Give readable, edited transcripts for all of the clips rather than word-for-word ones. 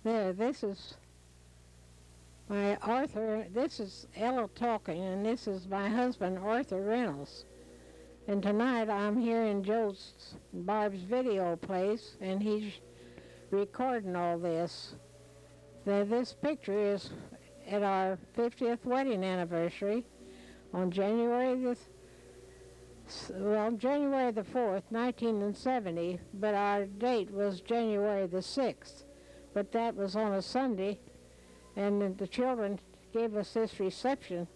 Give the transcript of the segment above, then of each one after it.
There, this is my Arthur, this is Ella talking, and this is my husband, Arthur Reynolds. And tonight I'm here in Barb's video place, and he's recording all this. This picture is at our 50th wedding anniversary on January the 4th, 1970, but our date was January the 6th. But that was on a Sunday, and the children gave us this reception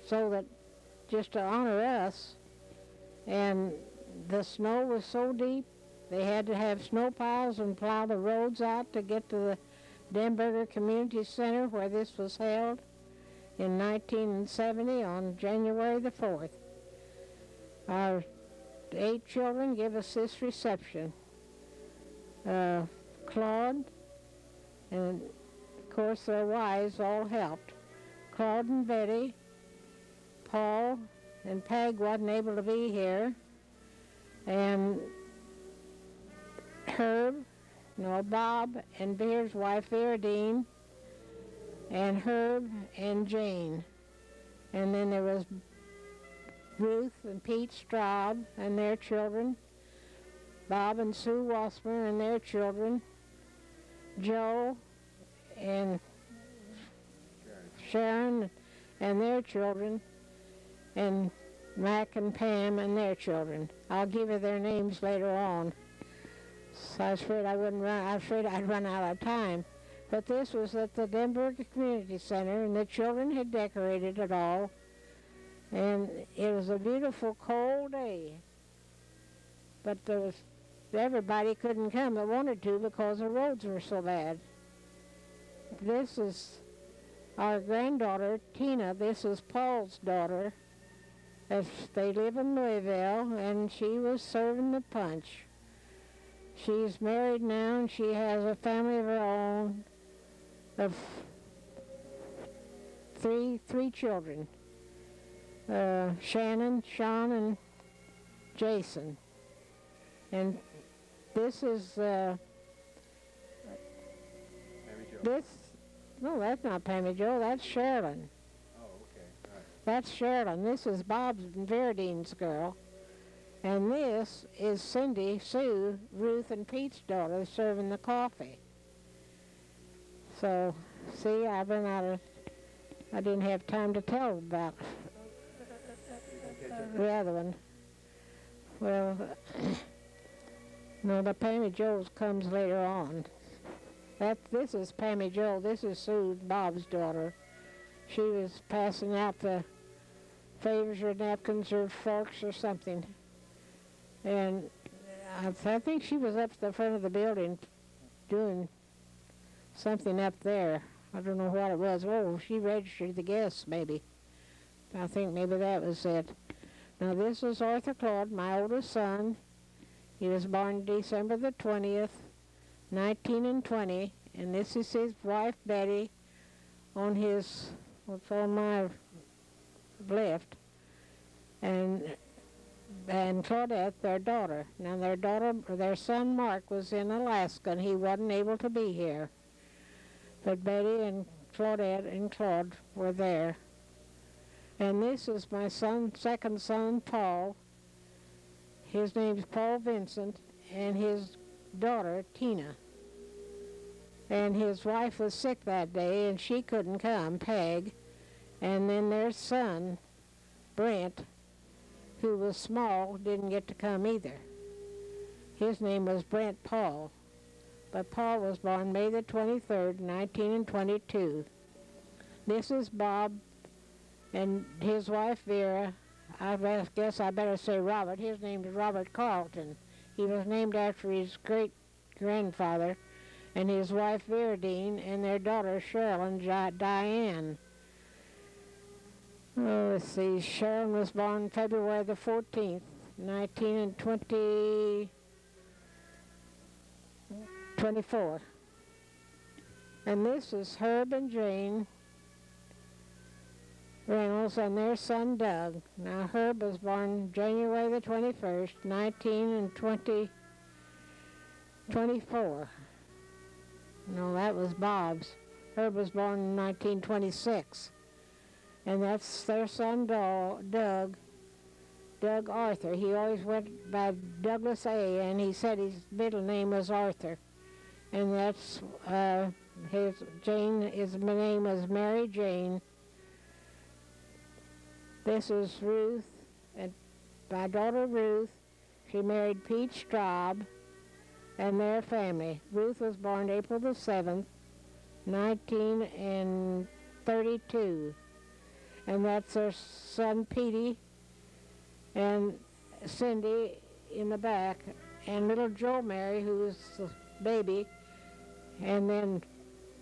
so that just to honor us. And the snow was so deep, they had to have snow piles and plow the roads out to get to the Denberger Community Center where this was held in 1970 on January the 4th. Our 8 children give us this reception. Claude, and of course their wives all helped. Claude and Betty, Paul, and Peg wasn't able to be here, and Herb, Bob and Beer's wife Verdine, and Herb and Jane. And then there was Ruth and Pete Straub and their children, Bob and Sue Wassmer and their children, Joe and Sharon and their children, and Mac and Pam and their children. I'll give you their names later on. So I was afraid I'd run out of time. But this was at the Denberger Community Center, and the children had decorated it all. And it was a beautiful cold day. But everybody couldn't come that wanted to because the roads were so bad. This is our granddaughter, Tina. This is Paul's daughter. They live in Louisville, and she was serving the punch. She's married now, and she has a family of her own of three children. Shannon, Sean, and Jason. And this is no, that's not Pammy Jo, that's Sherilyn. Oh, okay, right. That's Sherilyn. This is Bob's and Verdine's girl. And this is Cindy, Sue, Ruth, and Pete's daughter serving the coffee. So, see, I didn't have time to tell about the other one. Well, no, the Pammy Jo's comes later on. This is Pammy Jo. This is Sue, Bob's daughter. She was passing out the favors or napkins or forks or something. And I think she was up at the front of the building doing something up there. I don't know what it was. Oh, she registered the guests, maybe. I think maybe that was it. Now, this is Arthur Claude, my oldest son. He was born December the 20th, 1920, and this is his wife, Betty, on my left, and Claudette, their daughter. Now, their son, Mark, was in Alaska, and he wasn't able to be here. But Betty and Claudette and Claude were there. And this is my second son, Paul. His name's Paul Vincent, and his daughter, Tina. And his wife was sick that day, and she couldn't come, Peg. And then their son, Brent, who was small, didn't get to come either. His name was Brent Paul. But Paul was born May the 23rd, 1922. This is Bob and his wife, Vera. I guess I better say Robert. His name is Robert Carlton. He was named after his great-grandfather, and his wife, Verdine, and their daughter, Cheryl and Diane. Oh, let's see. Sharon was born February the 14th, 1924. And this is Herb and Jane Reynolds and their son, Doug. Now, Herb was born January the 21st, 1924. No, that was Bob's. Herb was born in 1926. And that's their son, Doug Arthur. He always went by Douglas A., and he said his middle name was Arthur. And that's his name was Mary Jane. This is Ruth, and my daughter Ruth. She married Pete Straub and their family. Ruth was born April the 7th, 1932. And that's their son Petey and Cindy in the back, and little Joe Mary, who is the baby, and then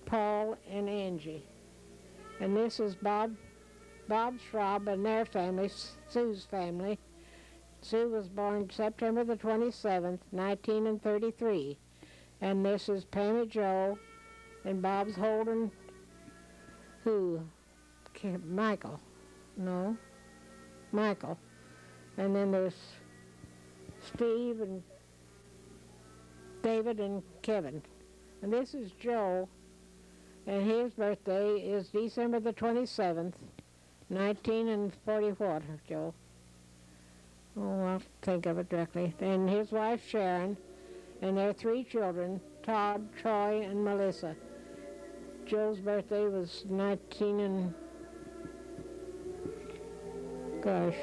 Paul and Angie. And this is Bob Straub and their family, Sue's family. Sue was born September the 27th, 1933. And this is Pammy Joe, and Bob's holding Michael. No, Michael. And then there's Steve and David and Kevin. And this is Joe, and his birthday is December the 27th, 1940 what, Joe? Oh, I'll think of it directly. And his wife Sharon, and their 3 children, Todd, Troy, and Melissa. Joe's birthday was 19 and... Gosh.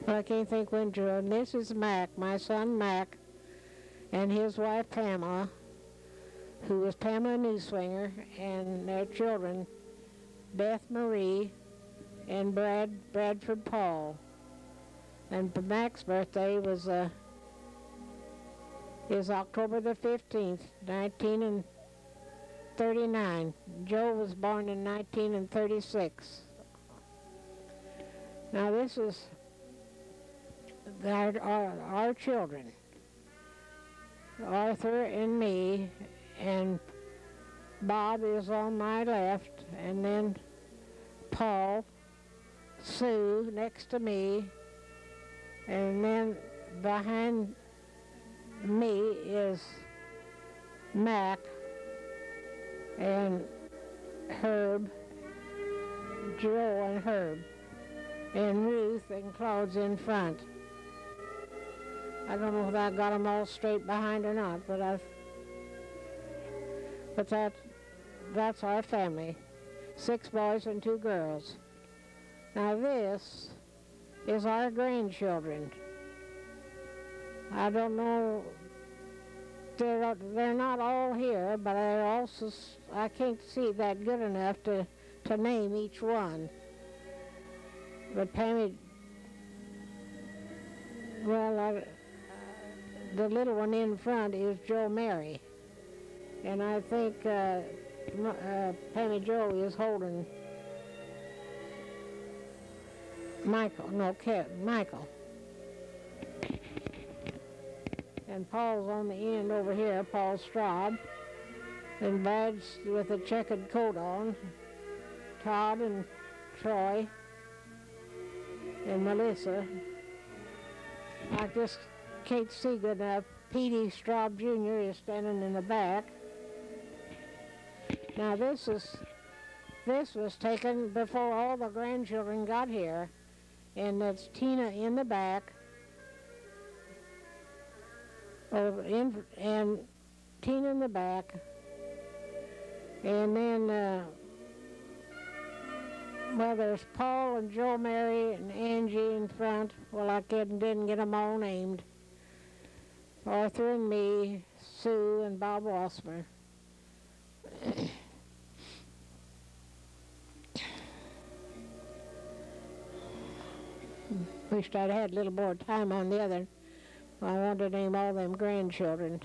Well, I can't think when Joe... And this is Mac, my son Mac, and his wife Pamela, who was Pamela Newswinger, and their children, Beth Marie and Bradford Paul. And Mac's birthday was is October the 15th, 1939. Joe was born in 1936. Now this is our children, Arthur and me, and Bob is on my left, and then Paul, Sue next to me, and then behind me is Mac and Herb, Joe and Herb, and Ruth and Claude's in front. I don't know if I got them all straight behind or not, but that's our family, 6 boys and 2 girls. Now this is our grandchildren. I don't know, they're not all here, but I can't see that good enough to name each one. But Pammy, well, the little one in front is Joe Mary, and I think Pammy Joe is holding Michael. And Paul's on the end over here, Paul Straub, and Brad's with a checkered coat on, Todd and Troy and Melissa. I just can't see good enough. Petey Straub Jr. is standing in the back. Now this was taken before all the grandchildren got here, and that's Tina in the back, and Tina in the back, and then well, there's Paul and Joe Mary and Angie in front. Well, I didn't get them all named. Arthur and me, Sue and Bob Wassmer. Wished I'd had a little more time on the other. I wanted to name all them grandchildren.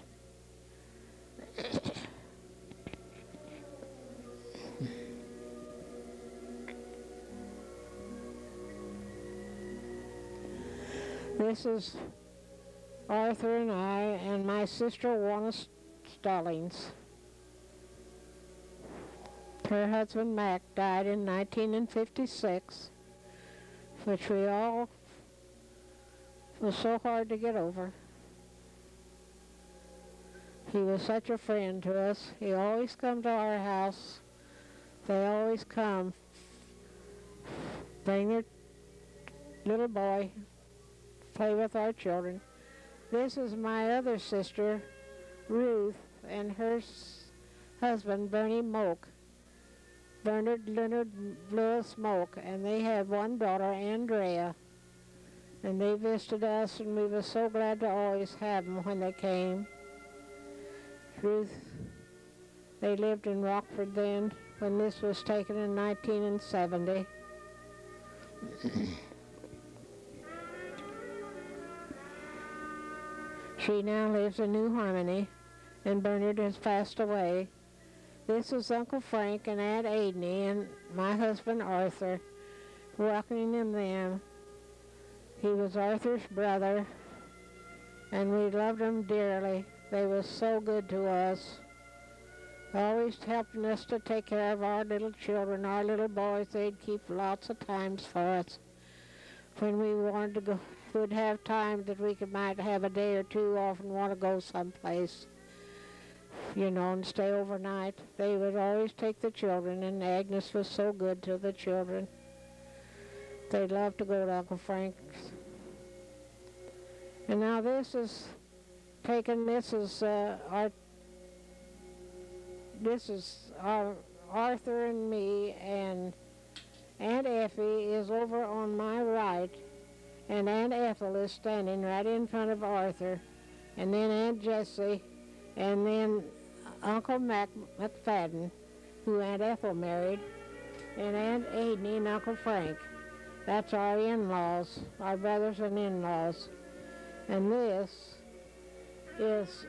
This is Arthur and I and my sister Warna Stallings. Her husband Mac died in 1956, which we all was so hard to get over. He was such a friend to us. He always come to our house. They always come, bring their little boy, play with our children. This is my other sister, Ruth, and her husband, Bernard Leonard Lewis Moak, and they have one daughter, Andrea. And they visited us, and we were so glad to always have them when they came. Ruth, they lived in Rockford then, when this was taken in 1970. She now lives in New Harmony, and Bernard has passed away. This is Uncle Frank and Aunt Adney and my husband Arthur, welcoming them. He was Arthur's brother, and we loved them dearly. They were so good to us, always helping us to take care of our little children, our little boys. They'd keep lots of times for us. When we wanted to go, would have time that we might have a day or two off and want to go someplace, and stay overnight. They would always take the children, and Agnes was so good to the children. They loved to go to Uncle Frank's. And now this is our Arthur and me, and Aunt Effie is over on my right, and Aunt Ethel is standing right in front of Arthur, and then Aunt Jessie, and then Uncle McFadden, who Aunt Ethel married, and Aunt Adney and Uncle Frank. That's our in-laws, our brothers and in-laws. And this is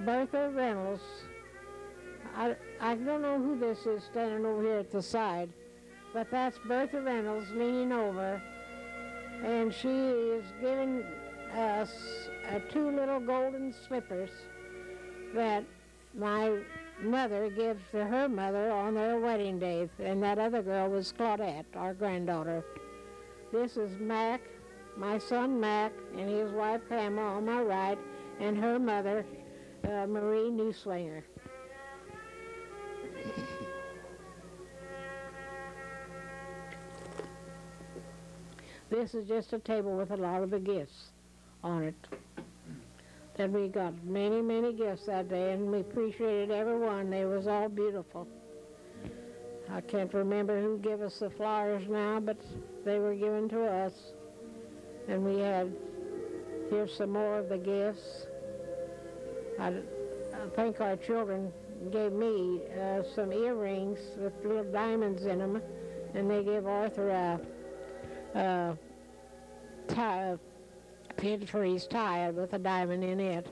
Bertha Reynolds. I don't know who this is standing over here at the side, but that's Bertha Reynolds leaning over, and she is giving us two little golden slippers that my mother gives to her mother on their wedding day, and that other girl was Claudette, our granddaughter. This is Mac, my son Mac, and his wife Pamela on my right, and her mother, Marie Newswinger. This is just a table with a lot of the gifts on it. That we got many, many gifts that day, and we appreciated every one. They was all beautiful. I can't remember who gave us the flowers now, but they were given to us. And we had, here's some more of the gifts. I think our children gave me some earrings with little diamonds in them, and they gave Arthur a pin for his tie with a diamond in it.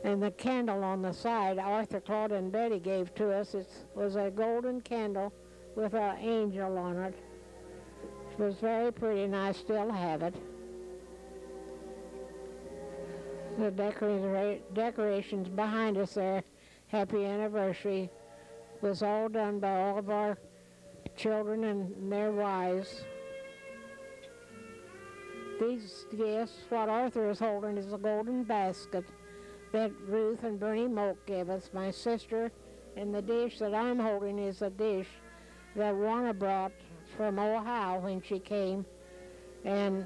And the candle on the side, Arthur, Claude, and Betty gave to us, it was a golden candle with an angel on it. It was very pretty, and I still have it. The decorations behind us there, happy anniversary, was all done by all of our children and their wives. These gifts, what Arthur is holding is a golden basket that Ruth and Bernie Moak gave us, my sister, and the dish that I'm holding is a dish that Warner brought from Ohio when she came, and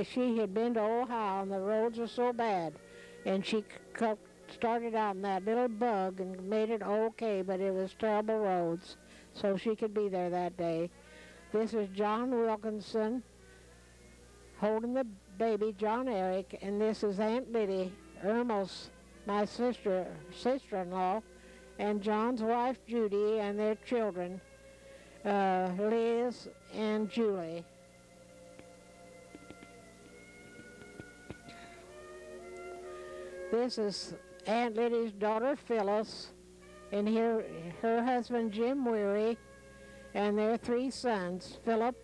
she had been to Ohio and the roads were so bad, and she started out in that little bug and made it okay, but it was terrible roads, so she could be there that day. This is John Wilkinson holding the baby, John Eric, and this is Aunt Liddy, Irma's, my sister-in-law, and John's wife, Judy, and their children, Liz and Julie. This is Aunt Liddy's daughter, Phyllis, and her husband, Jim Weary, and their three sons, Philip,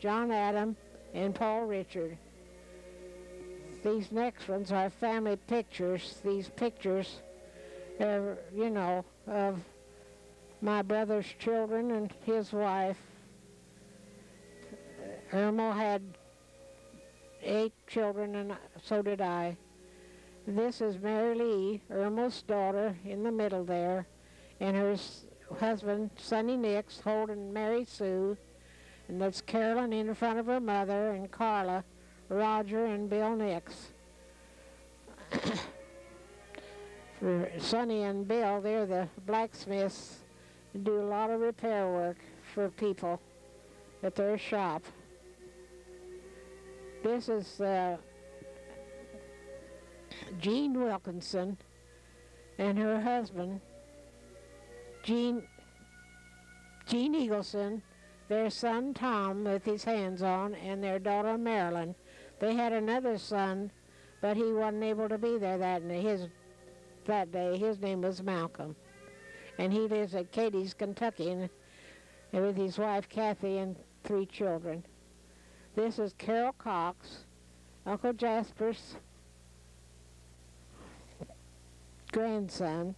John Adam, and Paul Richard. These next ones are family pictures. These pictures, of my brother's children and his wife. Irma had 8 children, and so did I. This is Mary Lee, Irma's daughter, in the middle there, and her husband, Sonny Nix, holding Mary Sue, and that's Carolyn in front of her mother, and Carla, Roger, and Bill Nix. For Sonny and Bill, they're the blacksmiths, and do a lot of repair work for people at their shop. This is Jean Wilkinson and her husband, Gene Eagleson, their son Tom with his hands on, and their daughter Marilyn. They had another son, but he wasn't able to be there that day. His name was Malcolm, and he lives at Cadiz, Kentucky, and with his wife Kathy and 3 children. This is Carol Cox, Uncle Jasper's grandson,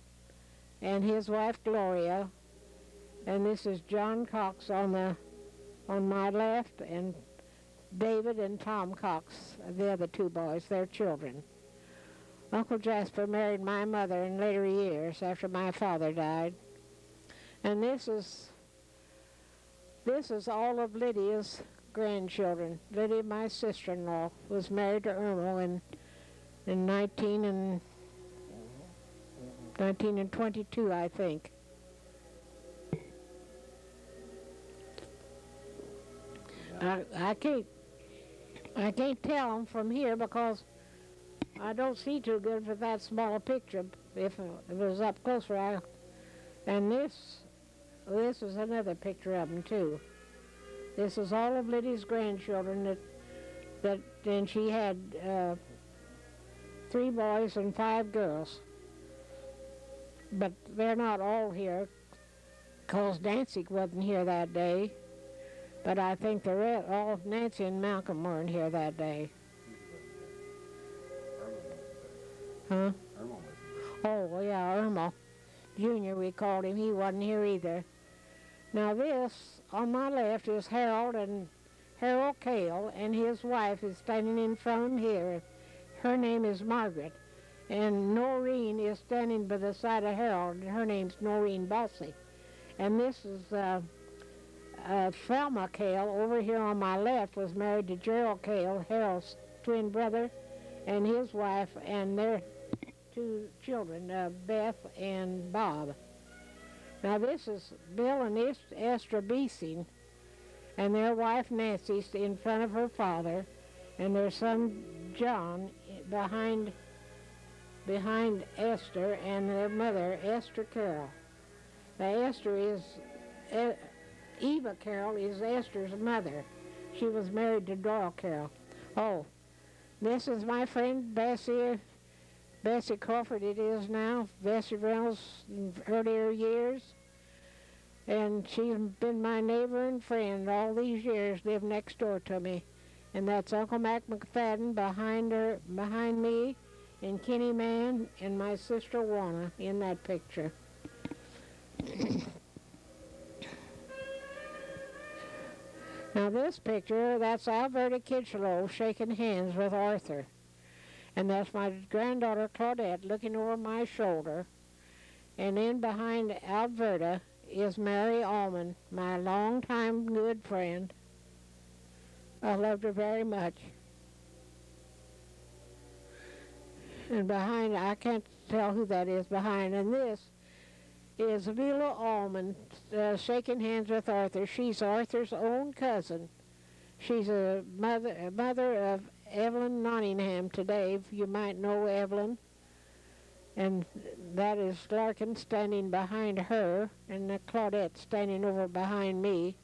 and his wife Gloria, and this is John Cox on my left, and David and Tom Cox, the other 2 boys, their children. Uncle Jasper married my mother in later years after my father died. And this is all of Lydia's grandchildren. Lydia, my sister-in-law, was married to Irma in 1922, I think. I can't tell them from here because I don't see too good with that small picture. If it was up closer, and this is another picture of them too. This is all of Lydia's grandchildren and she had 3 boys and 5 girls. But they're not all here, because Nancy wasn't here that day. But I think all of Nancy and Malcolm weren't here that day. Huh? Oh, yeah, Irma Jr., we called him. He wasn't here either. Now this, on my left, is Harold Cale, and his wife is standing in front of him here. Her name is Margaret. And Noreen is standing by the side of Harold, and her name's Noreen Bossy. And this is Thelma Cale, over here on my left, was married to Gerald Cale, Harold's twin brother, and his wife, and their 2 children, Beth and Bob. Now this is Bill and Esther Beesing, and their wife Nancy's in front of her father, and their son John behind Esther, and their mother, Esther Carroll. Now Esther is, Eva Carroll is Esther's mother. She was married to Doyle Carroll. Oh, this is my friend Bessie Crawford it is now, Bessie Reynolds in earlier years. And she's been my neighbor and friend all these years, lived next door to me. And that's Uncle Mac McFadden behind me, and Kenny Mann, and my sister Juana in that picture. Now this picture, that's Alberta Kitchelow shaking hands with Arthur. And that's my granddaughter Claudette looking over my shoulder. And in behind Alberta is Mary Allman, my longtime good friend. I loved her very much. And behind, I can't tell who that is behind. And this is Vila Allman shaking hands with Arthur. She's Arthur's own cousin. She's a mother of Evelyn Nottingham today. You might know Evelyn. And that is Larkin standing behind her, and Claudette standing over behind me.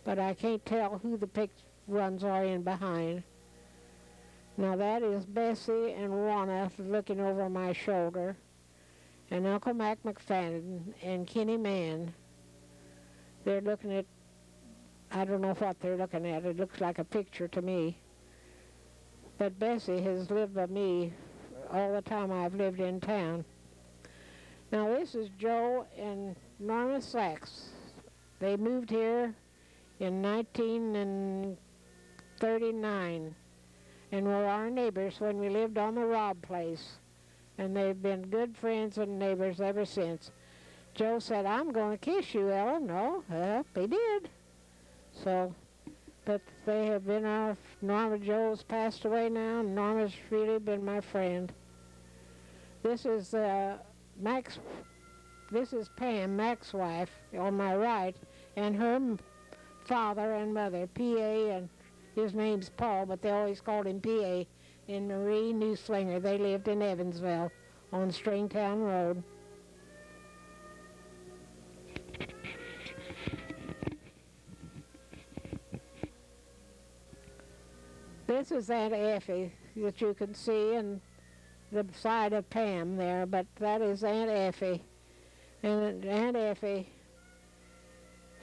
But I can't tell who the ones are in behind. Now that is Bessie and Juana looking over my shoulder, and Uncle Mac McFadden and Kenny Mann. They're looking at, I don't know what they're looking at. It looks like a picture to me. But Bessie has lived with me all the time I've lived in town. Now this is Joe and Norma Sachs. They moved here in 1939 and were our neighbors when we lived on the Robb place. and they've been good friends and neighbors ever since. Joe said, "I'm going to kiss you, Ellen." No, he did. So, but they have been our, Norma Joe's passed away now, and Norma's really been my friend. This is Max, this is Pam, Mac's wife, on my right, and her father and mother, P.A., and his name's Paul, but they always called him P.A., and Marie Newslinger. They lived in Evansville on Stringtown Road. This is Aunt Effie that you can see, and the side of Pam there, but that is Aunt Effie. And Aunt Effie,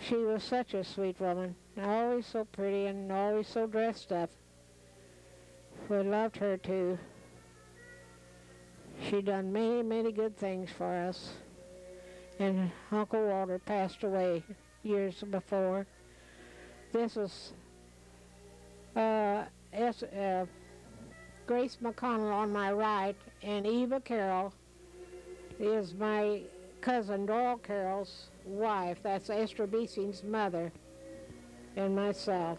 she was such a sweet woman, always so pretty and always so dressed up. We loved her too. She done many, many good things for us. And Uncle Walter passed away years before. This is Grace McConnell on my right, and Eva Carroll is my cousin Doyle Carroll's wife. That's Esther Beesing's mother, and myself.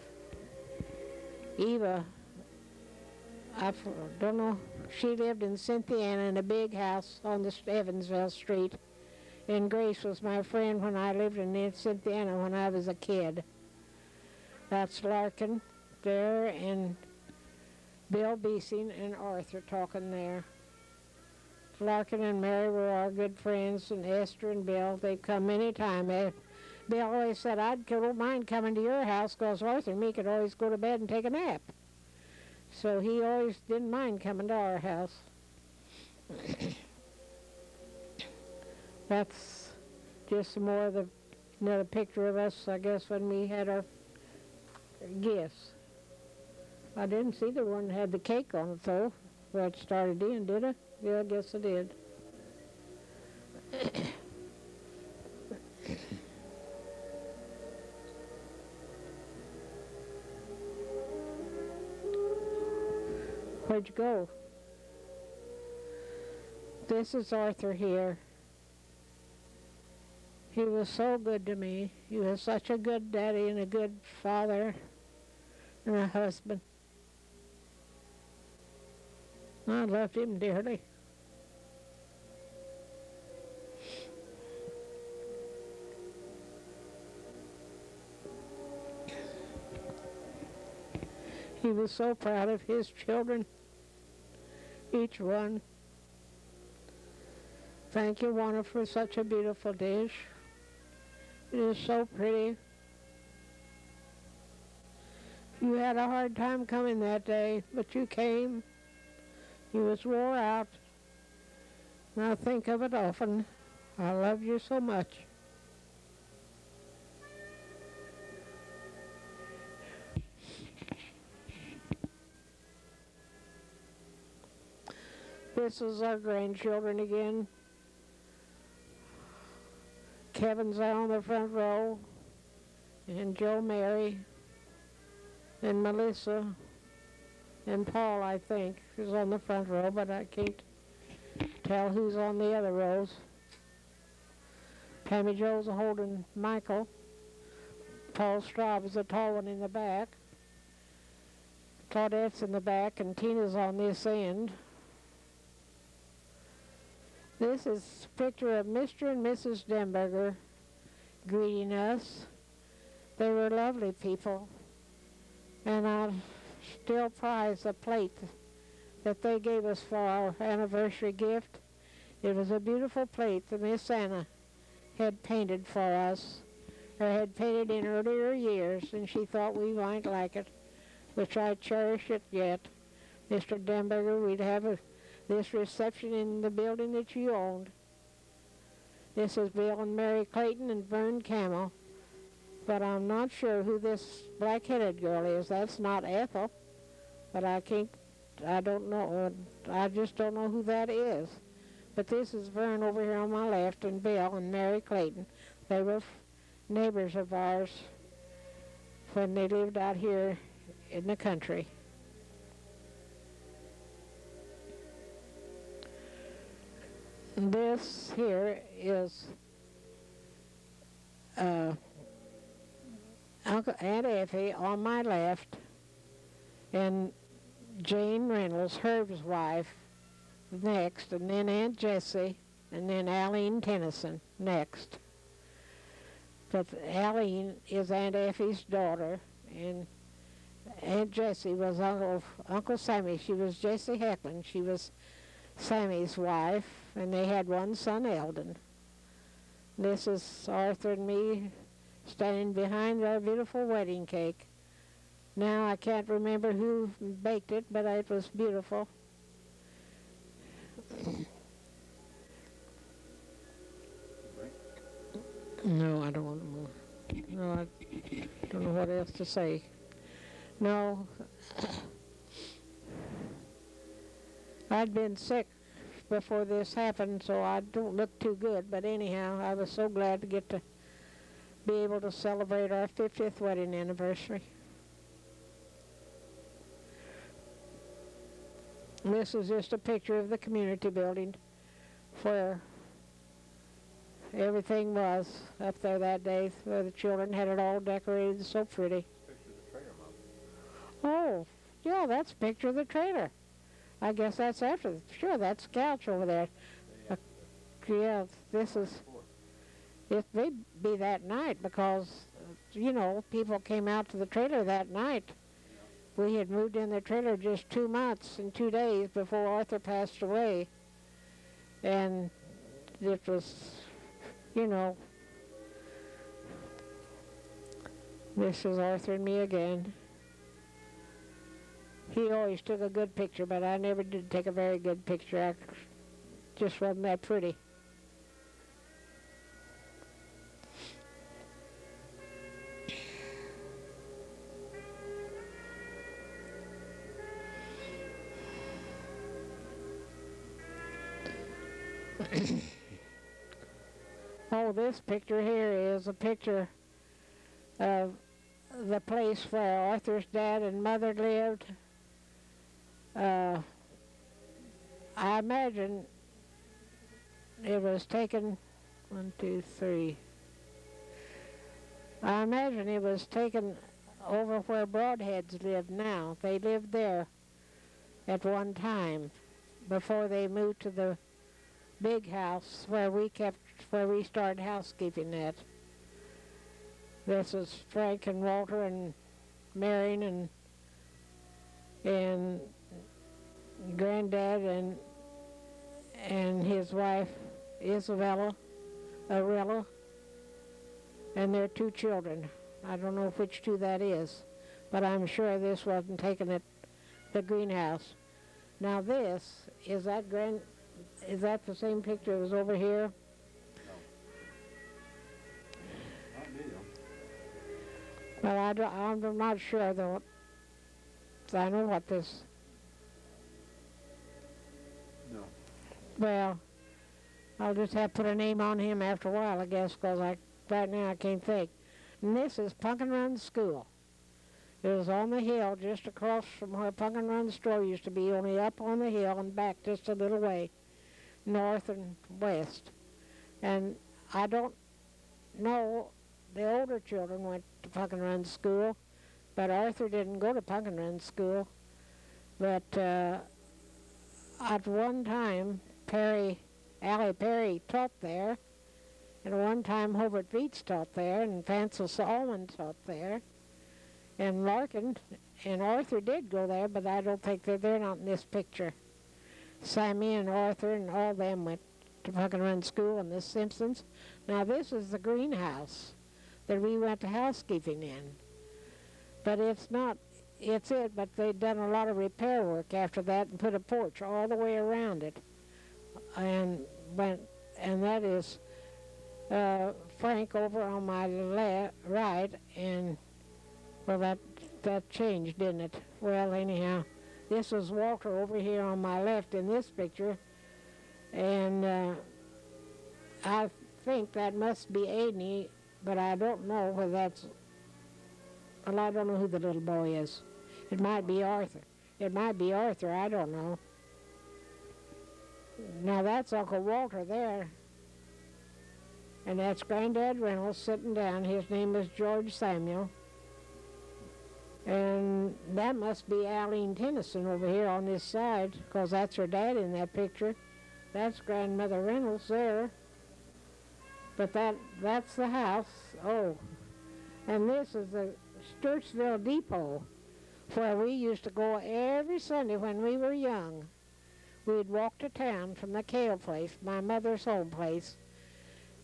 Eva, I don't know, she lived in Cynthiana in a big house on the Evansville Street, and Grace was my friend when I lived in Cynthiana when I was a kid. That's Larkin there, and Bill Beesing and Arthur talking there. Larkin and Mary were our good friends, and Esther and Bill, they'd come any time. Bill always said, "I don't mind coming to your house because Arthur and me could always go to bed and take a nap." So he always didn't mind coming to our house. That's just more of another picture of us, I guess, when we had our gifts. I didn't see the one that had the cake on it, though, where it started in, did I? Yeah, I guess I did. Where'd you go? This is Arthur here. He was so good to me. He was such a good daddy and a good father and a husband. I loved him dearly. He was so proud of his children, each one. Thank you, Juana, for such a beautiful dish. It is so pretty. You had a hard time coming that day, but you came. You was wore out. And I think of it often. I love you so much. This is our grandchildren again. Kevin's on the front row, and Joe Mary, and Melissa, and Paul, I think, is on the front row, but I can't tell who's on the other rows. Pammy Joe's holding Michael. Paul Straub is the tall one in the back. Claudette's in the back, and Tina's on this end. This is a picture of Mr. and Mrs. Demberger greeting us. They were lovely people, and I still prize the plate that they gave us for our anniversary gift. It was a beautiful plate that Miss Anna had painted for us, or had painted in earlier years, and she thought we might like it, which I cherish it yet. Mr. Demberger, we'd have this reception in the building that you owned. This is Bill and Mary Clayton and Vern Camel, but I'm not sure who this black-headed girl is. That's not Ethel, but I don't know. I just don't know who that is. But this is Vern over here on my left, and Bill and Mary Clayton. They were neighbors of ours when they lived out here in the country. This here is Aunt Effie on my left, and Jane Reynolds, Herb's wife, next, and then Aunt Jessie, and then Aline Tennyson next. But Aline is Aunt Effie's daughter, and Aunt Jessie was Uncle Sammy. She was Jessie Heckman. She was Sammy's wife, and they had one son, Eldon. This is Arthur and me standing behind our beautiful wedding cake. Now I can't remember who baked it, but it was beautiful. No, I don't want to move. No, I don't know what else to say. No, I'd been sick before this happened, so I don't look too good. But anyhow, I was so glad to get to be able to celebrate our 50th wedding anniversary. This is just a picture of the community building where everything was up there that day, where the children had it all decorated so pretty. Picture of the trailer, Oh, Mom. yeah, that's a picture of the trailer. I guess that's after. Sure, that's the couch over there. Yeah, this is. It may be that night because, you know, people came out to the trailer that night. We had moved in the trailer just 2 months and 2 days before Arthur passed away. And it was, you know, this is Arthur and me again. He always took a good picture, but I never did take a very good picture. I just wasn't that pretty. Oh, this picture here is a picture of the place where Arthur's dad and mother lived. I imagine it was taken, 1, 2, 3. I imagine it was taken over where Broadheads live now. They lived there at one time before they moved to the big house where we started housekeeping at. This is Frank and Walter and Marion and Granddad and his wife Arella, and their 2 children. I don't know which 2 that is, but I'm sure this wasn't taken at the greenhouse. Now this, is that the same picture that was over here? No. Well, I'm not sure, though. I know what this... No. Well, I'll just have to put a name on him after a while, I guess, because right now I can't think. And this is Pumpkin Run School. It was on the hill just across from where Pumpkin Run store used to be, only up on the hill and back just a little way, north and west. And I don't know, the older children went to Pumpkin Run School, but Arthur didn't go to Pumpkin Run School. But at one time, Allie Perry taught there, and one time Hobart Beach taught there, and Fancel Solomon taught there, and Larkin and Arthur did go there, but I don't think they're not in this picture. Sammy and Arthur and all them went to Pumpkin Run School, and the Simpsons. Now this is the greenhouse that we went to housekeeping in. But it's it, but they'd done a lot of repair work after that and put a porch all the way around it. And that is Frank over on my right, and well, that changed, didn't it? Well, anyhow, this was Walter over here on my left in this picture, and I think that must be Aidney, but I don't know whether that's, well, I don't know who the little boy is. It might be Arthur. It might be Arthur, I don't know. Now that's Uncle Walter there. And that's Granddad Reynolds sitting down. His name is George Samuel. And that must be Aline Tennyson over here on this side, because that's her dad in that picture. That's Grandmother Reynolds there. But that's the house. Oh, and this is the Sturtsville Depot, where we used to go every Sunday when we were young. We'd walk to town from the Kale place, my mother's home place,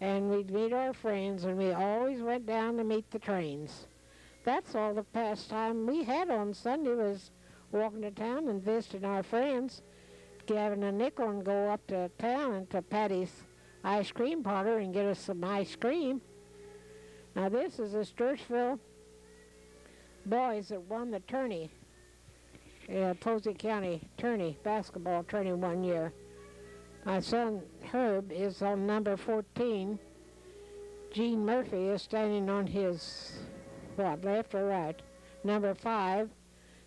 and we'd meet our friends, and we always went down to meet the trains. That's all the pastime we had on Sunday, was walking to town and visiting our friends, having a nickel and go up to town and to Patty's ice cream parlor and get us some ice cream. Now this is the Sturtsville boys that won the tourney, Posey County tourney, basketball tourney one year. My son Herb is on number 14. Gene Murphy is standing on his, left or right? Number 5.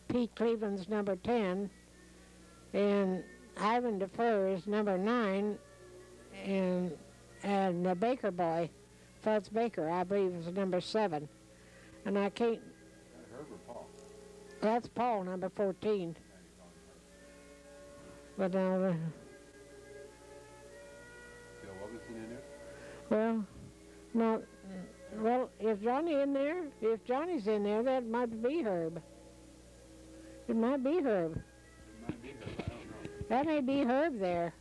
Pete Cleveland's number 10. And Ivan Defer is number 9. And the Baker boy, Fuzz Baker, I believe, is number 7. And I can't... Herb or Paul? That's Paul, number 14. But now... Bill Wilkinson in there? Well, no... Well, if Johnny's in there, that might be Herb. It might be Herb. It might be Herb, I don't know. That may be Herb there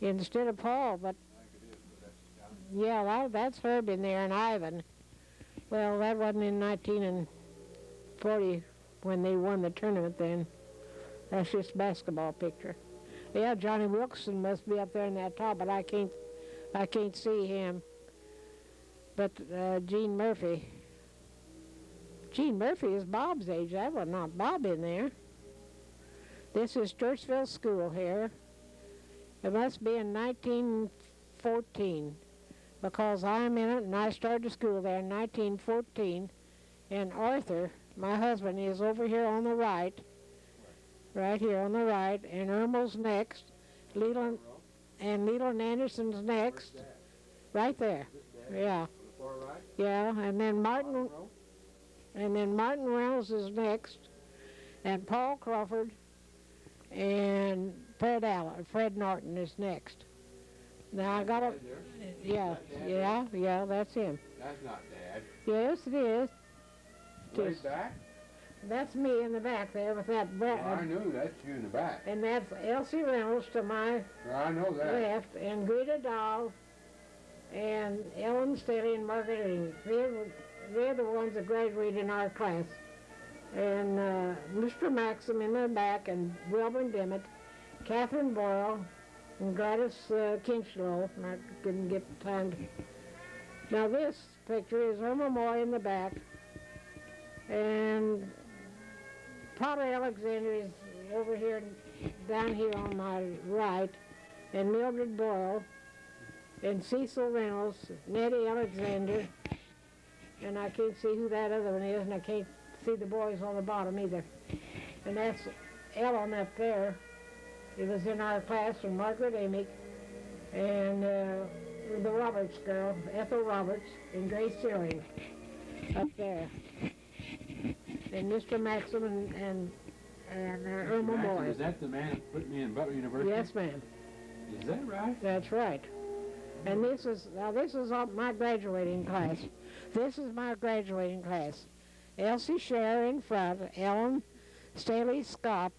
instead of Paul, but I think it is, but that's down. yeah, that's Herb in there and Ivan. Well, that wasn't in 1940 when they won the tournament then. That's just a basketball picture. Yeah, Johnny Wilkinson must be up there in that top, but I can't see him. But Gene Murphy is Bob's age. That was not Bob in there. This is Sturtsville School here. It must be in 1914, because I'm in it and I started school there in 1914. And Arthur, my husband, is over here on the right here on the right, and Irma's next, Leland and Anderson's next, right there. Yeah. Far right? Yeah, and then Martin Reynolds is next, and Paul Crawford and Fred Norton is next. Now I got to, yeah, that's him. That's not Dad. Yes, it is. Way back? That's me in the back there with that Well, I knew that's you in the back. and that's Elsie Reynolds to my Well, I know that. left, and Greta Dahl, and Ellen Staley and Margaret Ing. They're the ones that graduated in our class. And Mr. Maxim in the back, and Wilburn Dimmitt, Catherine Boyle, and Gladys Kinchlow. And I couldn't get time to... Now this picture is Irma Moy in the back, and Potter Alexander is over here, down here on my right, and Mildred Boyle, and Cecil Reynolds, Nettie Alexander, and I can't see who that other one is, and I can't see the boys on the bottom either. And that's Ellen up there. It was in our class, and Margaret Amick, and the Roberts girl, Ethel Roberts, and Grace Searing up there. And Mr. Maxim and Irma Moy. Is that the man that put me in Butler University? Yes, ma'am. Is that right? That's right. And this is my graduating class. This is my graduating class. Elsie Scher in front, Ellen Staley Scott,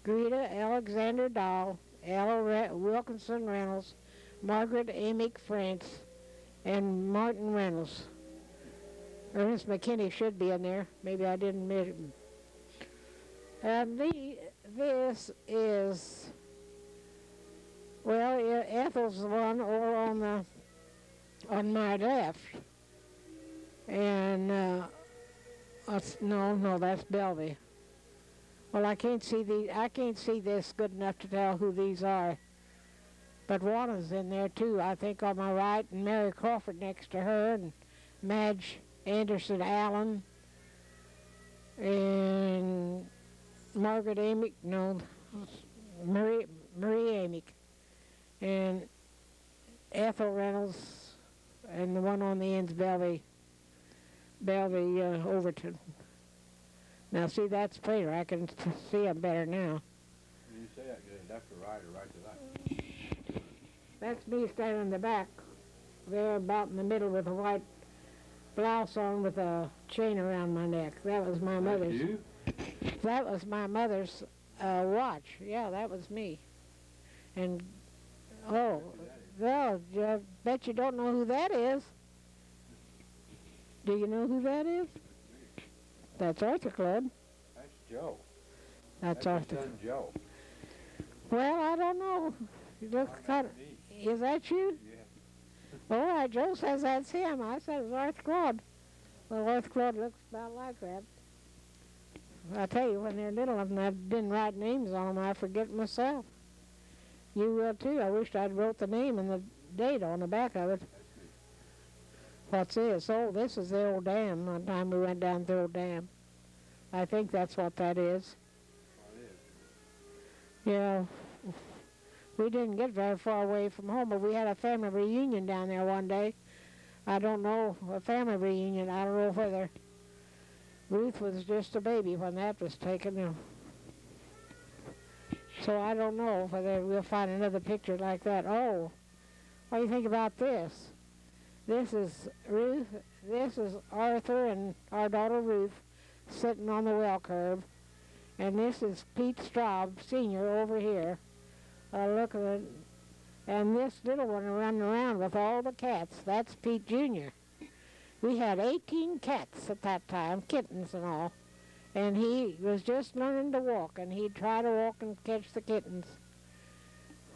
Greta Alexander Dahl, Ella Wilkinson Reynolds, Margaret Amick France, and Martin Reynolds. Ernest McKinney should be in there. Maybe I didn't measure him. This is, well, Ethel's the one over on my left. And no, that's Belvy. Well, I can't see this good enough to tell who these are. But Juana's in there too, I think, on my right, and Mary Crawford next to her, and Madge Anderson Allen, and Margaret Amick, Marie Amick, and Ethel Reynolds, and the one on the end's Belvy Overton. Now see, that's clear. I can see them better now. When you say that, good left to right or right to left? That's me standing in the back, there about in the middle with a white blouse on with a chain around my neck. That was my mother's. You? That was my mother's watch. Yeah, that was me. And, oh, well, I bet you don't know who that is. Do you know who that is? That's Arthur Club. That's Joe. That's your Arthur. son Joe. Well, I don't know. He looks kind of... Is that you? Yeah. All right, Joe says that's him. I said it was Arthur Claude. Well, Arthur Claude looks about like that. I tell you, when they're little and I didn't write names on them, I forget myself. You will too. I wished I'd wrote the name and the date on the back of it. What's this? Oh, this is the old dam. One time we went down the old dam. I think that's what that is. Yeah. We didn't get very far away from home, but we had a family reunion down there one day. I don't know, a family reunion. I don't know whether Ruth was just a baby when that was taken. So I don't know whether we'll find another picture like that. Oh, what do you think about this? This is Ruth, this is Arthur and our daughter Ruth sitting on the well curb. And this is Pete Straub, Sr. over here. Look at it. And this little one running around with all the cats, that's Pete Jr. We had 18 cats at that time, kittens and all. And he was just learning to walk, and he'd try to walk and catch the kittens.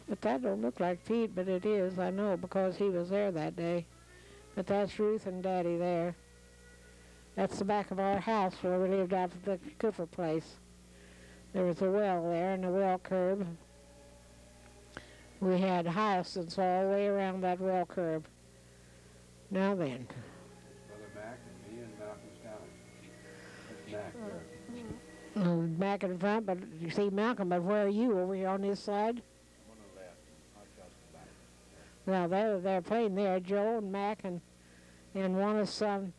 But that don't look like Pete, but it is, I know, because he was there that day. But that's Ruth and Daddy there. That's the back of our house where we lived out at the Cooper place. There was a well there and a well curb. We had hyacinths all the way around that well curb. Now then. Brother Mac and me and Malcolm Stallion. That's Mac there. Back in front, but you see Malcolm, but where are you? Over here on this side? I'm on the left. Hot shot's the back. Well, they're playing there, Joe and Mac and one of son,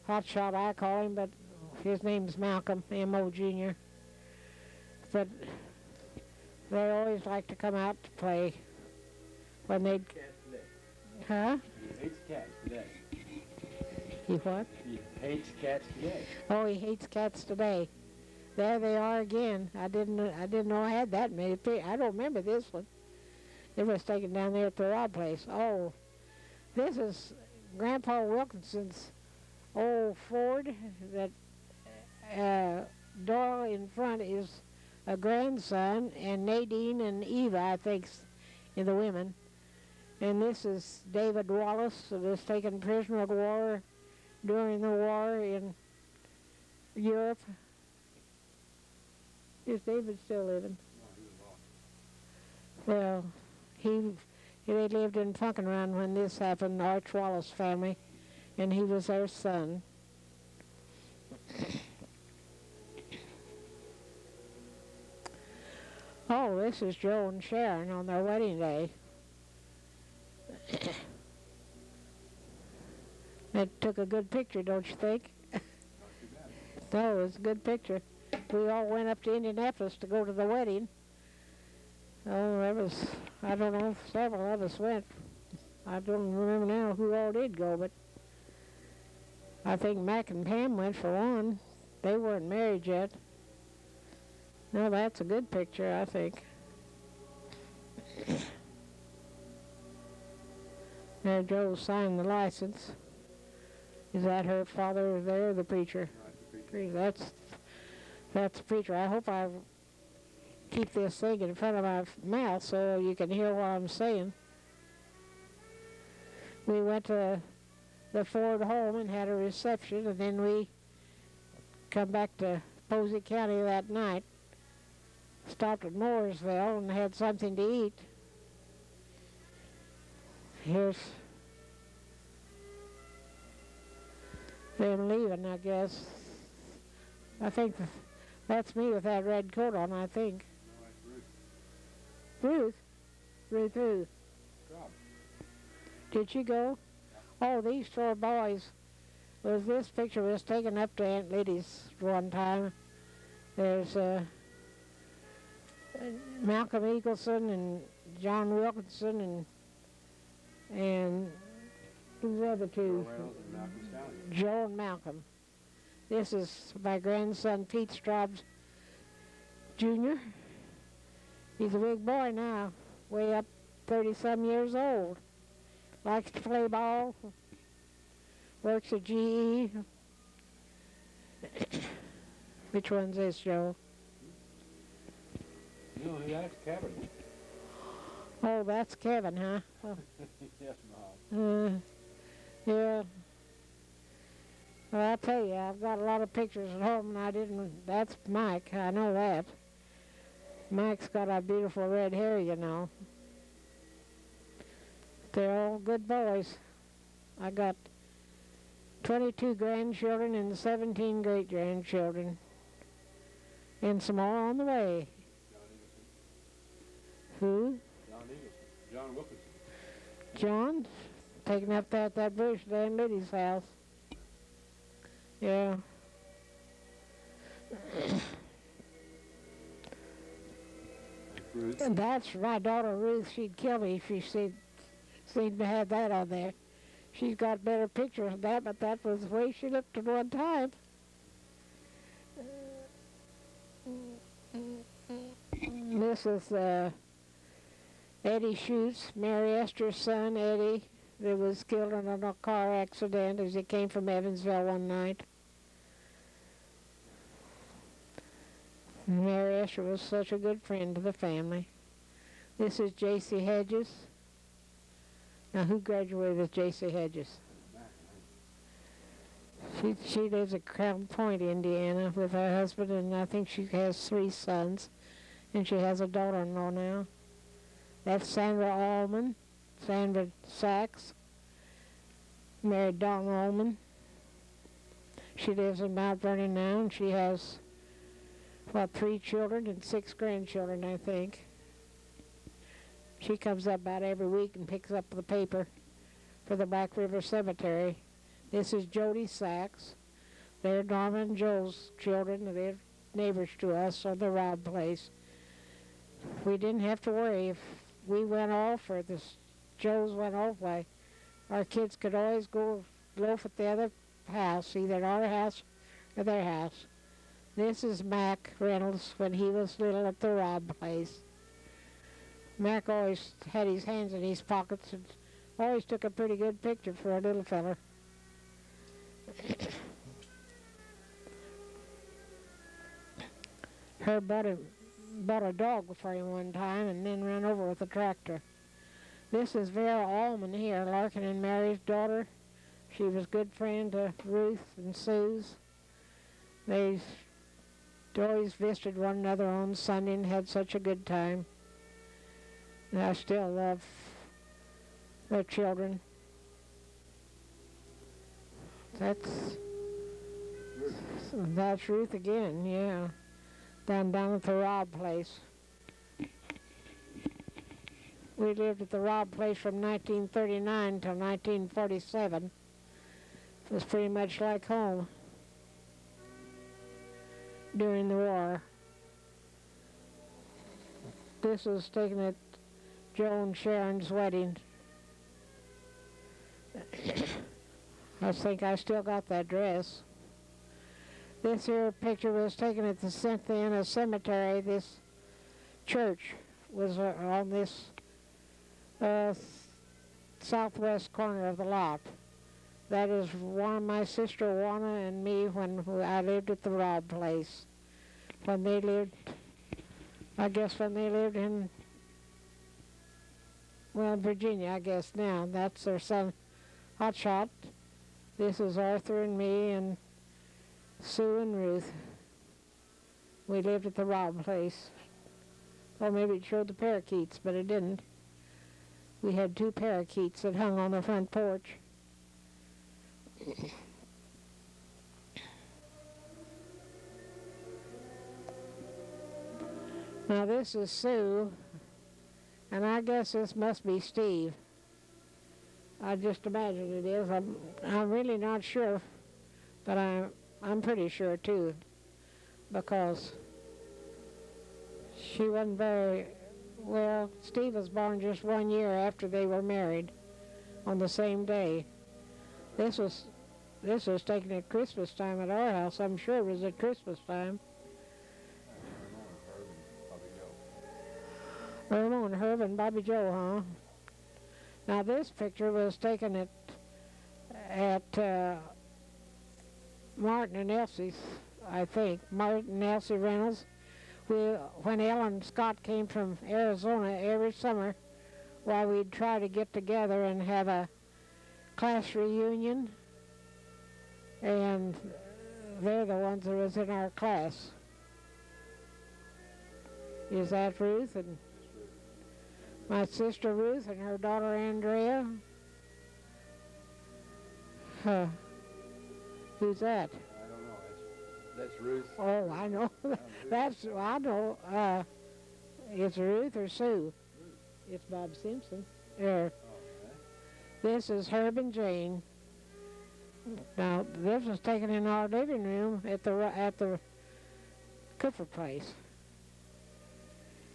Hot Shot I call him, but his name's Malcolm, M.O. Jr. But they always like to come out to play when they'd... Cats today. Huh? He hates cats today. He what? He hates cats today. Oh, he hates cats today. There they are again. I didn't know I had that many. I don't remember this one. It was taken down there at the Rob place. Oh, this is Grandpa Wilkinson's old Ford. That Doyle in front is a grandson, and Nadine and Eva, I think, are the women. And this is David Wallace, who was taken prisoner of war during the war in Europe. Is David still living? Well, they lived in Funkenrun when this happened, the Arch Wallace family, and he was their son. Oh, this is Joe and Sharon on their wedding day. They took a good picture, don't you think? No, it was a good picture. We all went up to Indianapolis to go to the wedding. Oh, there was, I don't know, several of us went. I don't remember now who all did go, but I think Mac and Pam went for one. They weren't married yet. No, that's a good picture, I think. There, Joe signed the license. Is that her father there, the preacher? That's the preacher. I hope I keep this thing in front of my mouth so you can hear what I'm saying. We went to the Ford home and had a reception, and then we come back to Posey County that night. Stopped at Mooresville and had something to eat. Here's them leaving, I guess. I think that's me with that red coat on, I think. Ruth? Ruth who? Rob. Did she go? Oh, these 4 boys. This picture was taken up to Aunt Liddy's one time. There's Malcolm Eagleson and John Wilkinson and who's the other two? Joe Reynolds and Malcolm Stallion. Joe and Malcolm. This is my grandson Pete Straub's Jr. He's a big boy now, way up 30-some years old. Likes to play ball. Works at GE. Which one's this, Joe? You know who that's? Kevin. Oh, that's Kevin, huh? Oh. Yes, Mom. Yeah. Well, I'll tell you, I've got a lot of pictures at home, and I didn't. That's Mike. I know that. Mike's got a beautiful red hair, you know. They're all good boys. I got 22 grandchildren and 17 great-grandchildren. And some more on the way. Who? John Eagleson. John Wilkinson. John? Taking up that bush at Aunt Liddy's house. Yeah. Ruth. And that's my daughter Ruth. She'd kill me if she seen to have that on there. She's got better pictures than that, but that was the way she looked at one time. This is Eddie Schutz, Mary Esther's son, Eddie, that was killed in a car accident as he came from Evansville one night. Mary Esther was such a good friend to the family. This is J.C. Hedges. Now, who graduated with J.C. Hedges? She lives at Crown Point, Indiana, with her husband, and I think she has 3 sons, and she has a daughter-in-law now. That's Sandra Allman, Sandra Sachs, married Don Allman. She lives in Mount Vernon now, and she has, 3 children and 6 grandchildren, I think. She comes up about every week and picks up the paper for the Black River Cemetery. This is Jody Sachs. They're Norma and Joe's children. They're neighbors to us on the Robb place. We didn't have to worry if we went off or the Joes went off. Why, our kids could always go loaf at the other house, either our house or their house. This is Mac Reynolds when he was little at the Robb place. Mac always had his hands in his pockets and always took a pretty good picture for a little fella. Herb bought a dog for him one time and then ran over with a tractor. This is Vera Allman here, Larkin and Mary's daughter. She was a good friend to Ruth and Sue's. They always visited one another on Sunday and had such a good time. And I still love their children. That's Ruth again, yeah. Down at the Robb place. We lived at the Robb place from 1939 till 1947. It was pretty much like home during the war. This was taken at Joe and Sharon's wedding. I think I still got that dress. This here picture was taken at the Cynthiana Cemetery. This church was on this southwest corner of the lot. That is my sister Juana and me when I lived at the Robb place. When they lived, I guess when they lived in, Virginia, I guess now. That's their son, Hotshot. This is Arthur and me and Sue and Ruth. We lived at the Robb place. Or maybe it showed the parakeets, but it didn't. We had 2 parakeets that hung on the front porch. Now this is Sue. And I guess this must be Steve. I just imagine it is. I'm really not sure, but I'm pretty sure too, because she wasn't very well. Steve was born just 1 year after they were married, on the same day. This was taken at Christmas time at our house. I'm sure it was at Christmas time. Irma and Herb and Bobby Joe, huh? Now this picture was taken at Martin and Elsie's, I think. Martin and Elsie Reynolds. When Ellen Scott came from Arizona every summer, while we'd try to get together and have a class reunion, and they're the ones that was in our class. Is that Ruth? And my sister Ruth and her daughter Andrea. Who's that? I don't know. That's Ruth. Oh, I know. I know. It's Ruth or Sue. It's Bob Simpson. There. This is Herb and Jane. Now this was taken in our living room at the Cooper place.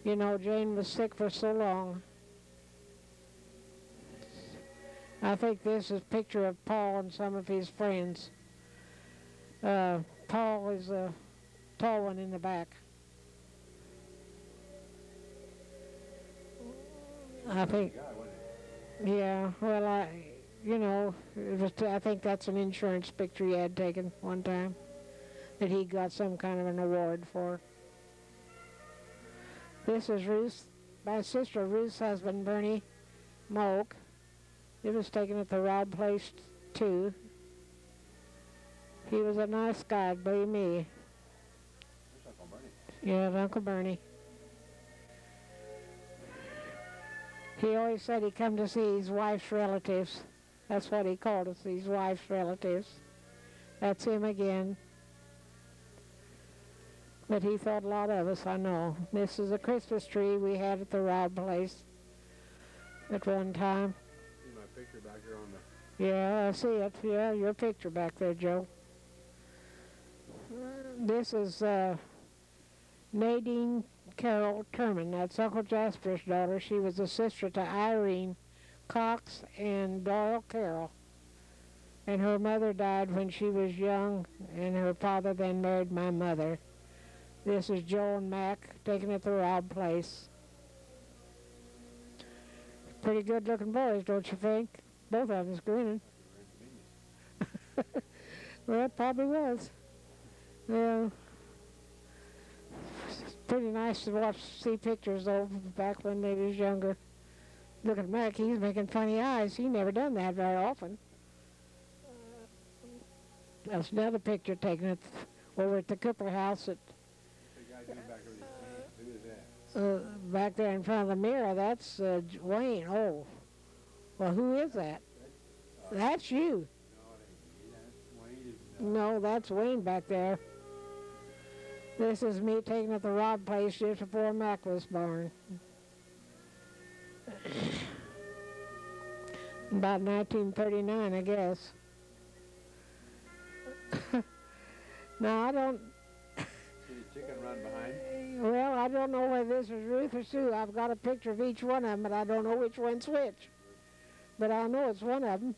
You know, Jane was sick for so long. I think this is a picture of Paul and some of his friends. Paul is a tall one in the back. I think, yeah, well, you know, I think that's an insurance picture he had taken one time that he got some kind of an award for. This is Ruth, my sister Ruth's husband, Bernie Moak. It was taken at the Rob place, too. He was a nice guy, believe me. That's Uncle Bernie. Yeah, Uncle Bernie. He always said he'd come to see his wife's relatives. That's what he called us, his wife's relatives. That's him again. But he thought a lot of us, I know. This is a Christmas tree we had at the Rob place at one time. See my picture back there on the... Yeah, I see it. Yeah, your picture back there, Joe. This is Nadine Carol Turman. That's Uncle Jasper's daughter. She was a sister to Irene Cox and Doyle Carroll. And her mother died when she was young, and her father then married my mother. This is Joe and Mac, taken at the Rob place. Pretty good-looking boys, don't you think? Both of them grinning. Well, it probably was. Yeah. It's pretty nice to see pictures, though, back when they was younger. Look at Mac, he's making funny eyes. He never done that very often. That's another picture taken over at the Cooper house at... Who is that? Back there in front of the mirror, that's Wayne. Oh, well, who is that? That's you. No, that's Wayne back there. This is me taken at the Rob place just before Mac was born. About 1939, I guess. Now, I don't... See the chicken run behind? Well, I don't know whether this is Ruth or Sue. I've got a picture of each one of them, but I don't know which one's which. But I know it's one of them.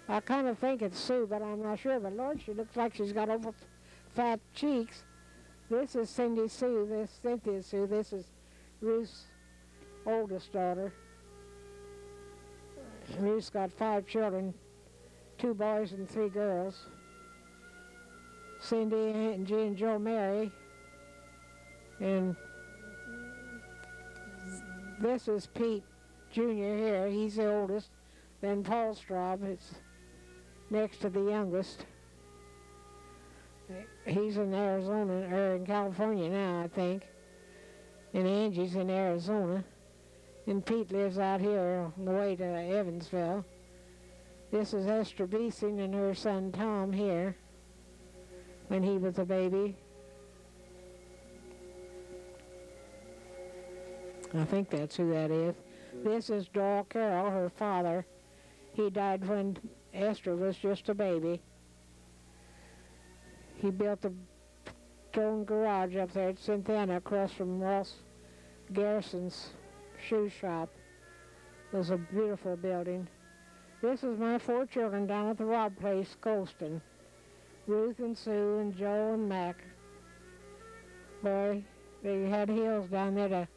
I kind of think it's Sue, but I'm not sure. But Lord, she looks like she's got over fat cheeks. This is Cynthia Sue. This is Ruth's oldest daughter. Ruth's got 5 children, 2 boys and 3 girls. Cindy and G and Joe marry. And this is Pete Jr. here. He's the oldest. Then Paul Straub is next to the youngest. He's in Arizona, or in California now, I think. And Angie's in Arizona. And Pete lives out here on the way to Evansville. This is Esther Beesing and her son Tom here when he was a baby. I think that's who that is. This is Doyle Carroll, her father. He died when Esther was just a baby. He built the stone garage up there at Cynthiana across from Ross Garrison's shoe shop. It was a beautiful building. This is my 4 children down at the Robb Place, Colston. Ruth and Sue and Joe and Mac. Boy, they had hills down there to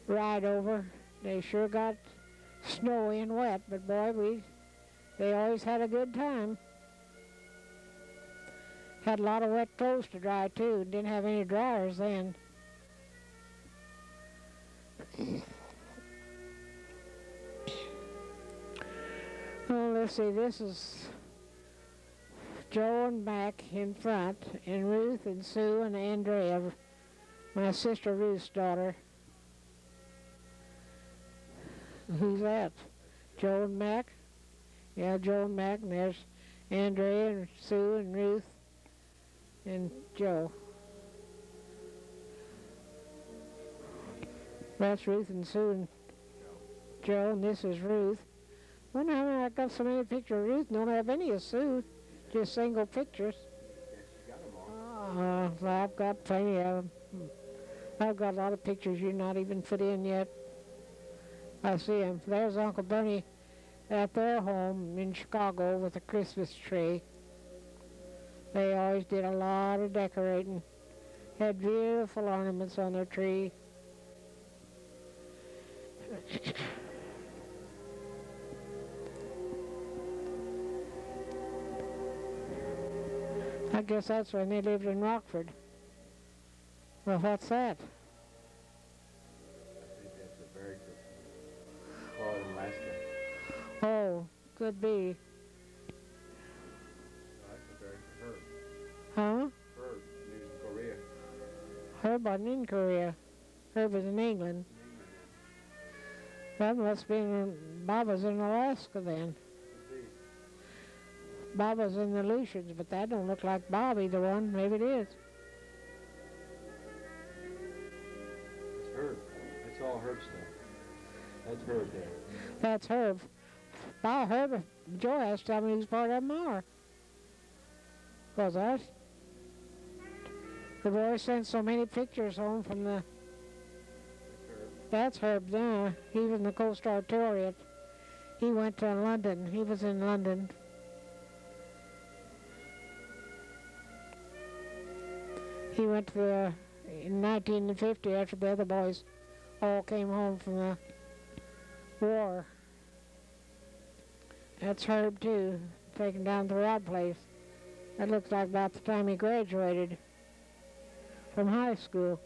ride over. They sure got snowy and wet, but boy, they always had a good time. Had a lot of wet clothes to dry too. Didn't have any dryers then. Oh, let's see, this is Joe and Mac in front, and Ruth and Sue and Andrea, my sister Ruth's daughter. Who's that? Joe and Mac? Yeah, Joe and Mac, and there's Andrea and Sue and Ruth and Joe. That's Ruth and Sue and Joe, and this is Ruth. When I got so many pictures of Ruth, don't have any of Sue, just single pictures. Well, I've got plenty of them. I've got a lot of pictures you're not even put in yet. I see them. There's Uncle Bernie at their home in Chicago with a Christmas tree. They always did a lot of decorating. Had beautiful ornaments on their tree. I guess that's when they lived in Rockford. Well, what's that? I think that's a very good part of Alaska. Oh, could be. That's a very Herb. Huh? Herb. He was in Korea. Herb wasn't in Korea. Herb was in England. That must have been Bob was in Alaska then. Bob was in the Aleutians, but that don't look like Bob either one. Maybe it is. That's Herb. That's all Herb stuff. That's Herb there. That's Herb. Bob, Herb, Joe has to tell me who's part of them are. Because the boy sent so many pictures home from the... That's Herb now. He was in the Coast Artillery. He went to London. He was in London. He went to in 1950 after the other boys all came home from the war. That's Herb too, taken down to the Robb Place. That looks like about the time he graduated from high school.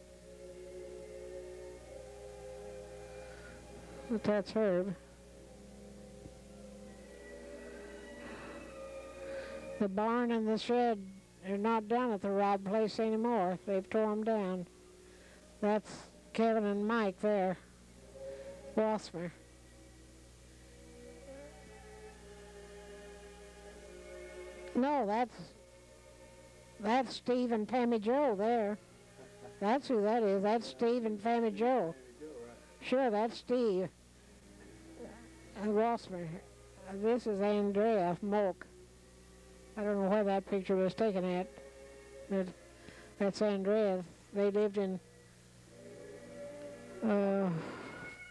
But that's Herb. The barn and the shed are not down at the Robb Place anymore. They've tore them down. That's Kevin and Mike there. Rossmer. No, that's Steve and Pammy Joe there. That's who that is. That's Steve and Pammy Joe. Sure, that's Steve. Rossmer. This is Andrea Moak. I don't know where that picture was taken at, but that's Andrea. They lived in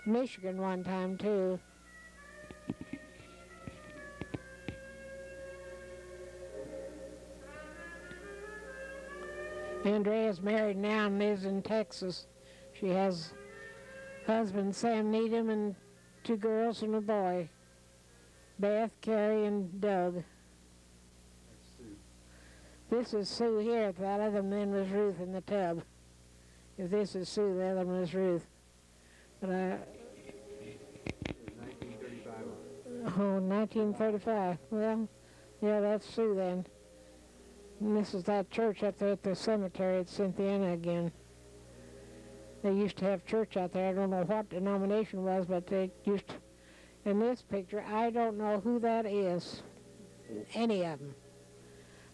Michigan one time too. Andrea's married now and lives in Texas. She has husband Sam Needham and 2 girls and a boy, Beth, Carrie, and Doug. This is Sue here. That other one was Ruth in the tub. If this is Sue, the other one was Ruth. But 1935. Oh, 1935. Well, yeah, that's Sue then. And this is that church up there at the cemetery at Cynthiana again. They used to have church out there. I don't know what denomination it was, but they used to. In this picture, I don't know who that is. Any of them.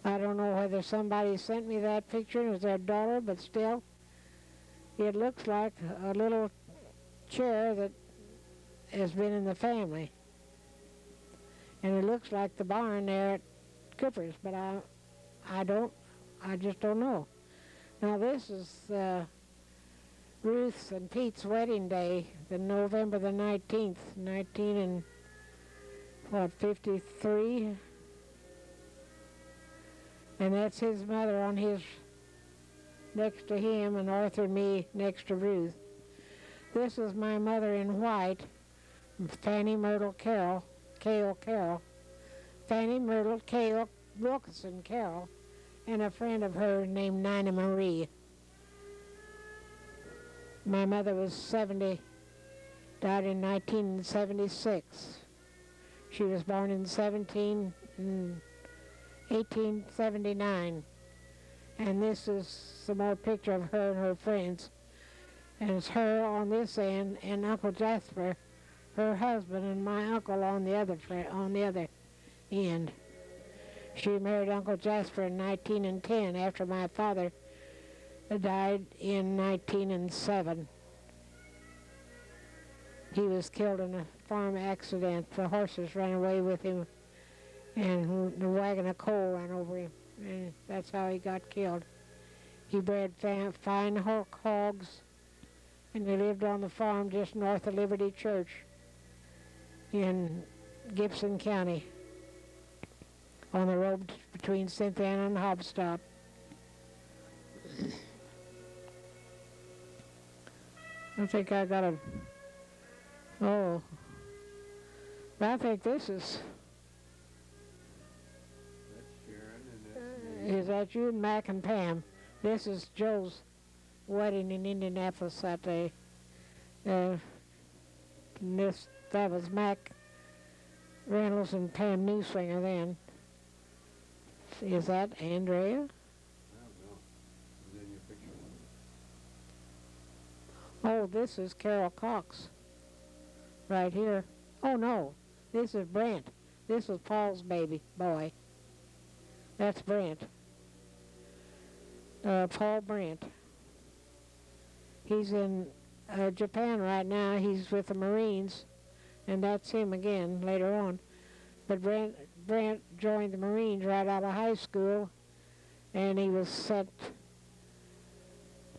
I don't know whether somebody sent me that picture and it was their daughter, but still, It looks like a little chair that has been in the family. And it looks like the barn there at Cooper's, but I just don't know. Now this is Ruth's and Pete's wedding day, the November the 19th, 19 and what, 53? And that's his mother on his next to him, and Arthur and me next to Ruth. This is my mother in white, Fanny Myrtle Carroll, Fanny Myrtle Cale Wilkinson Carroll, and a friend of hers named Nina Marie. My mother was 70, died in 1976. She was born in 1879. And this is some more picture of her and her friends. And it's her on this end and Uncle Jasper, her husband, and my uncle on the other end. She married Uncle Jasper in 1910 after my father died in 1907. He was killed in a farm accident. The horses ran away with him, and the wagon of coal ran over him, and that's how he got killed. He bred fine hogs, and they lived on the farm just north of Liberty Church in Gibson County, on the road between Cynthia and Hobstop. I think I got a... Oh. I think this is... That's Sharon, and that's me. Is that you, Mac and Pam? This is Joe's wedding in Indianapolis that day. That was Mac Reynolds and Pam Newswinger then. Is that Andrea? I don't know. Is that your picture? Oh, this is Carol Cox. Right here. Oh, no. This is Brent. This is Paul's baby boy. That's Brent. Paul Brent. He's in Japan right now. He's with the Marines, and that's him again later on. But Brent joined the Marines right out of high school, and he was sent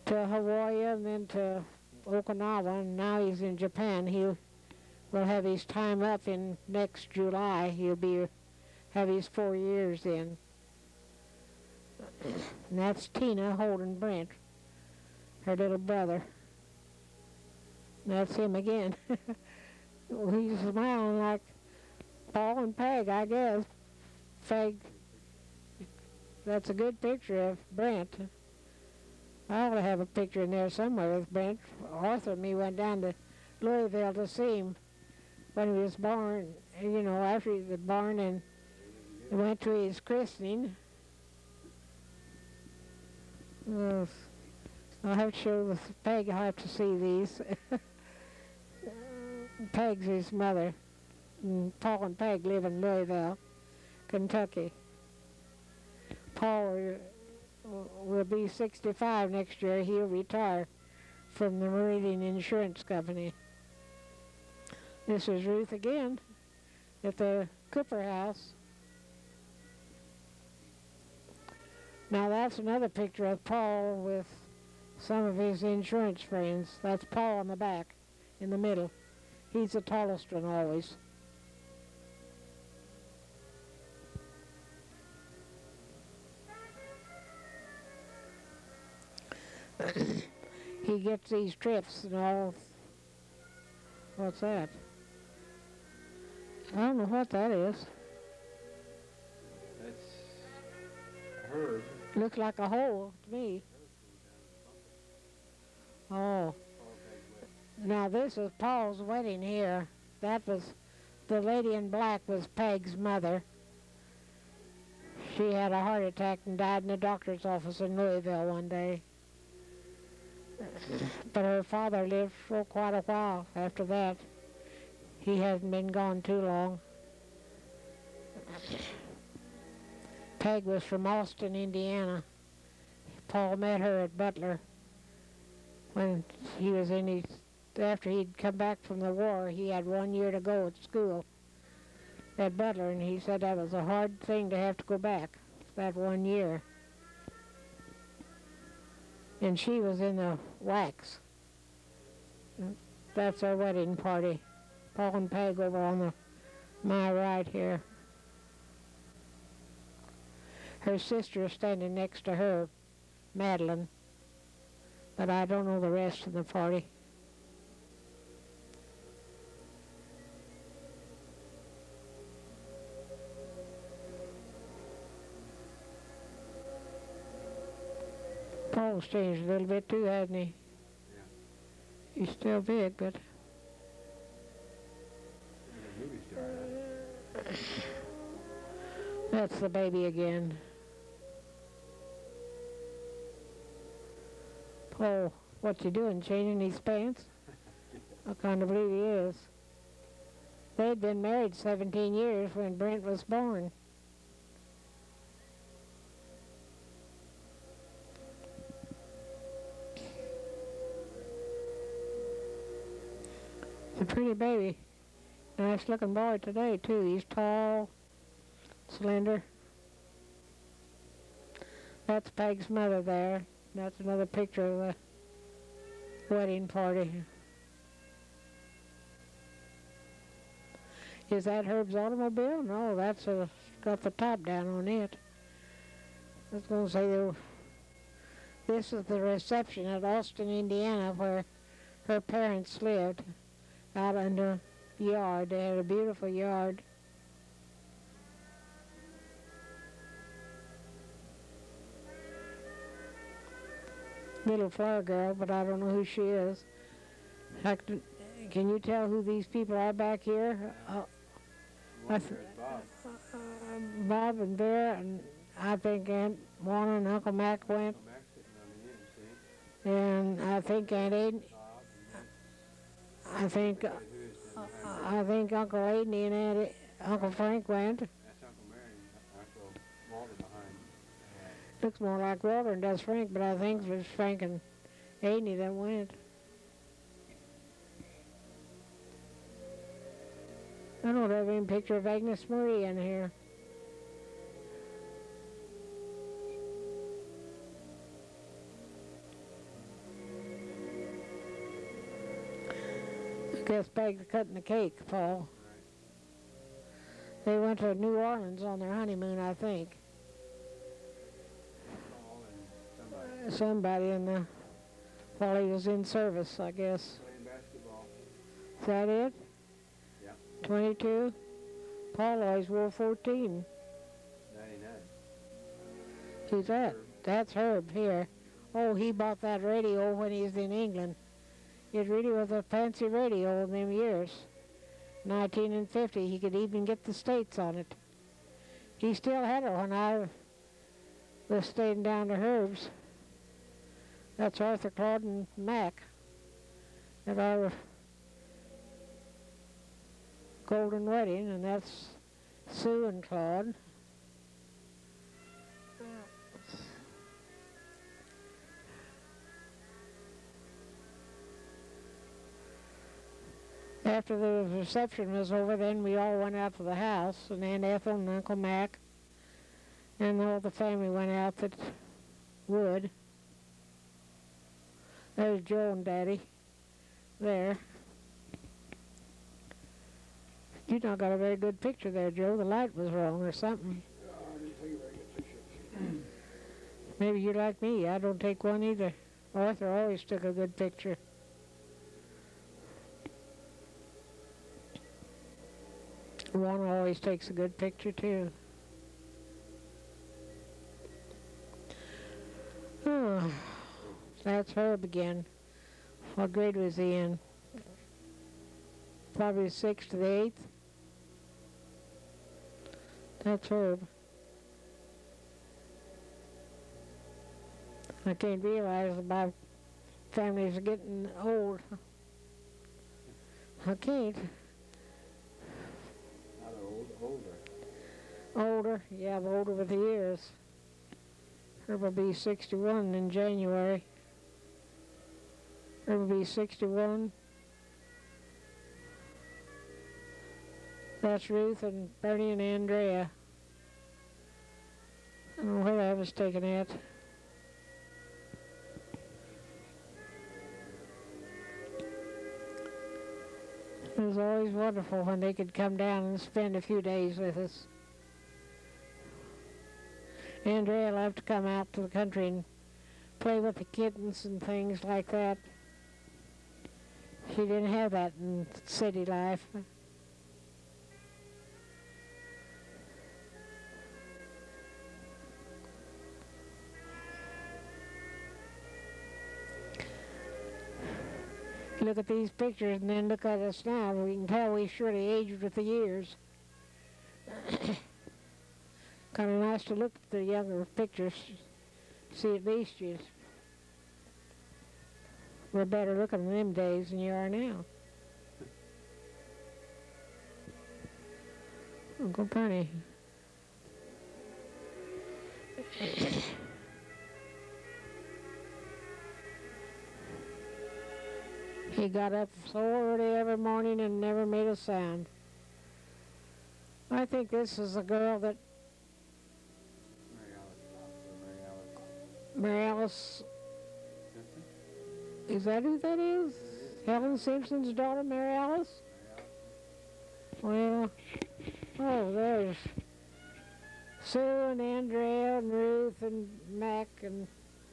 to Hawaii and then to Okinawa, and now he's in Japan. He will have his time up in next July. He'll have his 4 years in. And that's Tina holding Brent, her little brother. And that's him again. Well, he's smiling like Paul and Peg, I guess. Peg, that's a good picture of Brent. I ought to have a picture in there somewhere with Brent. Arthur and me went down to Louisville to see him when he was born, you know, after he was born, and went to his christening. I'll have to show the Peg. I'll have to see these. Peg's his mother. And Paul and Peg live in Louisville, Kentucky. Paul will be 65 next year. He'll retire from the Meridian Insurance Company. This is Ruth again at the Cooper house. Now that's another picture of Paul with some of his insurance friends. That's Paul on the back, in the middle. He's the tallest one always. He gets these trips and all. What's that? I don't know what that is. That's Herb. Looks like a hole to me. Oh. Now this is Paul's wedding here. That was, the lady in black was Peg's mother. She had a heart attack and died in the doctor's office in Louisville one day. But her father lived for quite a while after that. He hasn't been gone too long. Peg was from Austin, Indiana. Paul met her at Butler. when he was in his, after he'd come back from the war, he had 1 year to go at school at Butler, and he said that was a hard thing to have to go back, that 1 year. And she was in the wax. That's our wedding party. Paul and Peg over on my right here. Her sister is standing next to her, Madeline. But I don't know the rest of the party. Paul's changed a little bit too, hasn't he? Yeah. He's still big, but... He's a movie star, huh? That's the baby again. Paul, what's he doing, changing his pants? I kind of believe he is. They'd been married 17 years when Brent was born. It's a pretty baby. Nice looking boy today, too. He's tall, slender. That's Peg's mother there. That's another picture of the wedding party. Is that Herb's automobile? No, that's got the top down on it. I was going to say this is the reception at Austin, Indiana, where her parents lived, out in the yard. They had a beautiful yard. Little flower girl, but I don't know who she is. Can you tell who these people are back here? Bob. Bob and Vera, and I think Aunt Juana and Uncle Mac went. Uncle Mac's sitting on the end, see? And I think Aunt Aiden. I think Uncle Aiden and Uncle Frank went. That's Uncle Mary and Uncle Walter behind. Looks more like Walter than does Frank, but I think it was Frank and Aiden that went. I don't have any picture of Agnes Marie in here. I guess Peg's cutting the cake, Paul. Right. They went to New Orleans on their honeymoon, I think. Paul and Somebody while he was in service, I guess. playing basketball. Is that it? Yeah. 22? Paul always wore 14. 99. Who's that? That's Herb here. Oh, he bought that radio when he was in England. It really was a fancy radio in them years. 1950, he could even get the States on it. He still had it when I was staying down to Herb's. That's Arthur, Claude, and Mac at our golden wedding, and that's Sue and Claude. After the reception was over, then we all went out to the house, and Aunt Ethel and Uncle Mac, and all the family went out that would. There's Joe and Daddy there. You not got a very good picture there, Joe. The light was wrong or something. I didn't take a very good picture. Maybe you're like me. I don't take one either. Arthur always took a good picture. One always takes a good picture, too. Oh, that's Herb again. What grade was he in? Probably 6th to the 8th. That's Herb. I can't realize that my families are getting old. I can't. Not old, older. Older, yeah, I'm older with the years. Herb will be 61 in January. It'll be 61. That's Ruth and Bernie and Andrea. I don't know where I was taken at. It was always wonderful when they could come down and spend a few days with us. Andrea loved to come out to the country and play with the kittens and things like that. She didn't have that in city life. Look at these pictures and then look at us now. We can tell we surely aged with the years. Kind of nice to look at the younger pictures. See, at least you were better looking in them days than you are now. Uncle Bernie. He got up so early every morning and never made a sound. I think this is a girl that Mary Alice. Is that who that is? Helen Simpson's daughter, Mary Alice? Well, oh, there's Sue and Andrea and Ruth and Mac and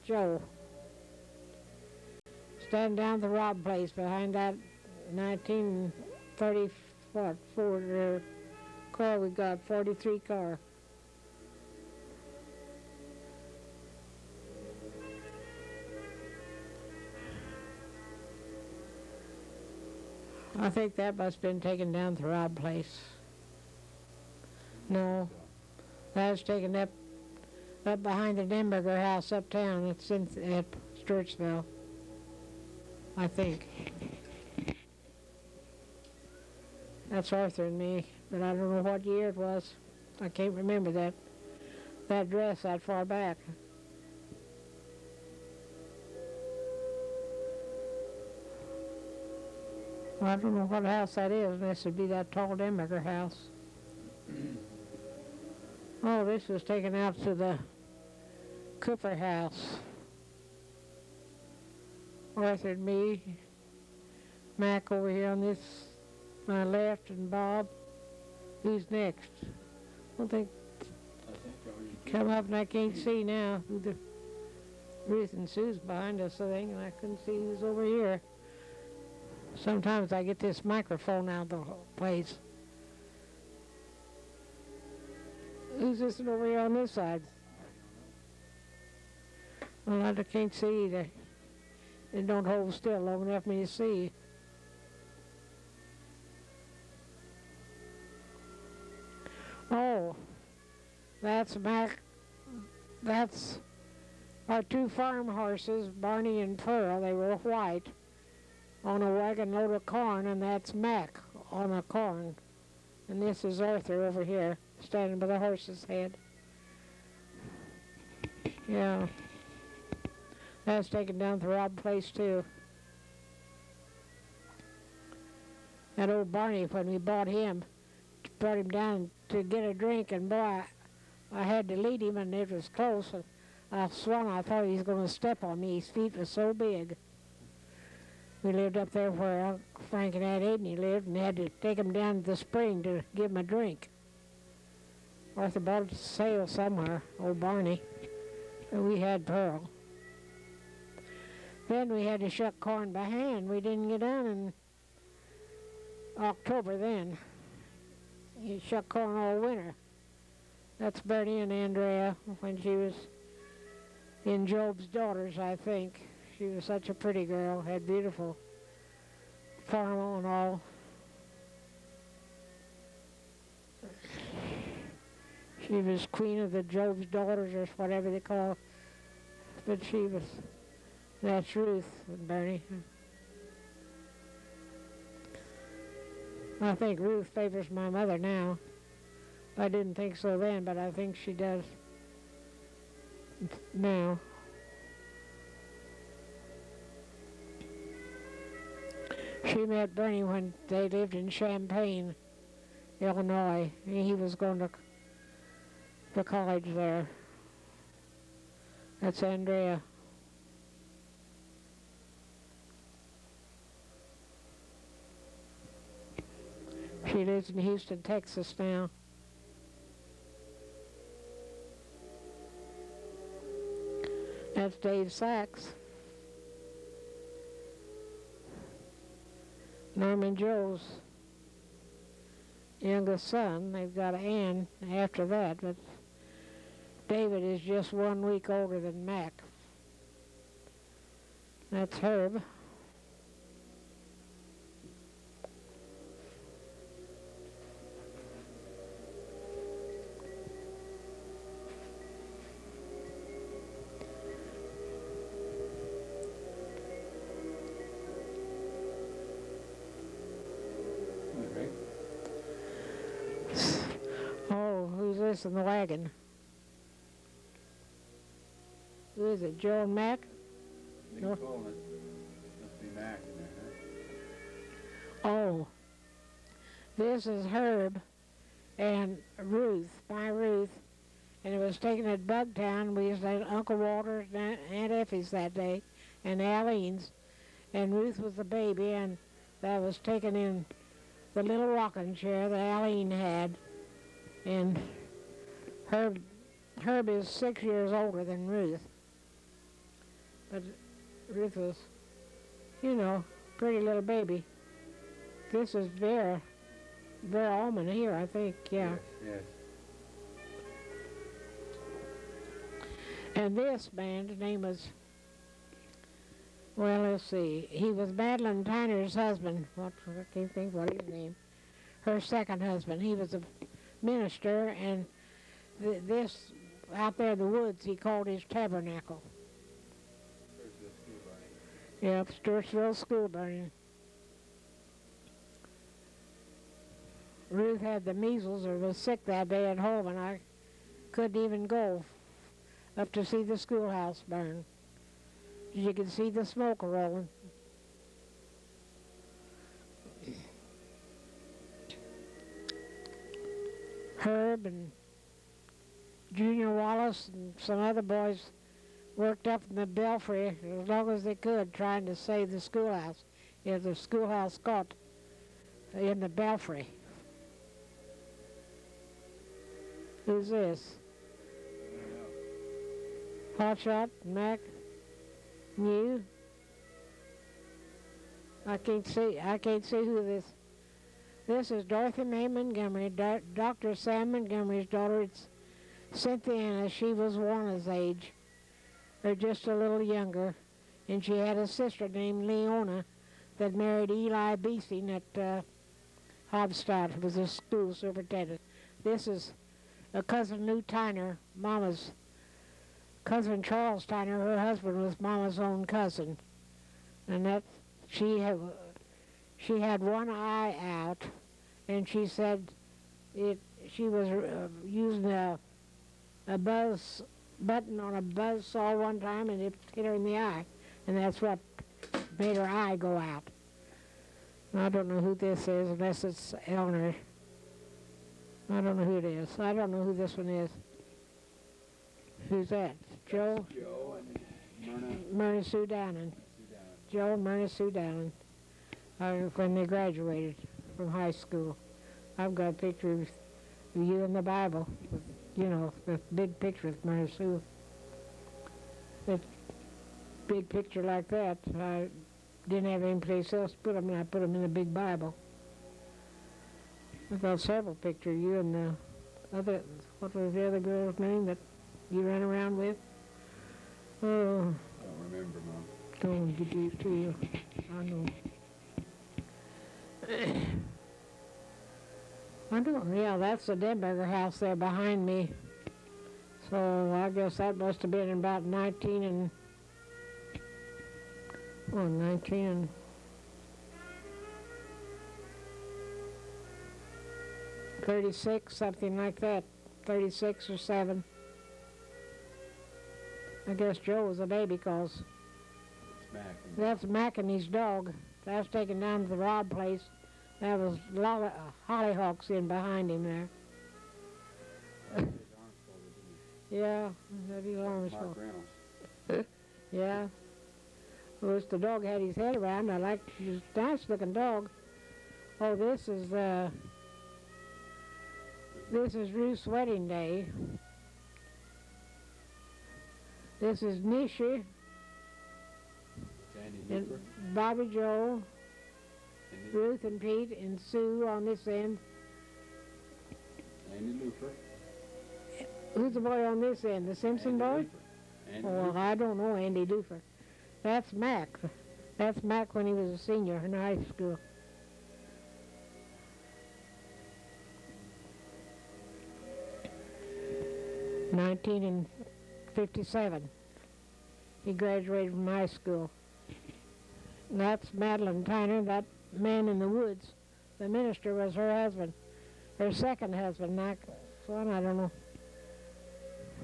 Joe. Standing down at the Rob place behind that 1934 Ford car we got, 43 car. I think that must have been taken down to the Rob place. No, that was taken up behind the Denberger house uptown. It's in at Sturtsville, I think. That's Arthur and me, but I don't know what year it was. I can't remember that dress that far back. Well, I don't know what house that is, unless it'd be that tall Denberger house. Oh, this was taken out to the Cooper house. Arthur and me, Mac over here on this, my left, and Bob. Who's next? I don't think, come up and I can't see now who the, Ruth and Sue's behind us, I think, and I couldn't see who's over here. Sometimes I get this microphone out of the place. Who's this over here on this side? Well, I can't see either. It don't hold still long enough for me to see. Oh, that's Mac. That's our two farm horses, Barney and Pearl. They were white on a wagon load of corn, and that's Mac on a corn. And this is Arthur over here, standing by the horse's head. Yeah. That was taken down to the Rob place, too. That old Barney, when we bought him, brought him down to get a drink, and boy, I had to lead him, and it was close. And I swung, I thought he was going to step on me. His feet were so big. We lived up there where Uncle Frank and Aunt Edney lived, and had to take him down to the spring to give him a drink. Arthur bought a sale somewhere, old Barney, and we had Pearl. Then we had to shuck corn by hand. We didn't get done in October then. You shuck corn all winter. That's Bertie and Andrea when she was in Job's daughters, I think. She was such a pretty girl, had beautiful farm and all. She was queen of the Job's daughters, or whatever they call, but she was, that's Ruth and Bernie. I think Ruth favors my mother now. I didn't think so then, but I think she does now. She met Bernie when they lived in Champaign, Illinois. He was going to college there. That's Andrea. She lives in Houston, Texas now. That's Dave Sachs. Norman Joe's youngest son. They've got Ann after that, but David is just 1 week older than Mac. That's Herb. Oh, who's this in the wagon? Who is it, Joe and Mac? Big No. phone. Must be Mac in there, Oh, this is Herb and Ruth, my Ruth, and it was taken at Bugtown. We used at Uncle Walter's and Aunt Effie's that day, and Alleen's, and Ruth was the baby, and that was taken in the little rocking chair that Alleen had, and Herb is 6 years older than Ruth, but Ruth was, you know, pretty little baby. This is Vera Ullman here, I think, yeah. Yes. And this man's name was, well, let's see, he was Madeline Tyner's husband. I can't think what his name. Her second husband. He was a minister, and this out there in the woods he called his tabernacle. Yep, Stewartsville school burning. Ruth had the measles or was sick that day at home, and I couldn't even go up to see the schoolhouse burn. You could see the smoke rolling. Herb and Junior Wallace and some other boys worked up in the belfry as long as they could, trying to save the schoolhouse. If the schoolhouse caught in the belfry. Who's this? Hotshot, Mac, you? I can't see who this. This is Dorothy Mae Montgomery, Dr. Sam Montgomery's daughter. It's Cynthia. She was Warna's age, or just a little younger, and she had a sister named Leona that married Eli Beesing at Hobstadt, was a school superintendent. This is a cousin Lou Tyner, Mama's cousin Charles Tyner. Her husband was Mama's own cousin, and that she had one eye out, and she said she was using a buzz button on a buzz saw one time, and it hit her in the eye, and that's what made her eye go out. I don't know who this is unless it's Eleanor. I don't know who it is. I don't know who this one is. Who's that? Joe? Joe and Myrna Sue Downing. Joe and Myrna Sue Downing. When they graduated from high school. I've got a picture of you in the Bible. You know, the big picture of Myrna Sue. That big picture like that, I didn't have any place else to put them, and I put them in the big Bible. I've got several pictures of you and the other, what was the other girl's name that you ran around with? Oh, I don't remember, Mom. don't get you to you. I know. I don't, yeah, that's the Denberger house there behind me. So I guess that must have been about 19 and 36, something like that, 36 or 7. I guess Joe was a baby, cause It's Mac. that's Mac and his dog. That was taken down to the Rob place. There was a lot of hollyhocks in behind him there. His arms folded, didn't Yeah, that his he? arms Mark full. Reynolds. Yeah. Of course, the dog had his head around. I liked his nice-looking dog. Oh, this is Ruth's wedding day. This is Nisha Sandy and Hooper. Bobby Joe, Andy, Ruth and Pete and Sue on this end. Andy Looper. Who's the boy on this end? The Simpson Andy boy? Looper. Andy Oh, well, Looper. I don't know Andy Doofer. That's Mac. That's Mac when he was a senior in high school. (1957). He graduated from high school. And that's Madeline Tyner, that man in the woods. The minister was her husband, her second husband. Not one, I don't know.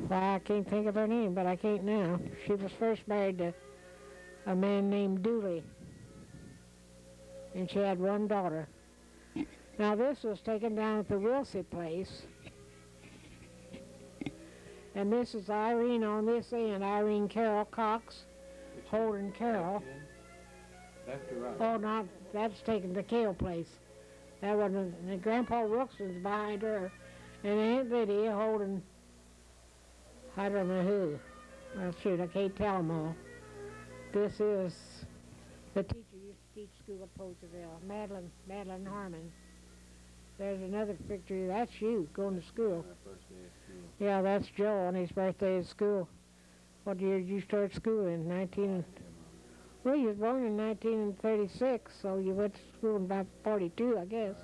Why I can't think of her name, but I can't now. She was first married to a man named Dooley, and she had one daughter. Now this was taken down at the Wilsey place, and this is Irene on this end, Irene Carol Cox, holding Carol. Left or right? Oh, not, that's taken to Kale place. That wasn't, and Grandpa Wilson's behind her, and Aunt Lydia holding, I don't know who. Well, shoot, I can't tell them all. This is the teacher used to teach school at Poseville, Madeline Harmon. There's another picture. That's you going to school. My first day of school. Yeah, that's Joe on his birthday at school. What year did you start school in? 19. Well, you was born in 1936, so you went to school in about 42, I guess.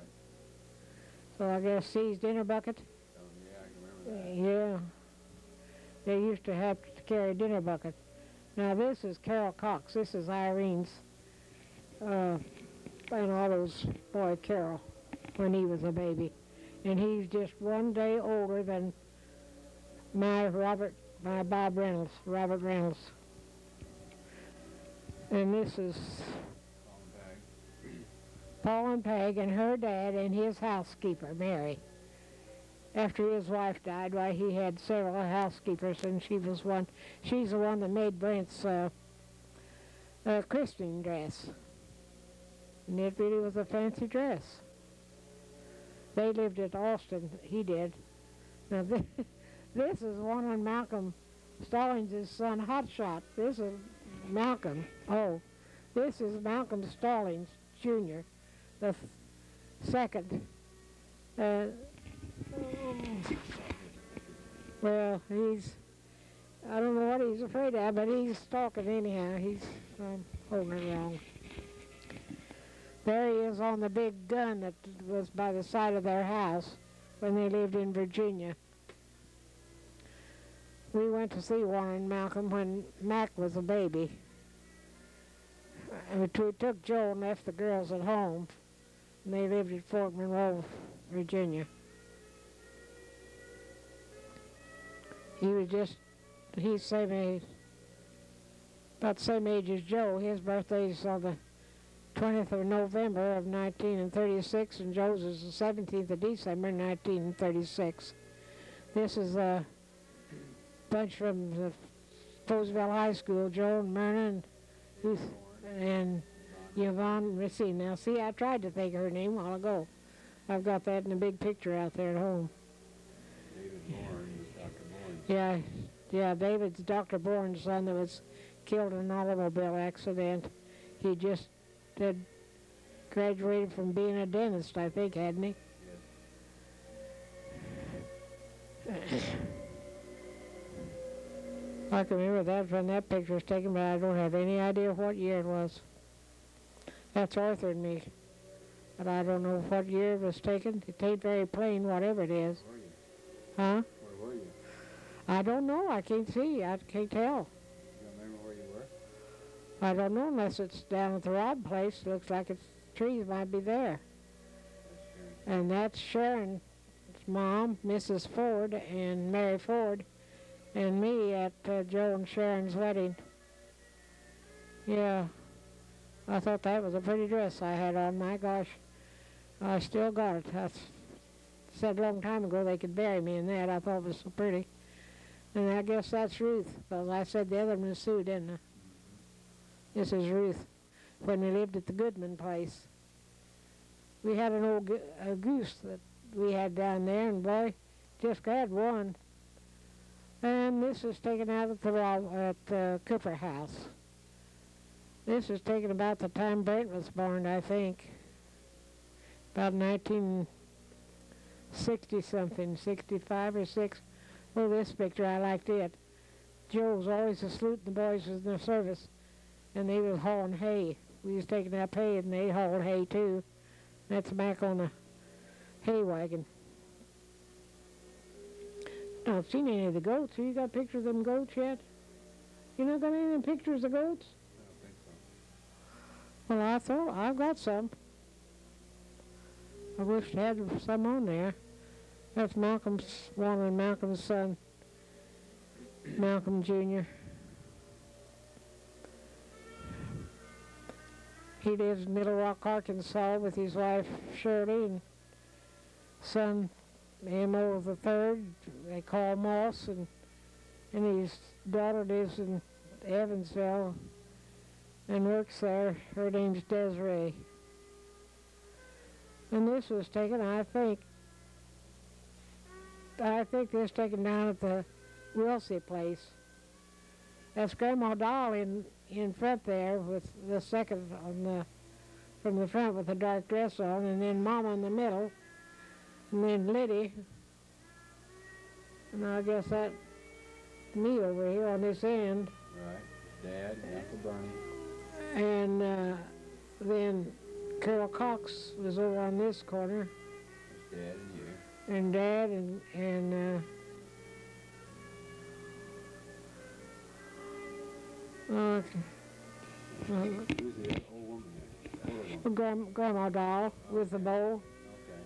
So I guess C's dinner bucket. Oh, yeah, I can remember that. Yeah. They used to have to carry a dinner bucket. Now this is Carol Cox. This is Irene's and Otto's boy Carol when he was a baby. And he's just one day older than my Bob Reynolds, Robert Reynolds. And this is Paul and Peg and her dad and his housekeeper, Mary. After his wife died, why he had several housekeepers, and she's the one that made Brent's christening dress. And it really was a fancy dress. They lived at Austin, he did. Now this is one on Malcolm Stallings' son, Hotshot. This is Malcolm. Oh, this is Malcolm Stallings, Jr., the second. Well, I don't know what he's afraid of, but he's stalking anyhow. He's holding it wrong. There he is on the big gun that was by the side of their house when they lived in Virginia. We went to see Warren and Malcolm when Mac was a baby. And we took Joe and left the girls at home. And they lived at Fort Monroe, Virginia. He's same age, about the same age as Joe. His birthday's on the 20th of November of 1936, and Joe's is the 17th of December, 1936. This is a bunch from the Poseville High School, Joe and Myrna and Yvonne Racine. Now, see, I tried to think of her name a while ago. I've got that in a big picture out there at home. David Bourne was Dr. Bourne. Yeah, David's Dr. Bourne's son that was killed in an automobile accident. He just had graduated from being a dentist, I think, hadn't he? Yes. I can remember that when that picture was taken, but I don't have any idea what year it was. That's Arthur and me. But I don't know what year it was taken. It ain't very plain, whatever it is. Where were you? Huh? Where were you? I don't know. I can't see. I can't tell. You don't remember where you were? I don't know unless it's down at the Rob place. Looks like it's trees might be there. That's Sharon. And that's Sharon's mom, Mrs. Ford, and Mary Ford, and me at Joe and Sharon's wedding. Yeah. I thought that was a pretty dress I had on. My gosh, I still got it. I said a long time ago they could bury me in that. I thought it was so pretty. And I guess that's Ruth, because I said the other one was Sue, didn't I? This is Ruth, when we lived at the Goodman place. We had an old a goose that we had down there, and boy, just had one. And this was taken out at the Cooper house. This was taken about the time Brent was born, I think. About 1960-something, 65 or 6. Oh, this picture, I liked it. Joe was always asleep, and the boys was in the service, and they was hauling hay. We was taking up hay, and they hauled hay, too. That's back on the hay wagon. I don't seen any of the goats. You got pictures of them goats yet? You not got any of them pictures of goats? I don't think so. Well, I thought I've got some. I wish I had some on there. That's Malcolm's, one of Malcolm's son, Malcolm Jr. He lives in Little Rock, Arkansas with his wife Shirley and son M.O. the third, they call Moss, and his daughter lives in Evansville and works there. Her name's Desiree. And this was taken, I think this was taken down at the Wilsey place. That's Grandma Doll in front there with the second from the front with the dark dress on, and then Mama in the middle, and then Liddy, and I guess that me over here on this end. Right. Dad and Uncle Bernie. And then Carol Cox was over on this corner. There's Dad and you. And Dad Who's the old woman there? Grandma Doll with the bowl. Okay.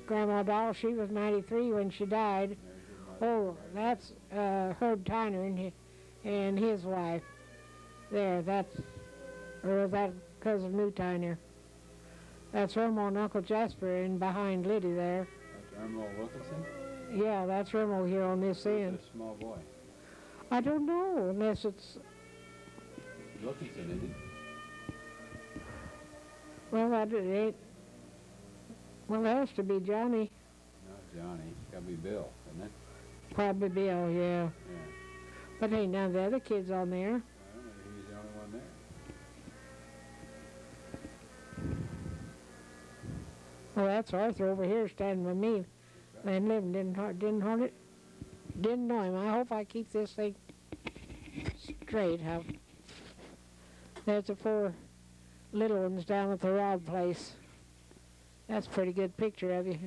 Grandma Doll, she was 93 when she died. There's your mother. Oh, that's Herb Tyner and his wife. There, or was that cousin Lou Tyner? That's Remo and Uncle Jasper and behind Liddy there. That's Ermo Wilkinson? Yeah, that's Remo here on this end. He's a small boy. I don't know, unless it's, Wilkinson, isn't he? well, it ain't, well, it has to be Johnny. Not Johnny. It's got to be Bill, isn't it? Probably Bill, yeah. Yeah. But ain't none of the other kids on there. I don't know. He's the only one there. Well, that's Arthur over here standing with me. And living didn't know him. I hope I keep this thing straight. There's the 4 little ones down at the Rod place. That's a pretty good picture of you.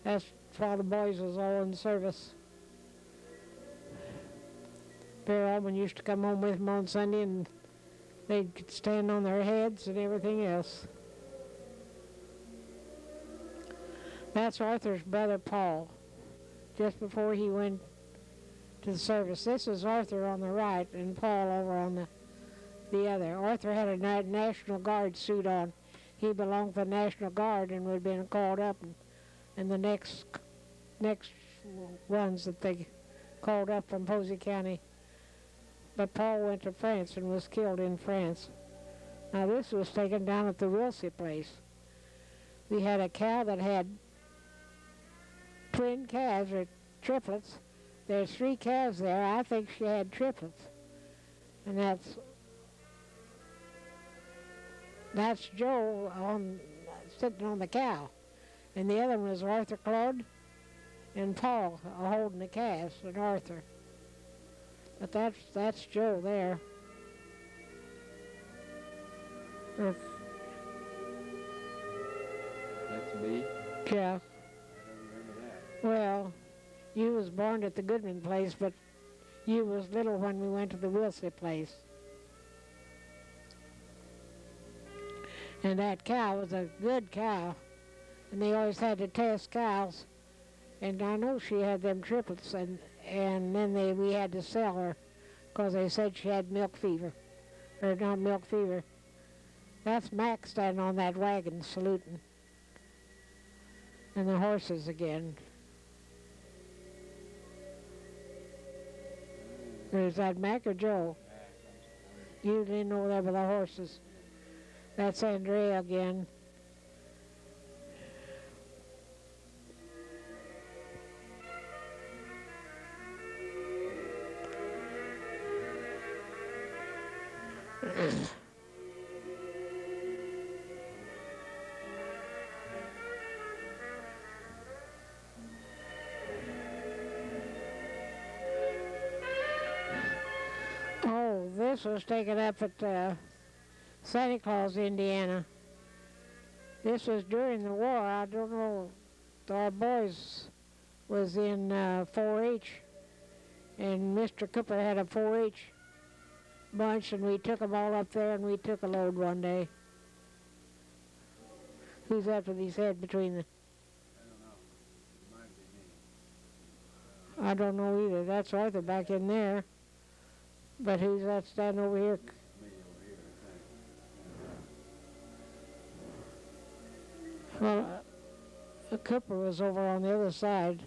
That's while the boys was all in service. Bear Allman used to come home with them on Sunday, and they'd stand on their heads and everything else. That's Arthur's brother Paul, just before he went to the service. This is Arthur on the right and Paul over on the other. Arthur had a National Guard suit on. He belonged to the National Guard and would have been called up, and the next ones that they called up from Posey County. But Paul went to France and was killed in France. Now this was taken down at the Wilsey place. We had a cow that had twin calves or triplets. There's 3 calves there. I think she had triplets. And that's Joe sitting on the cow. And the other one was Arthur Claude and Paul holding the calves, and Arthur. But that's Joe there. That's me. Yeah. I don't remember that. Well, you was born at the Goodman place, but you was little when we went to the Wilsey place. And that cow was a good cow, and they always had to test cows. And I know she had them triplets, and then we had to sell her because they said she had milk fever, or not milk fever. That's Mac standing on that wagon saluting. And the horses again. Or is that Mac or Joe? You didn't know that with the horses. That's Andrea again. Oh, this was taken up at Santa Claus, Indiana. This was during the war. I don't know. Our boys was in 4-H, and Mr. Cooper had a 4-H bunch, and we took them all up there, and we took a load one day. Who's that with his head between the... I don't know either. That's Arthur back in there. But who's that standing over here? Well, Cooper was over on the other side.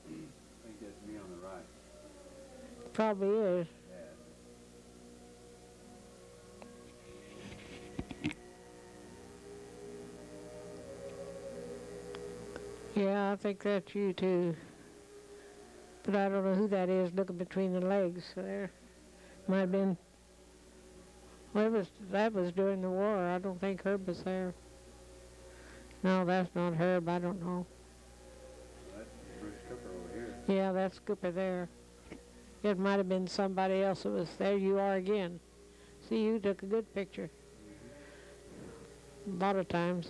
I think that's me on the right. Probably is. Yeah, I think that's you too. But I don't know who that is looking between the legs there. Might have been. Well, that was during the war. I don't think Herb was there. No, that's not Herb. I don't know. That's Bruce Cooper over here. Yeah, that's Cooper there. It might have been somebody else that was there. You are again. See, you took a good picture. A lot of times.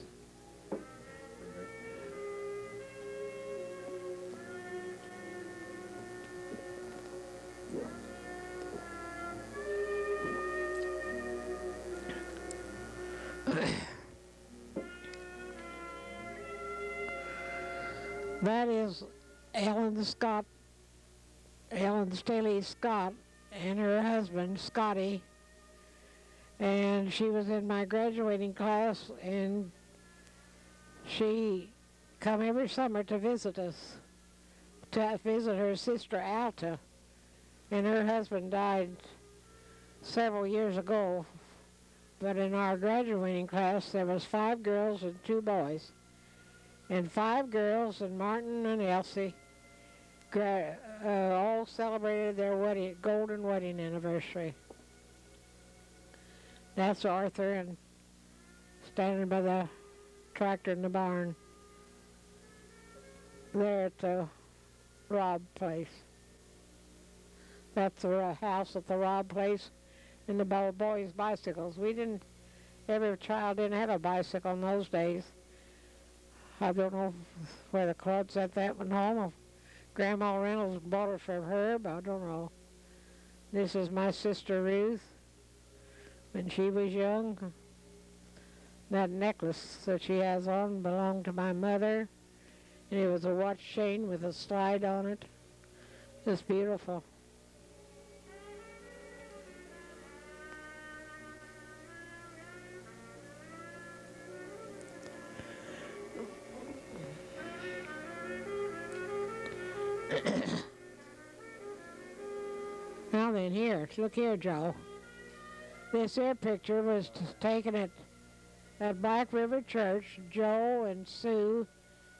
That is Ellen Staley Scott, and her husband, Scotty. And she was in my graduating class, and she come every summer to visit us, to visit her sister Alta. And her husband died several years ago. But in our graduating class, there was 5 girls and 2 boys. And 5 girls and Martin and Elsie all celebrated their golden wedding anniversary. That's Arthur and standing by the tractor in the barn there at the Robb place. That's the house at the Robb place and the boys' bicycles. Every child didn't have a bicycle in those days. I don't know where the club sent that one home. Grandma Reynolds bought it from Herb. I don't know. This is my sister Ruth when she was young. That necklace that she has on belonged to my mother. And it was a watch chain with a slide on it. It's beautiful. Now then, here, look here, Joe. This here picture was taken at Black River Church. Joe and Sue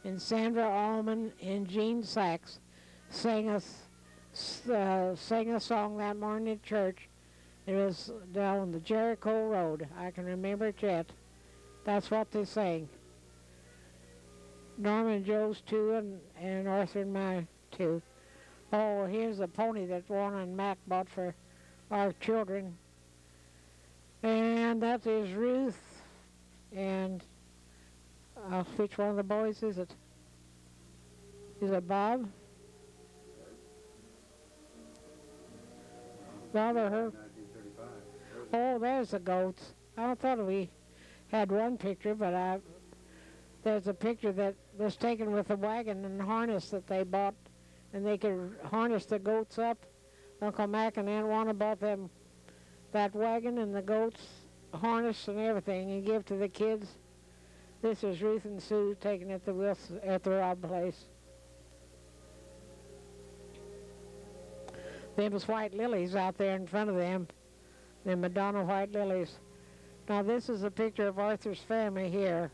and Sandra Allman and Gene Sachs sang a song that morning at church. It was down the Jericho Road. I can remember it yet. That's what they sang. Norman and Joe's 2 and Arthur and my 2. Oh, here's the pony that Warren and Mac bought for our children. And that is Ruth. And which one of the boys is it? Is it Bob? Bob or her? 1935. Oh, there's the goats. I thought we had one picture, but there's a picture that was taken with a wagon and harness that they bought. And they could harness the goats up. Uncle Mac and Aunt Juana bought them that wagon and the goats harness and everything and give to the kids. This is Ruth and Sue taken at the Rob place. There was white lilies out there in front of them. The Madonna white lilies. Now this is a picture of Arthur's family here.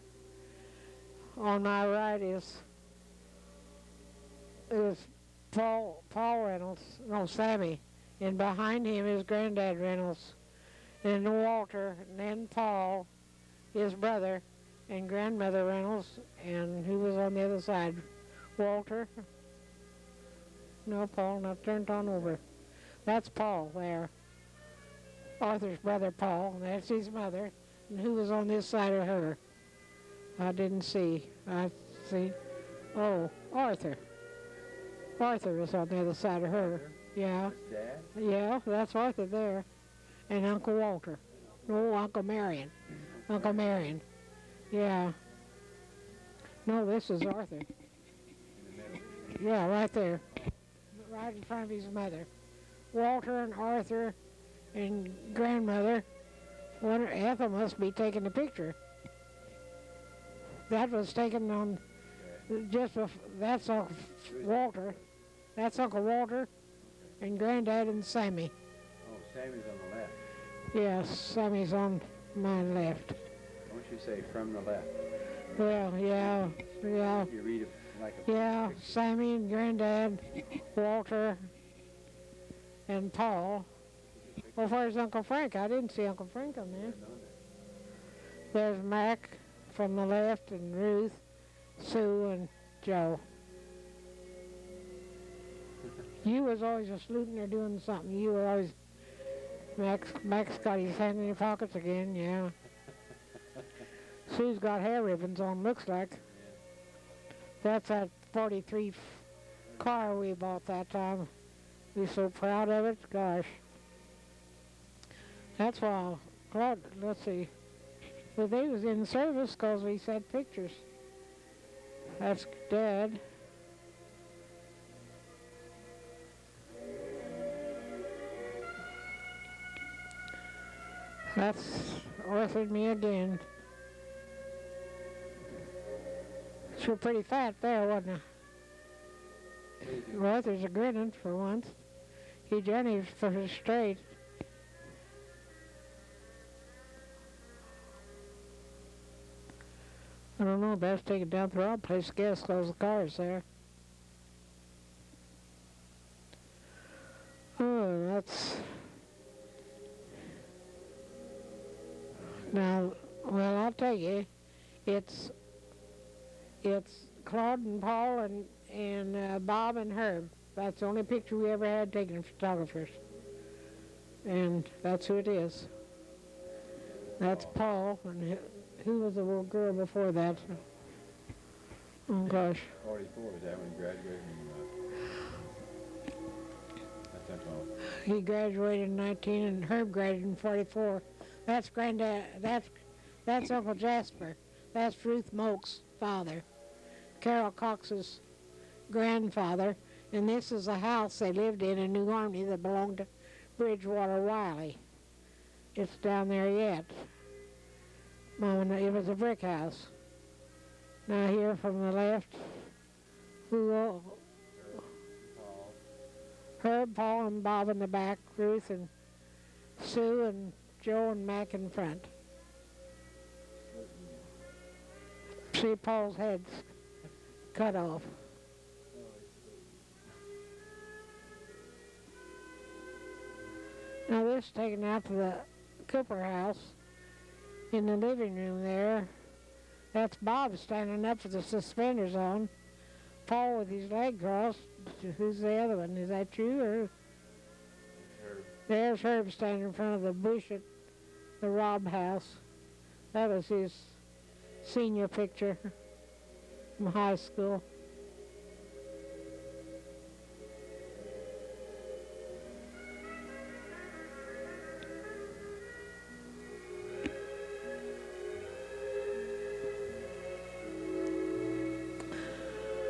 On my right is Paul Reynolds, no, Sammy. And behind him is Granddad Reynolds. And Walter, and then Paul, his brother, and Grandmother Reynolds, and who was on the other side? Walter? No, Paul, now turned on over. That's Paul there. Arthur's brother Paul, and that's his mother. And who was on this side of her? I didn't see. I see. Oh, Arthur. Arthur was on the other side of her. Yeah. Dad? Yeah, that's Arthur there. And Uncle Walter. No, Uncle Marion. Uncle Marion. Yeah. No, this is Arthur. Yeah, right there. Right in front of his mother. Walter and Arthur and Grandmother. Ethel must be taking the picture. That was taken on that's Uncle Walter. That's Uncle Walter and Granddad and Sammy. Oh, Sammy's on the left. Yes, Sammy's on my left. Don't you say from the left? Well, yeah. You read it like a Yeah, picture. Sammy and Granddad, Walter, and Paul. Well, where's Uncle Frank? I didn't see Uncle Frank on there. There's Mac from the left, and Ruth, Sue, and Joe. You was always a saluting or doing something. You were always... Mac's got his hand in your pockets again, yeah. Sue's got hair ribbons on, looks like. That's that 43 car we bought that time. We're so proud of it, gosh. That's why, Claude, let's see. Well, they was in service because we sent pictures. That's Dad. That's Arthur and me again. She was pretty fat there, wasn't he? Arthur's a grinning for once. He journeys for his straight. I don't know, best take it down to the Rob place, guess, close the car's there. Oh, that's... Now, well, I'll tell you, it's Claude and Paul and Bob and Herb. That's the only picture we ever had taken of photographers. And that's who it is. That's Paul, and who was the little girl before that? Oh, gosh. 44, was that when he graduated from, that's not all. He graduated in 19, and Herb graduated in 44. That's Granddad, that's Uncle Jasper. That's Ruth Moak's father. Carol Cox's grandfather. And this is a house they lived in New Harmony that belonged to Bridgewater Wiley. It's down there yet. Mama, it was a brick house. Now here from the left, Herb, Paul, and Bob in the back, Ruth and Sue and Joe and Mac in front. See Paul's head's cut off. Now this is taken out to the Cooper house in the living room there. That's Bob standing up with the suspenders on. Paul with his leg crossed. Who's the other one? Is that you or? Herb. There's Herb standing in front of the bush at the Robb house. That was his senior picture from high school.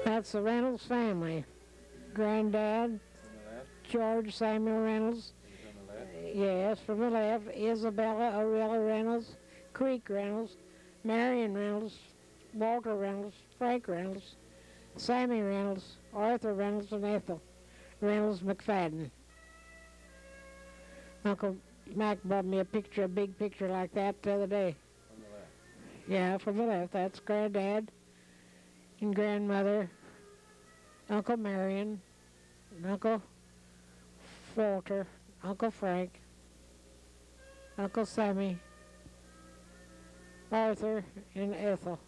That's the Reynolds family. Granddad, On the left? George Samuel Reynolds. He's on the left? Yes, from the left, Isabella Aurelia Reynolds, Creek Reynolds, Marion Reynolds, Walter Reynolds, Frank Reynolds, Sammy Reynolds, Arthur Reynolds, and Ethel Reynolds McFadden. Uncle Mac bought me a picture, a big picture like that the other day. On the left. Yeah, from the left. That's Granddad and Grandmother, Uncle Marion, and Uncle Walter, Uncle Frank, Uncle Sammy, Arthur, and Ethel.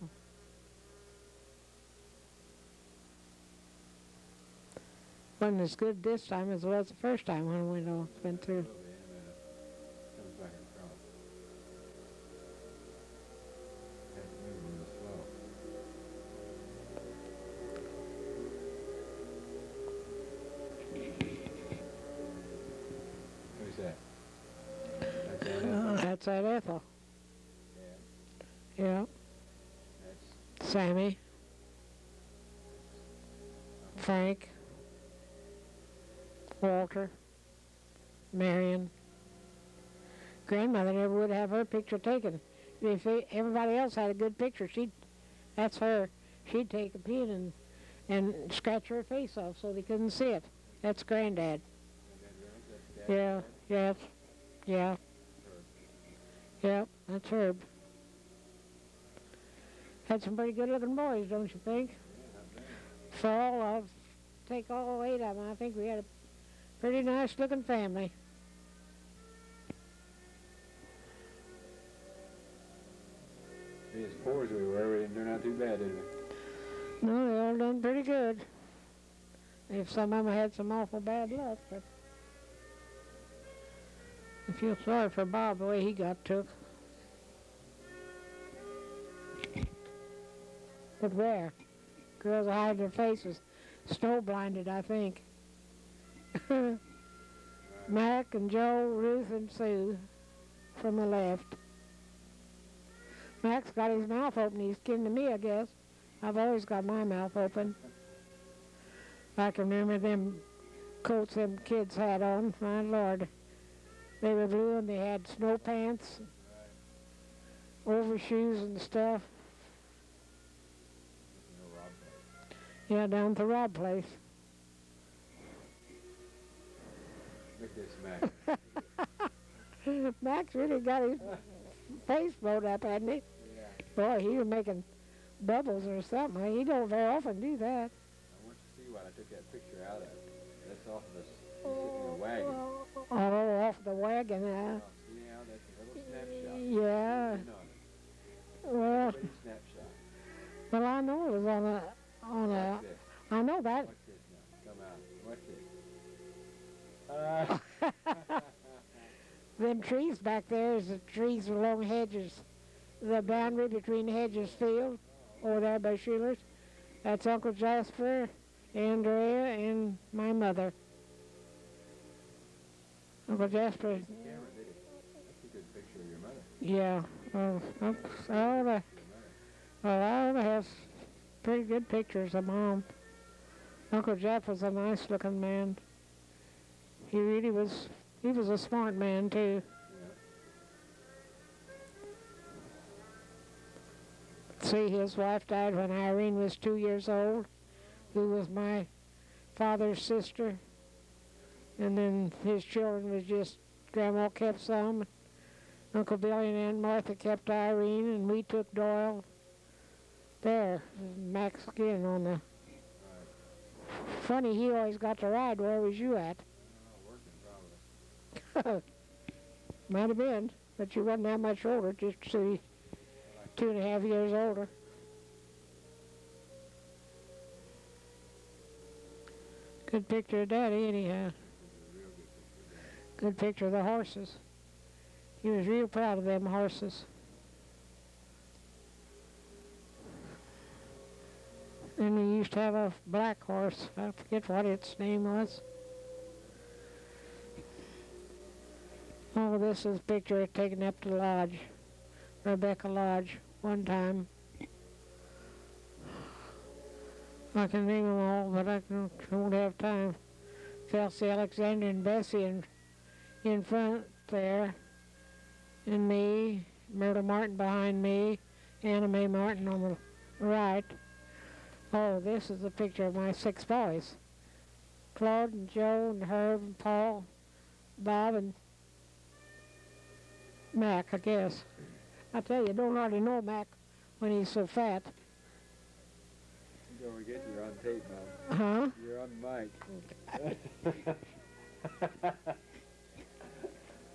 Wasn't as good this time as it was the first time when we went through. Comes back across. Has to move real slow. Who's that? That's that. That's that Ethel. Yeah. Yeah. That's Sammy, Frank, Walter, Marion. Grandmother never would have her picture taken. If everybody else had a good picture, that's her. She'd take a pin and scratch her face off so they couldn't see it. That's Granddad. Yeah, yes, yeah. Yep, that's Herb. Had some pretty good-looking boys, don't you think? For all of, take all 8 of them, I think we had a pretty nice-looking family. as poor as we were, we didn't turn out too bad, did we? No, they all done pretty good. If some of them had some awful bad luck, but I feel sorry for Bob the way he got took. But where? Girls hide their faces. Snow blinded, I think. Mac and Joe, Ruth and Sue from the left. Mac's got his mouth open. He's kin to me, I guess. I've always got my mouth open. I can remember them coats them kids had on. My Lord. They were blue and they had snow pants, overshoes and stuff. Yeah, down at the Rob place. Look at this Mac. Mac's really got his face blowed up, hadn't he? Yeah. Boy, he was making bubbles or something. He don't very often do that. I want you to see what I took that picture out of. That's off of the, he's sitting in a wagon. Oh, off the wagon, Oh, see now, that's a little snapshot. Yeah. Zoom in on it. Well, Pretty snapshot. well, I know it was on a, Watch this. I know that. Watch this now. Come out. Watch this. Them trees back there is the trees along hedges. The boundary between Hedges Field, over there by Schuler's. That's Uncle Jasper, Andrea, and my mother. Uncle Jasper. Camera, did it? That's a good picture of your mother. Yeah. I ought to have pretty good pictures of Mom. Uncle Jeff was a nice-looking man. He really was. He was a smart man too. See, his wife died when Irene was 2 years old, who was my father's sister. And then his children was just, Grandma kept some. Uncle Billy and Aunt Martha kept Irene, and we took Doyle. There, Max again on the... Funny, he always got to ride. Where was you at? Working, probably. Might have been, but you wasn't that much older, just 2.5 years older. Good picture of Daddy, anyhow. Good picture of the horses. He was real proud of them horses. And we used to have a black horse. I forget what its name was. Oh, this is a picture taken up to Lodge, Rebecca Lodge, one time. I can name them all, but I won't have time. Felsie, Alexander, and Bessie in front, there, and me, Myrtle Martin behind me, Anna Mae Martin on the right. Oh, this is a picture of my 6 boys. Claude and Joe and Herb and Paul, Bob and Mac, I guess. I tell you, don't hardly know Mac when he's so fat. Don't forget you're on tape now. Huh? You're on mic.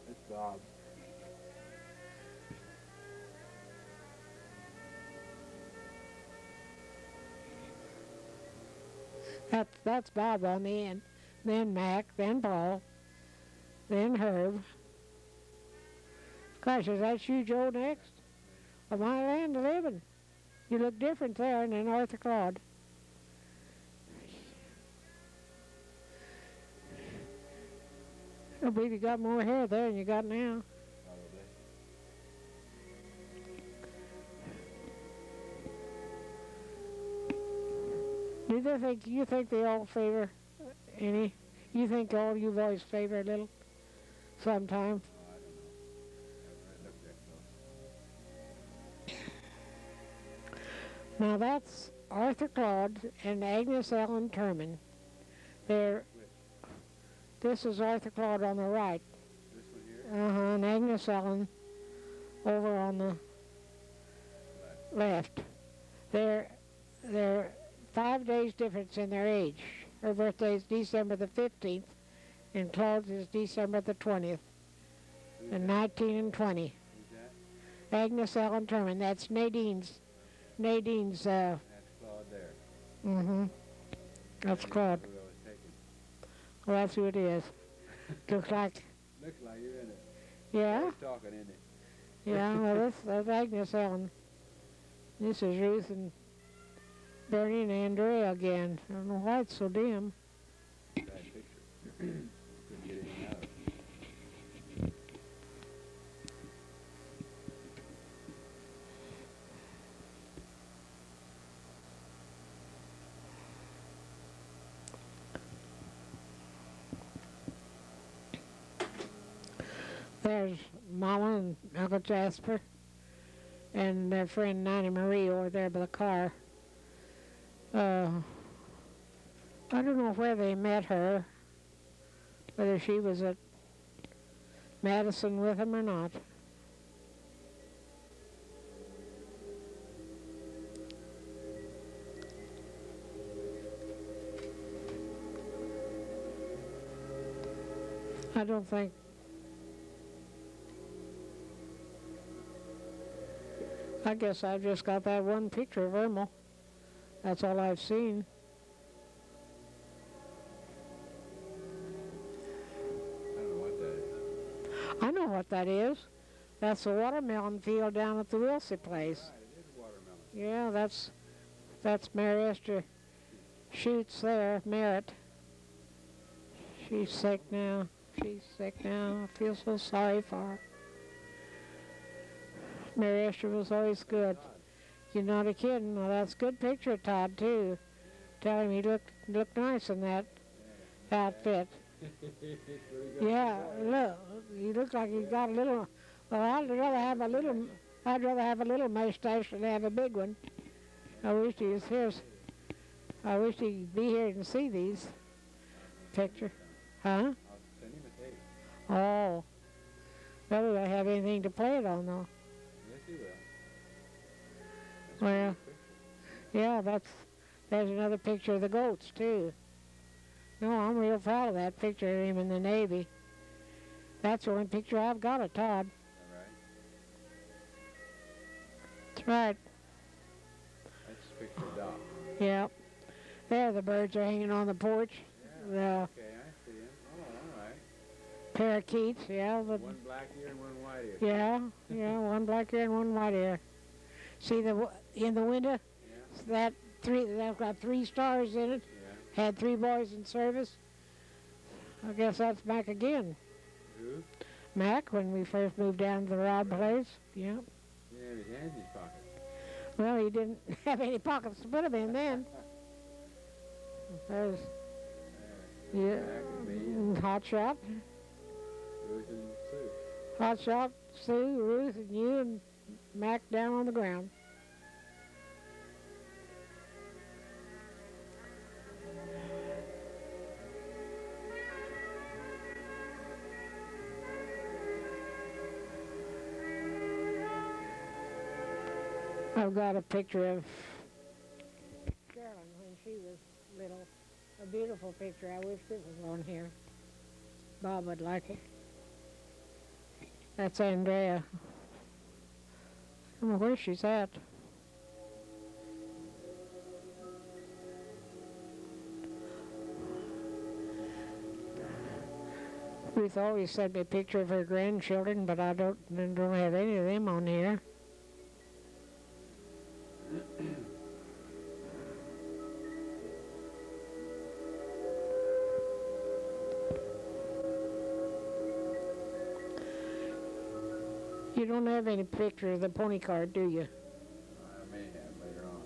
That's Bob. That's Bob on the end. Then Mac, then Paul, then Herb. Gosh, is that you, Joe, next? Of my land of living. You look different there than Arthur Claude. I believe you got more hair there than you got now. Probably. You think they all favor any? You think all you boys favor a little sometime? Oh, I don't know. I looked that close. Now that's Arthur Claude and Agnes Ellen Terman. This is Arthur Claude on the right. This one here? And Agnes Ellen over on the left. They're 5 days difference in their age. Her birthday is December the 15th, and Claude's is December the 20th, and 19 and 20. Who's that? Agnes Ellen Terman. That's Nadine's. That's Claude there. Mm-hmm. That's Claude. Who I was taking. Well, that's who it is. Looks like. Looks like you're in it. Yeah. Always talking, isn't it? Yeah. Well, that's Agnes Ellen. This is Ruth and Bernie and Andrea again. I don't know why it's so dim. Bad picture. Couldn't get anything out of it. There's Mama and Uncle Jasper and their friend Nanny Marie over there by the car. I don't know where they met her, whether she was at Madison with them or not. I don't think. I guess I've just got that one picture of Irma. That's all I've seen. I don't know what that is. I know what that is. That's the watermelon field down at the Wilsey place. Right, it is watermelon. Yeah, that's Mary Esther Shoots there, Merritt. She's sick now. I feel so sorry for her. Mary Esther was always good. You're not a kidding. Well, that's a good picture of Todd, too. Tell him he looked nice in that outfit. Yeah, look. He looked like he got a little... Well, I'd rather have a little mustache than have a big one. I wish he was here. I wish he'd be here and see these pictures. Huh? I'll send him a tape. Oh. Well, we don't have anything to play it on, though. Yes, he will. That's Well, a good picture. yeah, there's another picture of the goats, too. No, I'm real proud of that picture of him in the Navy. That's the only picture I've got of Todd. All right. That's right. That's a picture of Doc. Yeah. There, the birds are hanging on the porch. Yeah. The Okay, I see him. Oh, all right. parakeets, yeah. One black ear and one white ear. Yeah, one black ear and one white ear. See in the window? Yeah. That's got 3 stars in it. Yeah. Had 3 boys in service. I guess that's Mac again. Who? Mac, when we first moved down to the Rob place. Yeah. He didn't have his hands in his pocket. Well, he didn't have any pockets to put them in then. There's, yeah, Mac and me and hot shot. Ruth and Sue. Hot shot, Sue, Ruth, and you, and Mac down on the ground. I've got a picture of Carolyn when she was little. A beautiful picture. I wish it was on here. Bob would like it. That's Andrea. I don't know where she's at. Ruth always sent me a picture of her grandchildren, but I don't have any of them on here. You don't have any picture of the pony cart, do you? I may have later on.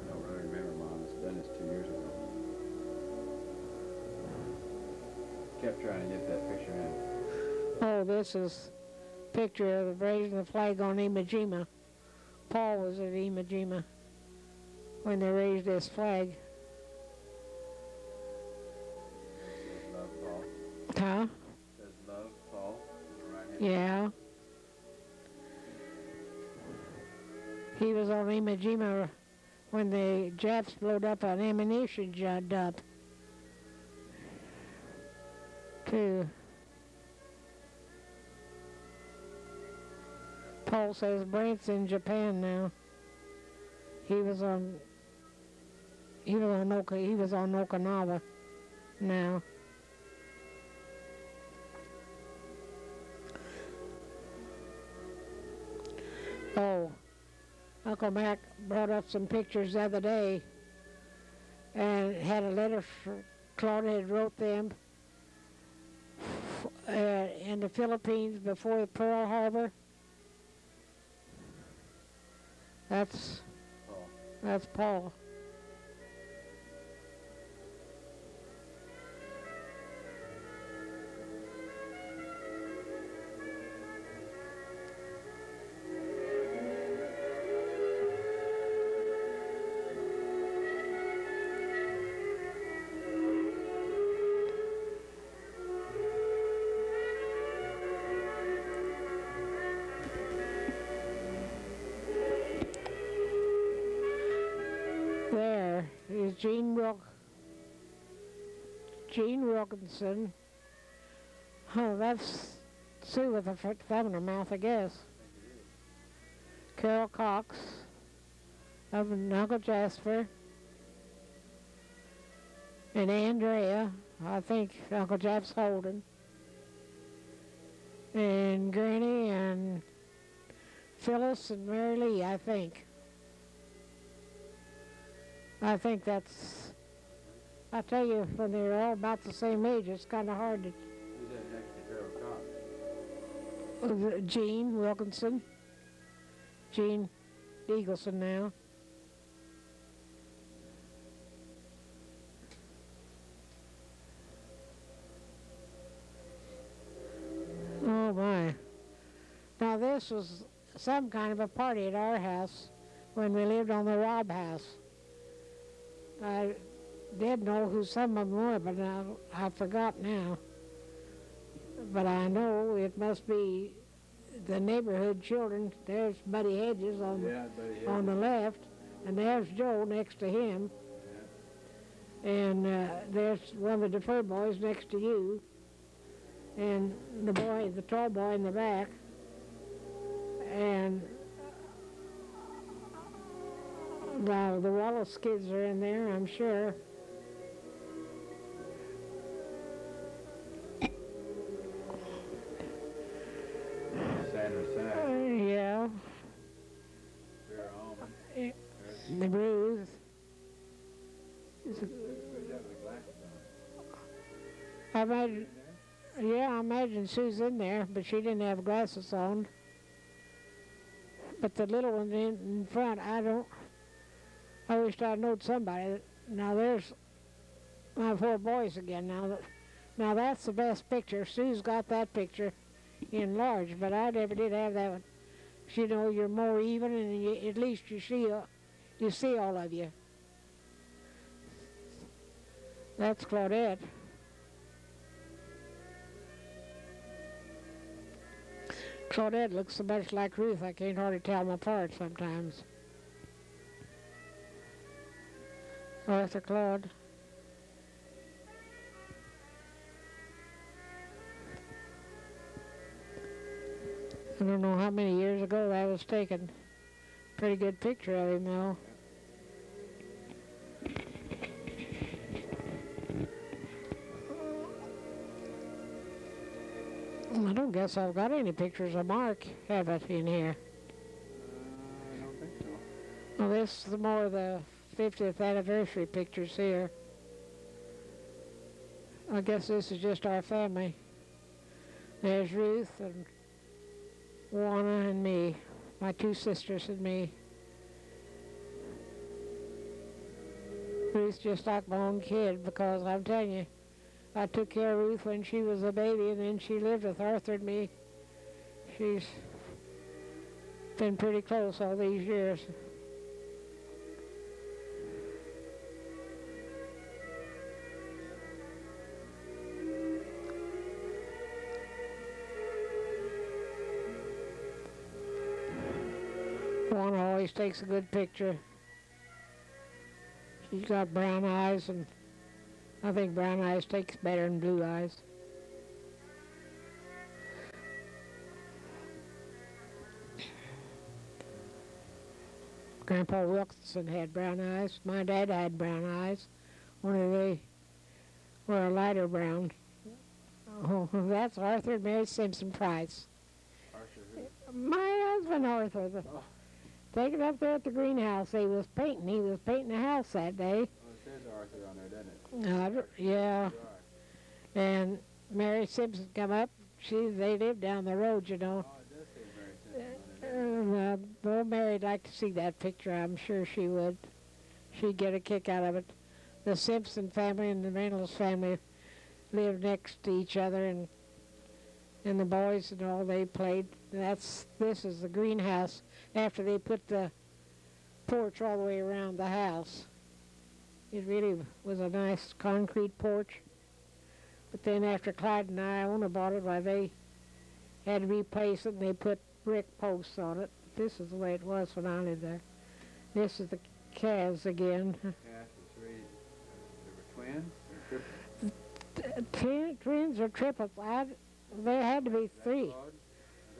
I don't really remember, Mom. It's done this 2 years ago. Kept trying to get that picture in. Oh, this is a picture of raising the flag on Iwo Jima. Paul was at Iwo Jima when they raised this flag. Says love, Paul. Huh? Says love, Paul. Right hand. Yeah. He was on Iwo Jima when the Japs blowed up an ammunition dump, too. Paul says Brent's in Japan now. He was on Okinawa now. Oh, Uncle Mac brought up some pictures the other day and had a letter Claudia had wrote them in the Philippines before Pearl Harbor. That's Paul. There is Gene Wilkinson. Oh, that's Sue with a thumb in her mouth, I guess. Carol Cox, Uncle Jasper, and Andrea, I think Uncle Jeff's holding, and Granny and Phyllis and Mary Lee, I think. I think that's, I tell you, when they're all about the same age, it's kind of hard to... Who's that next to Carol Cox? Gene Wilkinson. Gene Eagleson now. Oh my. Now this was some kind of a party at our house when we lived on the Robb house. I did know who some of them were, but now I forgot now. But I know it must be the neighborhood children. There's Buddy Hedges on, on the left, and there's Joe next to him. Yeah. And there's one of the Defer boys next to you, and the boy, the tall boy in the back, and the Wallace kids are in there, I'm sure. Yeah. The Bruce. I imagine Sue's in there, but she didn't have glasses on. But the little one in front, I wished I'd known somebody. Now there's my four boys again now. Now that's the best picture. Sue's got that picture enlarged, but I never did have that one. You know, you're more even, and at least you see all of you. That's Claudette. Claudette looks so much like Ruth, I can't hardly tell them apart sometimes. Arthur Claude. I don't know how many years ago that was taken. Pretty good picture of him, though. I don't guess I've got any pictures of Mark, have it, in here? I don't think so. Well, this is more of the 50th anniversary pictures here. I guess this is just our family. There's Ruth and Juana and me, my two sisters and me. Ruth's just like my own kid, because I'm telling you, I took care of Ruth when she was a baby, and then she lived with Arthur and me. She's been pretty close all these years. Juana always takes a good picture. She's got brown eyes, and I think brown eyes takes better than blue eyes. Grandpa Wilkinson had brown eyes. My dad had brown eyes. Only they were a lighter brown. Oh, that's Arthur and Mary Simpson Price. Arthur who? My husband Arthur. Oh. Taken up there at the greenhouse. He was painting. He was painting the house that day. Oh, it says Arthur on there, doesn't it? Yeah. And Mary Simpson come up. They lived down the road, you know. Oh, it does say Mary Simpson on it. Well, Mary'd like to see that picture. I'm sure she would. She'd get a kick out of it. The Simpson family and the Reynolds family lived next to each other, and the boys and all, they played. This is the greenhouse after they put the porch all the way around the house. It really was a nice concrete porch. But then after Clyde and Iona bought it, why, they had to replace it, and they put brick posts on it. This is the way it was when I lived there. This is the Kaz again. Cass was three. They were twins or triplets? Twins or triplets? There had to be three. Claude?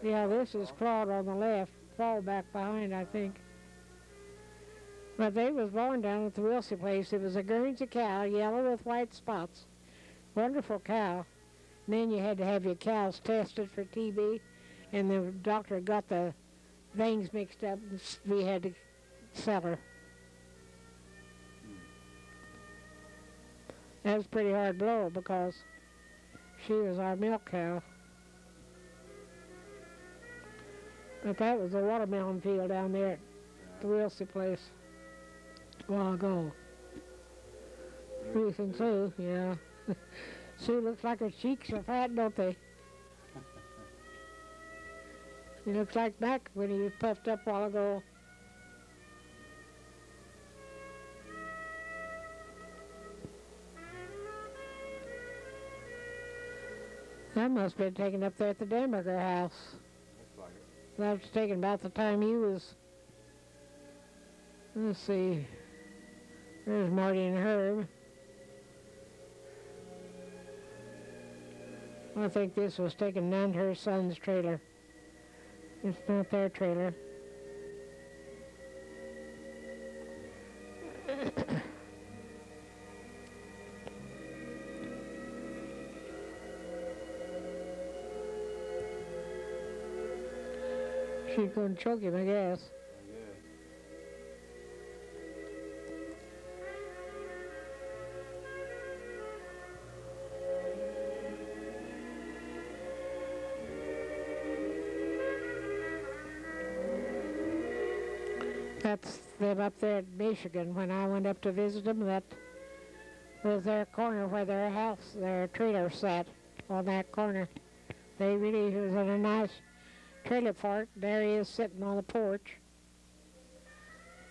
Yeah, this is Claude on the left. Paul back behind, I think. But they was born down at the Wilsey place. It was a Guernsey cow, yellow with white spots. Wonderful cow. And then you had to have your cows tested for TB, and the doctor got the veins mixed up, and we had to sell her. That was a pretty hard blow, because she was our milk cow. But that was a watermelon field down there at the Wilsey place a while ago. Ruth and Sue, yeah. Sue looks like her cheeks are fat, don't they? He looks like Mac when he was puffed up a while ago. That must have been taken up there at the Denberger house. Looks like it. That was taken about the time he was, let's see, there's Marty and Herb. I think this was taken down to her son's trailer. It's not their trailer. She's going to choke him, I guess. That's them up there in Michigan. When I went up to visit them, was their corner where their house, their trailer sat on that corner. They really was in a nice trailer park. There he is sitting on the porch.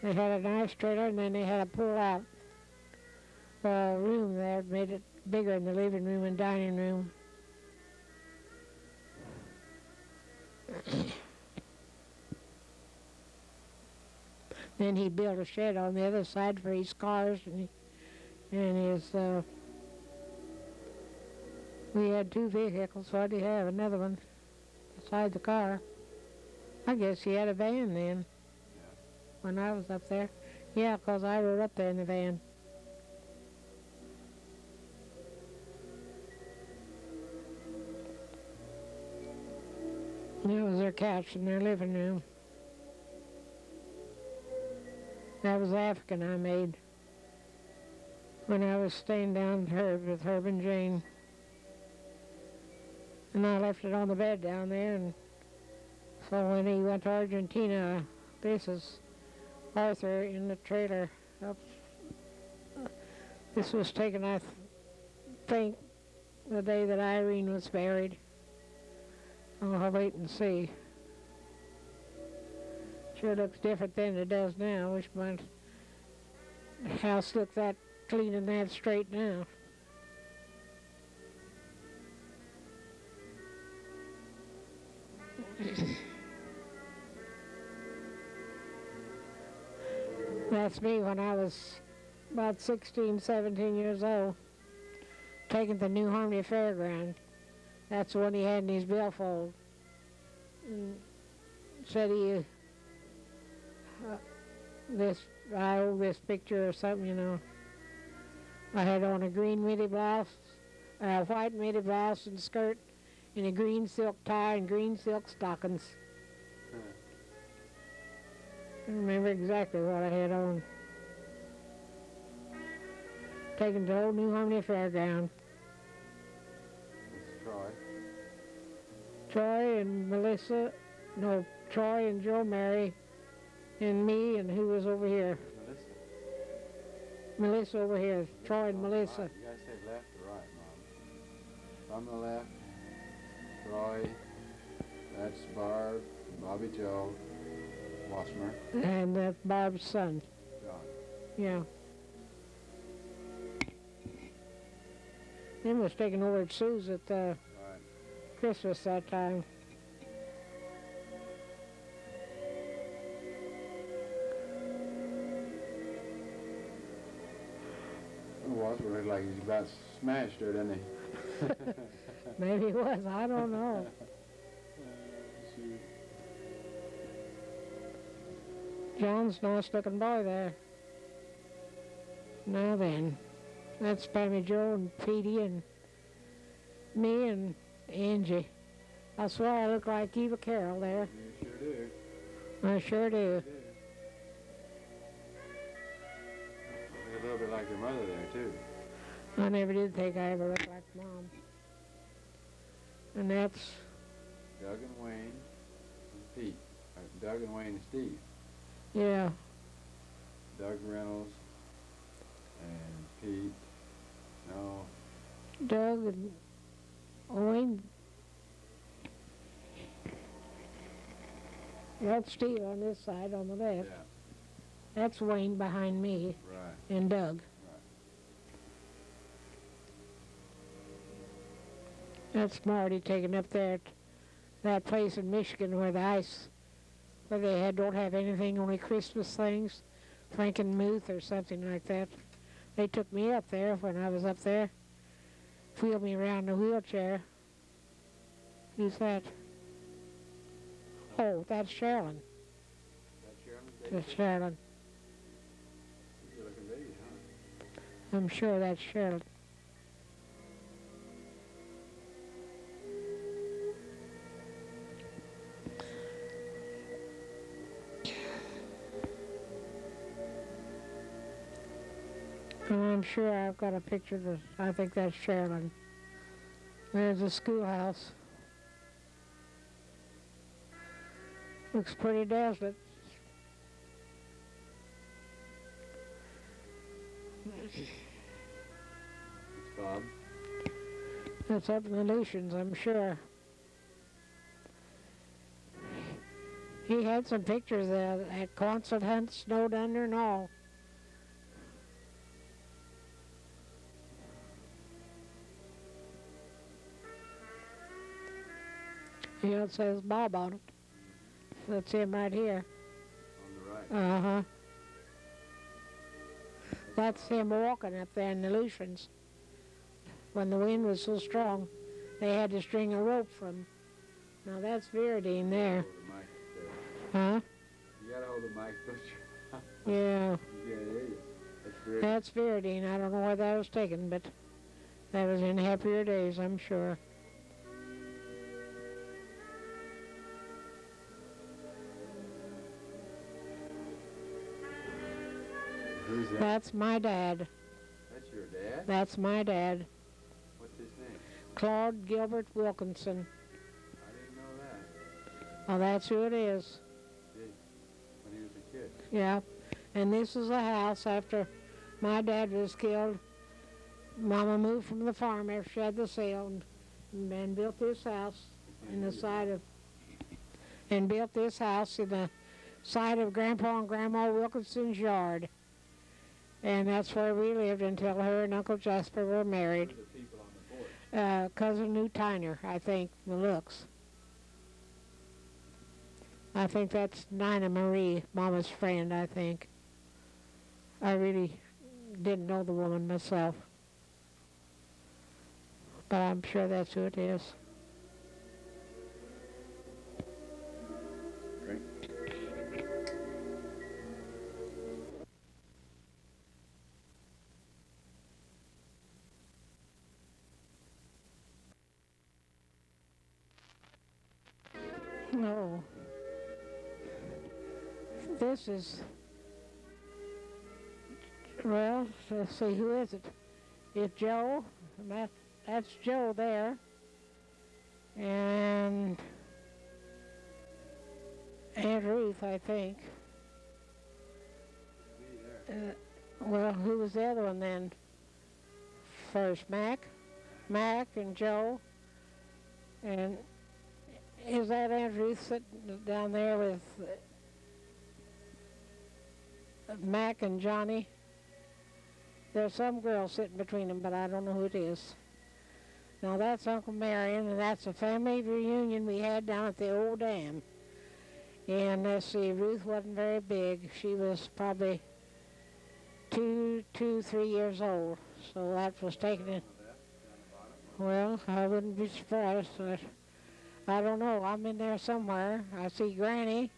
They had a nice trailer, and then they had a pull-out room there, made it bigger in the living room and dining room. Then he built a shed on the other side for his cars, and his. We had 2 vehicles. Why did he have another one beside the car? I guess he had a van then. When I was up there. Yeah, 'cause I rode up there in the van. That was their couch in their living room. That was African I made when I was staying down with Herb and Jane. And I left it on the bed down there, and so when he went to Argentina, this is Arthur in the trailer. This was taken, I think, the day that Irene was buried. I'll wait and see. Sure looks different than it does now. Wish my house looked that clean and that straight now. That's me when I was about 16, 17 years old, taking the New Harmony Fairground. That's the one he had in his billfold. And said I owe this picture or something, you know. I had on a green midi blouse, a white midi blouse and skirt, and a green silk tie and green silk stockings. I remember exactly what I had on. Taken to old New Harmony Fairground. It's Troy. Troy and Melissa, no, Troy and Joe Mary, and me, and who was over here? Melissa. Melissa over here. Troy and Melissa. Right. You guys say left or right, Mom? From the left, Troy, that's Barb, Bobby Joe, Wasmer. And that's Barb's son. John. Yeah. Them was taken over at Sue's at Right. Christmas that time. Wasmer looked like he's about smashed her, didn't he? Maybe he was, I don't know. Shoot. John's a nice looking boy there. Now then, that's Pammy Joe and Petey and me and Angie. I swear I look like Eva Carroll there. You sure do. I sure do. You're a little bit like your mother there, too. I never did think I ever looked like Mom. And that's Doug and Wayne and Pete. Doug and Wayne and Steve. Yeah. Doug Reynolds and Pete. No. Doug and Wayne. That's Steve on this side on the left. Yeah. That's Wayne behind me Right. and Doug. That's Marty taken up there at that place in Michigan where they don't have anything, only Christmas things, Frankenmuth or something like that. They took me up there when I was up there, wheeled me around in a wheelchair. Who's that? Oh, that's Sherilyn. That's Sherilyn. Good looking baby, huh? I'm sure that's Sherilyn. And I'm sure I've got a picture that I think that's Sherilyn. There's a schoolhouse. Looks pretty desolate. Bob. That's up in the Lucians, I'm sure. He had some pictures at concert hunt, snowed under and all. Here it says Bob on it. That's him right here. On the right. Uh-huh. That's him walking up there in the Lucians. When the wind was so strong, they had to string a rope from. Now that's Viridine there. Hold the mic there. Huh? You gotta hold the mic, don't you? Yeah. You can't hear you. That's great. That's Viridine. I don't know where that was taken, but that was in happier days, I'm sure. Who's that? That's my dad. That's your dad? That's my dad. What's his name? Claude Gilbert Wilkinson. I didn't know that. Oh, that's who it is. Gee, when he was a kid. Yeah. And this is a house after my dad was killed. Mama moved from the farm after she had the sale and built this house in the side of, and built this house in the side of Grandpa and Grandma Wilkinson's yard. And that's where we lived until her and Uncle Jasper were married. Who are the people on the porch? Cousin Lou Tyner, I think, the looks. I think that's Nina Marie, Mama's friend, I think. I really didn't know the woman myself. But I'm sure that's who it is. Drink. No. This is, well, let's see, who is it? It's Joe. That's Joe there. And Aunt Ruth, I think. Well, who was the other one then? First, Mac and Joe. And is that Aunt Ruth sitting down there with Mac and Johnny? There's some girl sitting between them, but I don't know who it is. Now that's Uncle Marion, and that's a family reunion we had down at the old dam. And let's see, Ruth wasn't very big. She was probably 3 years old. So that was taken in. Well, I wouldn't be surprised. I don't know. I'm in there somewhere. I see Granny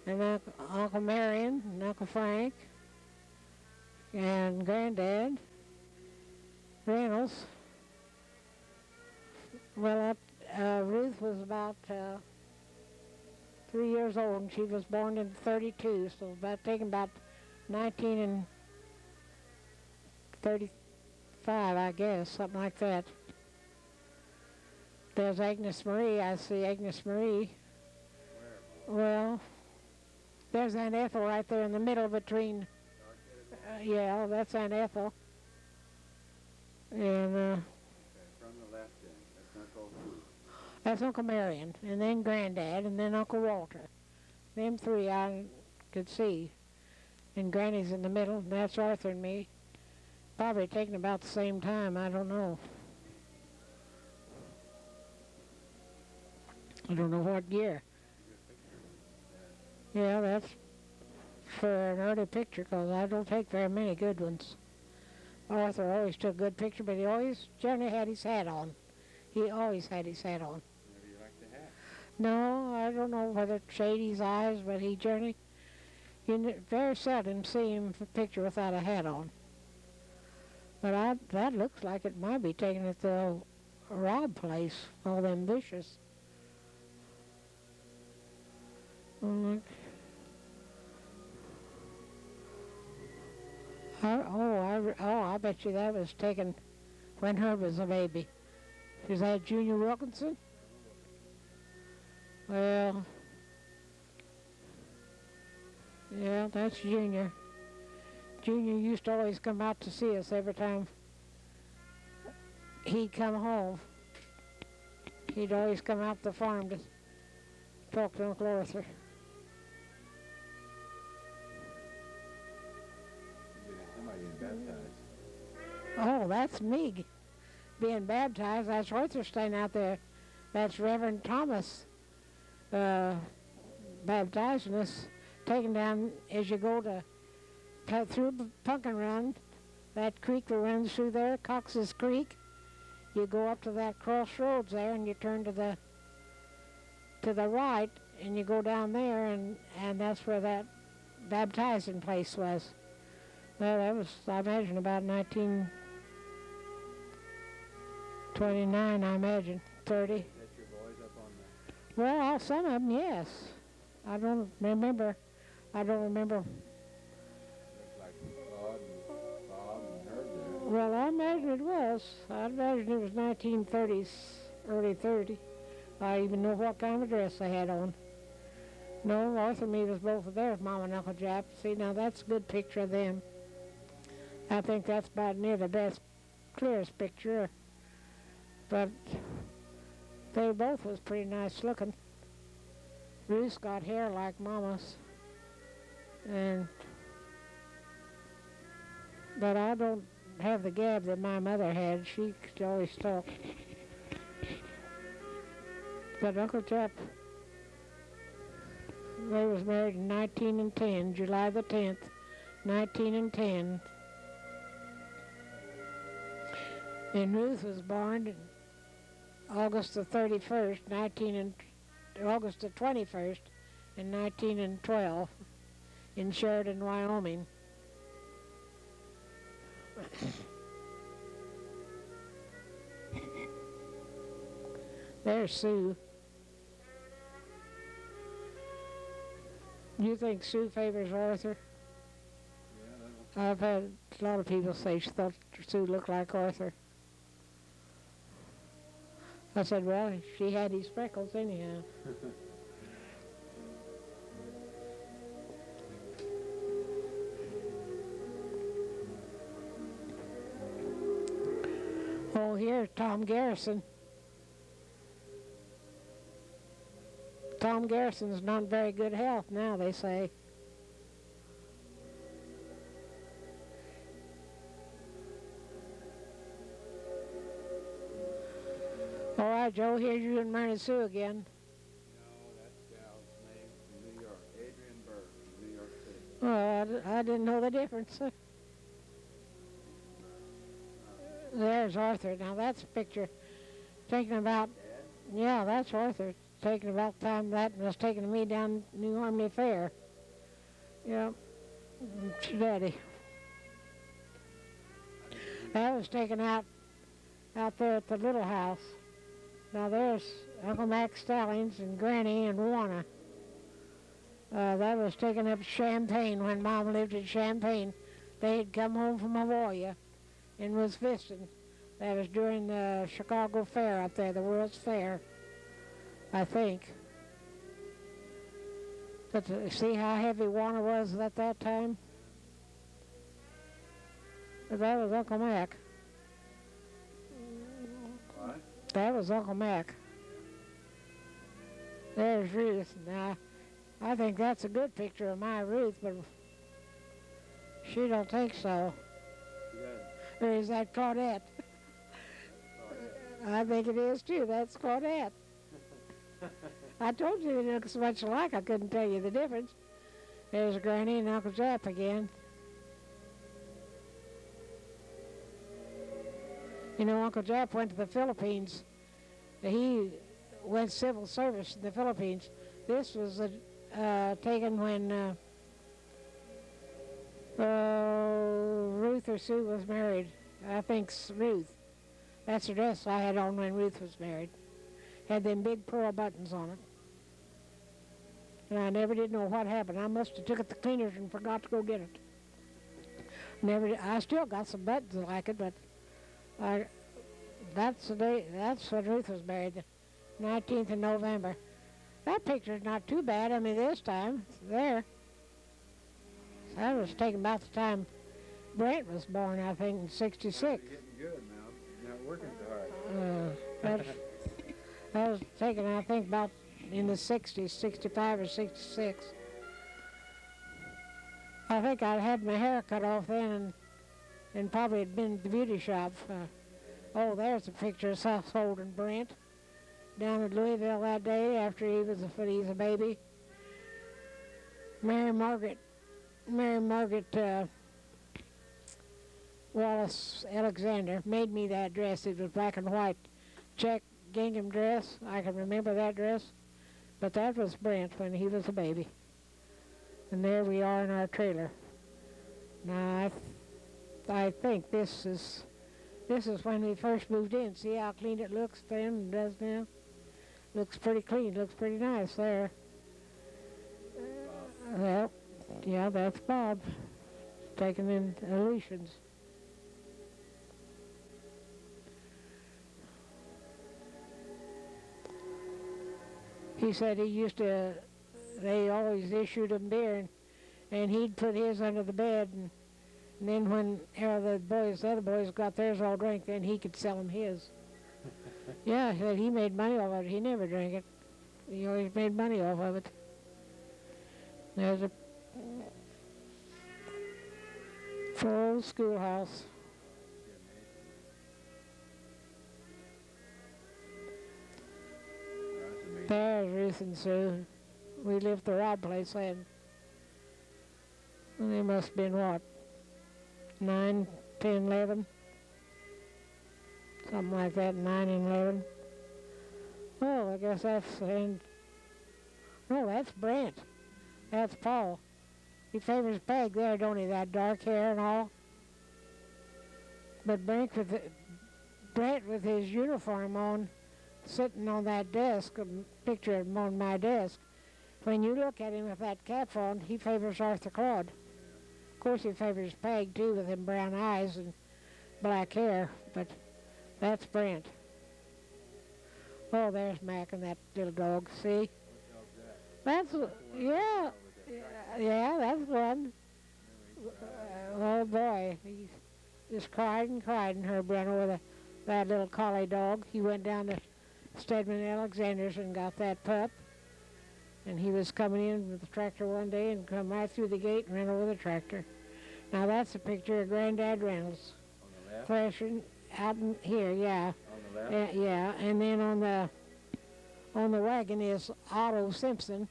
and Uncle Marion and Uncle Frank and Granddad Reynolds. Well, Ruth was about 3 years old, and she was born in 32, so about taking about 19 and 35, I guess, something like that. There's Agnes Marie. I see Agnes Marie. Well, there's Aunt Ethel right there in the middle between. Yeah, that's Aunt Ethel. And From the left end, that's Uncle who? that's Uncle Marion, and then Granddad, and then Uncle Walter. Them three I could see. And Granny's in the middle, and that's Arthur and me. Probably taken about the same time, I don't know. I don't know what year. Yeah, that's for an early picture, because I don't take very many good ones. Arthur always took a good picture, but he always generally had his hat on. He always had his hat on. Maybe you like the hat. No, I don't know whether it shaded his eyes, but he generally, you very seldom see him for a picture without a hat on. But that looks like it might be taken at the Robb place, all them bushes. Look. I bet you that was taken when Herb was a baby. Is that Junior Wilkinson? Well, yeah, that's Junior. Junior used to always come out to see us every time he'd come home. He'd always come out to the farm to talk to Uncle Arthur. Somebody getting baptized. Oh, that's me being baptized. That's Arthur staying out there. That's Reverend Thomas baptizing us, taken down as you go to through the Pumpkin Run, that creek that runs through there, Cox's Creek. You go up to that crossroads there, and you turn to the right, and you go down there, and that's where that baptizing place was. Well, that was, I imagine, about 1929, I imagine, 30. That's your boys up on the... Well, some of them, yes. I don't remember. Looks like Claude and Bob and Herb there. Well, I imagine it was. I imagine it was 1930s, early 30. I even know what kind of dress they had on. No, Arthur and me was both there with Mom and Uncle Jap. See, now that's a good picture of them. I think that's about near the best, clearest picture. But they both was pretty nice looking. Ruth's got hair like Mama's. But I don't have the gab that my mother had. She could always talk. But Uncle Jap, they was married in 1910, July the 10th, 1910. And Ruth was born August the 31st, August the 21st, in 1912 in Sheridan, Wyoming. There's Sue. You think Sue favors Arthur? Yeah, I've had a lot of people say she thought Sue looked like Arthur. I said, well, she had his freckles anyhow. Oh, here's Tom Garrison. Tom Garrison's not in very good health now, they say. All right, Joe, here's you and Mary Sue again. no, that's gal's name from New York. Adrian Burke from New York City. Well, I didn't know the difference. There's Arthur. Now, that's a picture taken about, yeah, that's Arthur. Taken about the time that was taken to me down New Harmony Fair. Yeah, it's Daddy. That was taken out there at the little house. Now there's Uncle Mac Stallings and Granny and Warner. That was taken up at Champaign when Mom lived in Champaign. They had come home from Hawaii and was visiting. That was during the Chicago Fair up there, the World's Fair, I think. But see how heavy Warner was at that time? But that was Uncle Mac. What? That was Uncle Mac. There's Ruth. Now, I think that's a good picture of my Ruth, but she don't think so. Yeah. Or is that Claudette? I think it is too. That's Claudette. I told you they look so much alike, I couldn't tell you the difference. There's Granny and Uncle Jap again. You know, Uncle Jap went to the Philippines. He went civil service in the Philippines. This was taken when Ruth or Sue was married. I think Ruth. That's the dress I had on when Ruth was married. Had them big pearl buttons on it. And I never did know what happened. I must have took it to cleaners and forgot to go get it. I still got some buttons like it, but that's the day. That's when Ruth was married, the 19th of November. That picture's not too bad. I mean, this time it's there. That was taken about the time Brent was born, I think, in '66. Getting good now. Now working so hard. That was taken, I think, about in the 60s, 65 or 66. I think I'd had my hair cut off then and probably had been at the beauty shop. Oh, there's a picture of Household and Brent down in Louisville that day after he's a baby. Mary Margaret Wallace Alexander made me that dress. It was black and white check gingham dress. I can remember that dress. But that was Brent when he was a baby. And there we are in our trailer. Now I think this is when we first moved in. See how clean it looks then and does now? Looks pretty clean, looks pretty nice there. Well, yeah, that's Bob taking in Aleutians. He said they always issued him beer, and he'd put his under the bed, and then when the other boys got theirs all drank, then he could sell them his. Yeah, he said he made money off of it. He never drank it. He always made money off of it. There's a old schoolhouse. There's Ruth and Sue. We lived at the Rod place then. And they must have been, what, 9, 10, 11? Something like that, 9 and 11. Oh, I guess that's Brent. That's Paul. He favors Peg there, don't he? That dark hair and all. But Brent with his uniform on, sitting on that desk, a picture of him on my desk. When you look at him with that cap on, he favors Arthur Claude. Of course, he favors Peg, too, with them brown eyes and black hair, but that's Brent. Oh, there's Mac and that little dog, see? That's, yeah, that's one. Oh, boy, he just cried and heard Brent over that little collie dog. He went down to Stedman Alexander's and got that pup. And he was coming in with the tractor one day and come right through the gate and ran over the tractor. Now that's a picture of Granddad Reynolds. On the left? Threshing out in here, yeah. On the left? Yeah, and then on the wagon is Otto Simpson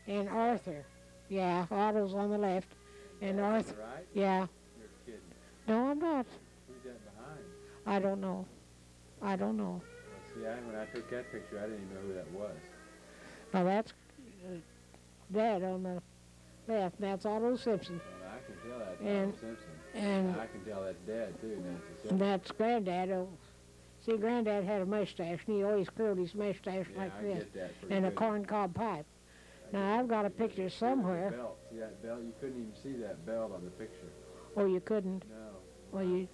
and Arthur. Yeah, Otto's on the left. And Arthur, right? yeah. You're kidding. No, I'm not. Who's that behind? I don't know. Well, see, when I took that picture, I didn't even know who that was. Now that's Dad on the left. That's Otto Simpson. Well, I can tell that's And- Otto Simpson. And I can tell that's Dad, too. that's Granddad. Oh, see, Granddad had a mustache, and he always curled his mustache Yeah, like I this, get that pretty and a good. corncob pipe. Now, I've got a picture somewhere. Belt. See that belt? You couldn't even see that belt on the picture. Oh, you couldn't? No. Well, you...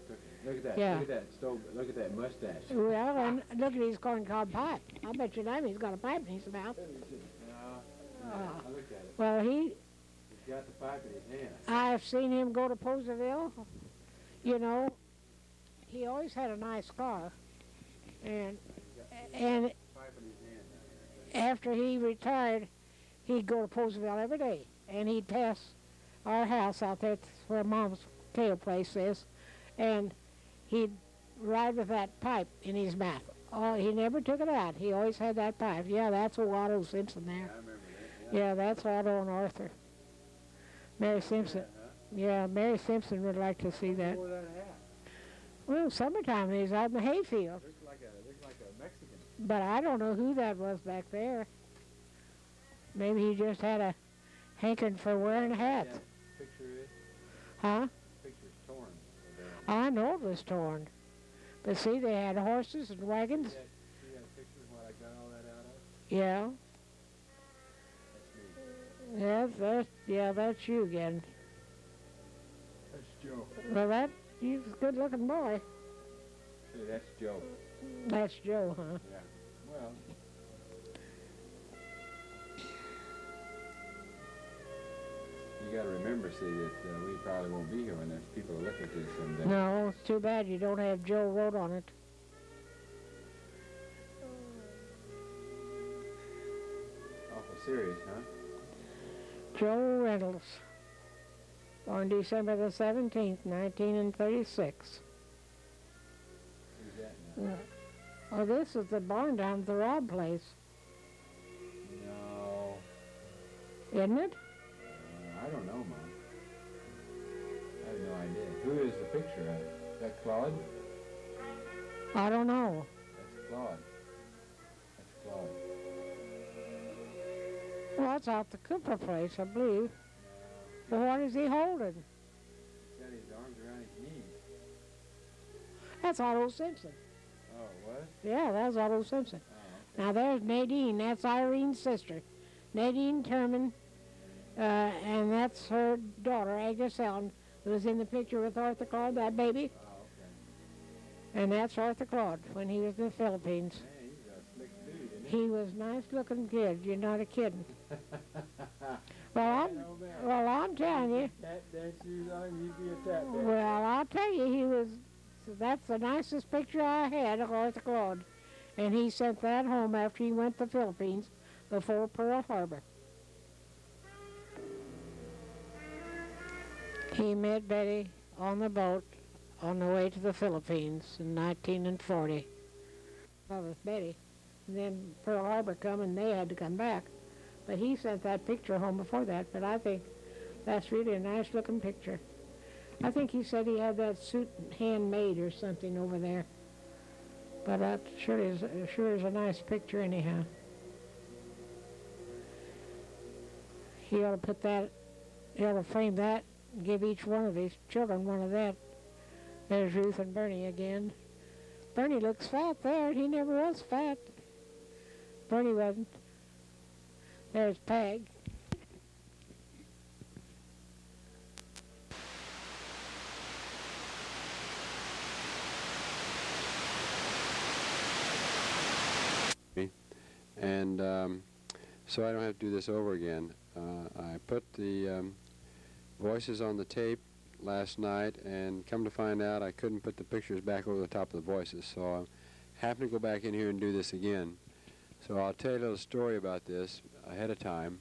Look at that. Yeah. Look at that stove. Look at that mustache. Well, and look at his corncob pipe. I bet you damn he's got a pipe in his mouth. No. I looked at it. Well, He's got the pipe in his hand. I've seen him go to Poseville. You know, he always had a nice car. And Pipe in his hand. after he retired, he'd go to Poseville every day. And he'd pass our house out there where Mom's tail place is. And he'd ride with that pipe in his mouth. Oh, he never took it out. He always had that pipe. Yeah, that's old Otto Simpson Yeah, there. I remember that. Yeah, that's Otto and Arthur. Mary Simpson. Yeah, Mary Simpson would like to see that. Wore that hat. Well, summertime he's out in the hayfield. Looks like a Mexican. But I don't know who that was back there. Maybe he just had a hankering for wearing a hat. Yeah, picture is. Huh? Picture's torn. I know it was torn. But see, they had horses and wagons. See that picture what I got all that out of? Yeah. That's me. That's you again. That's Joe. Well, he's a good-looking boy. See, that's Joe. That's Joe, huh? Yeah. Well. You got to remember, see, that we probably won't be here when there's people to look at this someday. No, it's too bad you don't have Joe wrote on it. serious, huh? Joe Reynolds, born December the 17th, 1936. Who's that now? Oh, this is the barn down at the Rob place, No. isn't it? I don't know, Mom. I have no idea. Who is the picture of? Is that Claude? I don't know. That's Claude. That's Claude. Well, that's out the Cooper place, I believe. Well, what is he holding? He's got his arms around his knees. That's Otto Simpson. Oh, what? Yeah, that's Otto Simpson. Oh, okay. Now there's Nadine. That's Irene's sister, Nadine Terman, and that's her daughter, Agnes Ellen, who was in the picture with Arthur Claude, that baby. Oh, okay. And that's Arthur Claude when he was in the Philippines. Man, he's a slick dude, isn't He was nice-looking kid. You're not a kidding. Well, I'm telling you. Tap dance shoes on, you'd be a tap dancer. Well, I'll tell you, he was. That's the nicest picture I had of Arthur Claude, and he sent that home after he went to the Philippines before Pearl Harbor. He met Betty on the boat on the way to the Philippines in 1940. Well, with Betty. And then Pearl Harbor come and they had to come back. But he sent that picture home before that. But I think that's really a nice looking picture. I think he said he had that suit handmade or something over there. But that sure is a nice picture anyhow. He ought to put that, he ought to frame that and give each one of his children one of that. There's Ruth and Bernie again. Bernie looks fat there. He never was fat. Bernie wasn't. There's Peg. And so I don't have to do this over again. I put the voices on the tape last night, and come to find out I couldn't put the pictures back over the top of the voices, so I happened to go back in here and do this again. So I'll tell you a little story about this ahead of time.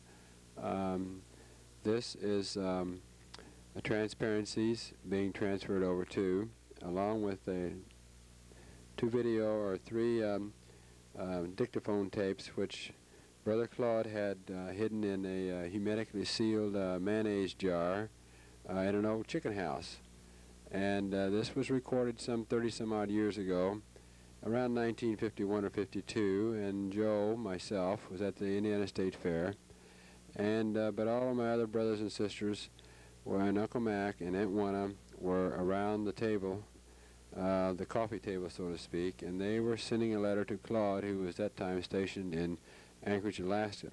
This is a transparencies being transferred over to, along with two video or three dictaphone tapes, which Brother Claude had hidden in a hermetically sealed mayonnaise jar in an old chicken house. And this was recorded some 30-some-odd years ago, around 1951 or 52, and Joe, myself, was at the Indiana State Fair. And but all of my other brothers and sisters and Uncle Mac and Aunt Juana were around the table, the coffee table, so to speak, and they were sending a letter to Claude, who was at that time stationed in Anchorage, Alaska.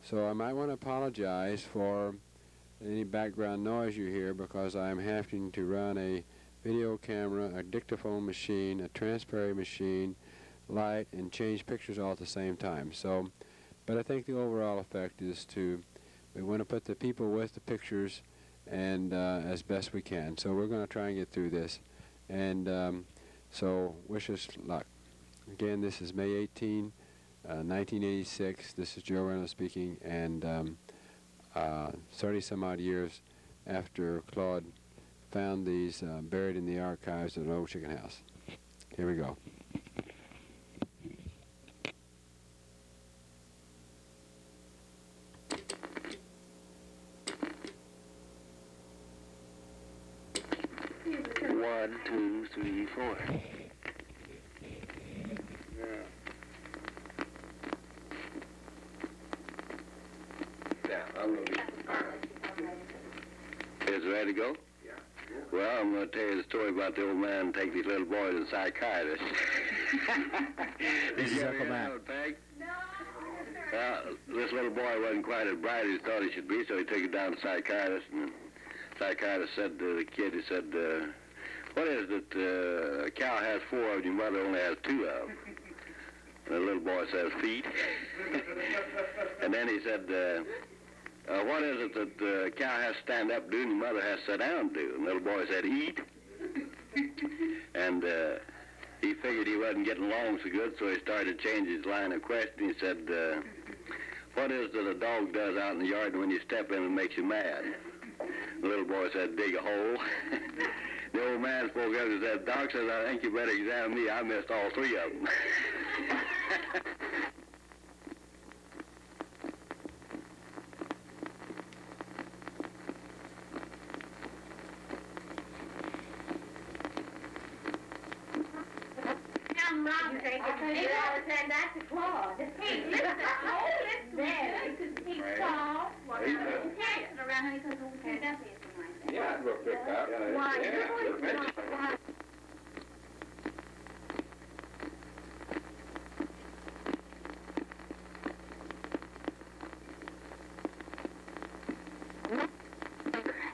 So I might want to apologize for any background noise you hear, because I'm having to run a video camera, a dictaphone machine, a transparent machine, light, and change pictures all at the same time. So, but I think the overall effect is we want to put the people with the pictures and as best we can. So we're going to try and get through this. And so wish us luck. Again, this is May 18, 1986. This is Joe Reynolds speaking, and 30-some-odd years after Claude found these buried in the archives of an old chicken house. Here we go. One, two, three, four. Yeah, I'm going to be... Is it ready to go? Yeah. Well, I'm going to tell you the story about the old man take these little boys to the psychiatrist. This is Uncle Mac. Well, this little boy wasn't quite as bright as he thought he should be, so he took it down to the psychiatrist, and the psychiatrist said to the kid, he said, what is it, a cow has 4 of them, your mother only has 2 of them? And the little boy says, feet. And then he said, what is it that the cow has to stand up do and your mother has to sit down do? And the little boy said, eat. And he figured he wasn't getting along so good, so he started to change his line of questioning. He said, what is it a dog does out in the yard when you step in and makes you mad? The little boy said, dig a hole. The old man spoke up and said, Doc says, I think you better examine me. I missed all three of them. Rob, you think it's all the time back to Claude. Hey, listen, listen there. He's tall. He's around here because we'll pick up here. Yeah, we'll pick up. Why? Yeah.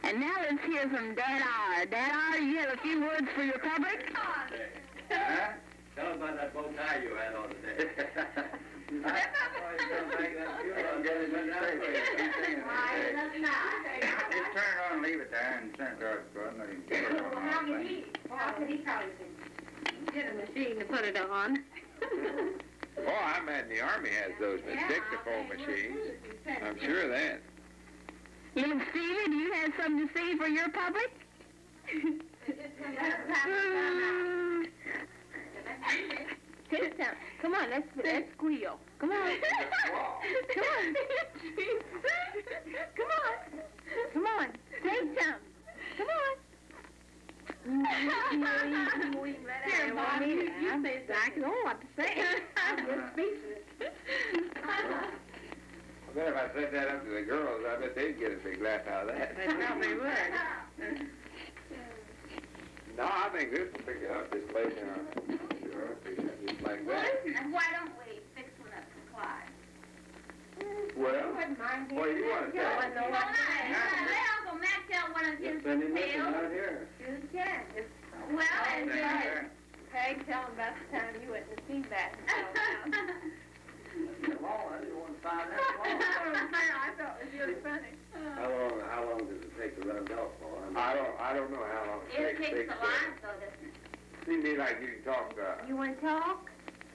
And now let's hear from Dad R. Dad R, you have a few words for your public? Huh? Tell us about that bow tie you had on today. Just turn it on and leave it there and turn it towards the button. How could he probably get a machine to put it on? Oh, I imagine the Army has those dictaphone machines. I'm sure of that. Little Stevie, do you have something to say for your public? Come on, let's squeal. Come on. Come on. Come on. Come on. Say something. Come on. Here, Bob, you say something. I don't know what to say. I'm just speechless. I bet if I said that up to the girls, I bet they'd get a big laugh out of that. They probably would. No, I think this will pick it up just later on. Sure, just like that. And why don't we fix one up for Clyde? Well, what do you want to say? Let Uncle Mac tell one of his tales. Here. You can. Well, and Peg, tell him about the time you went to see that. I didn't want to find that long. I thought it was really funny. How long does it take to run a dog for? I don't know how long It takes a lot, though, doesn't it? Seems to me like you can talk You want to talk?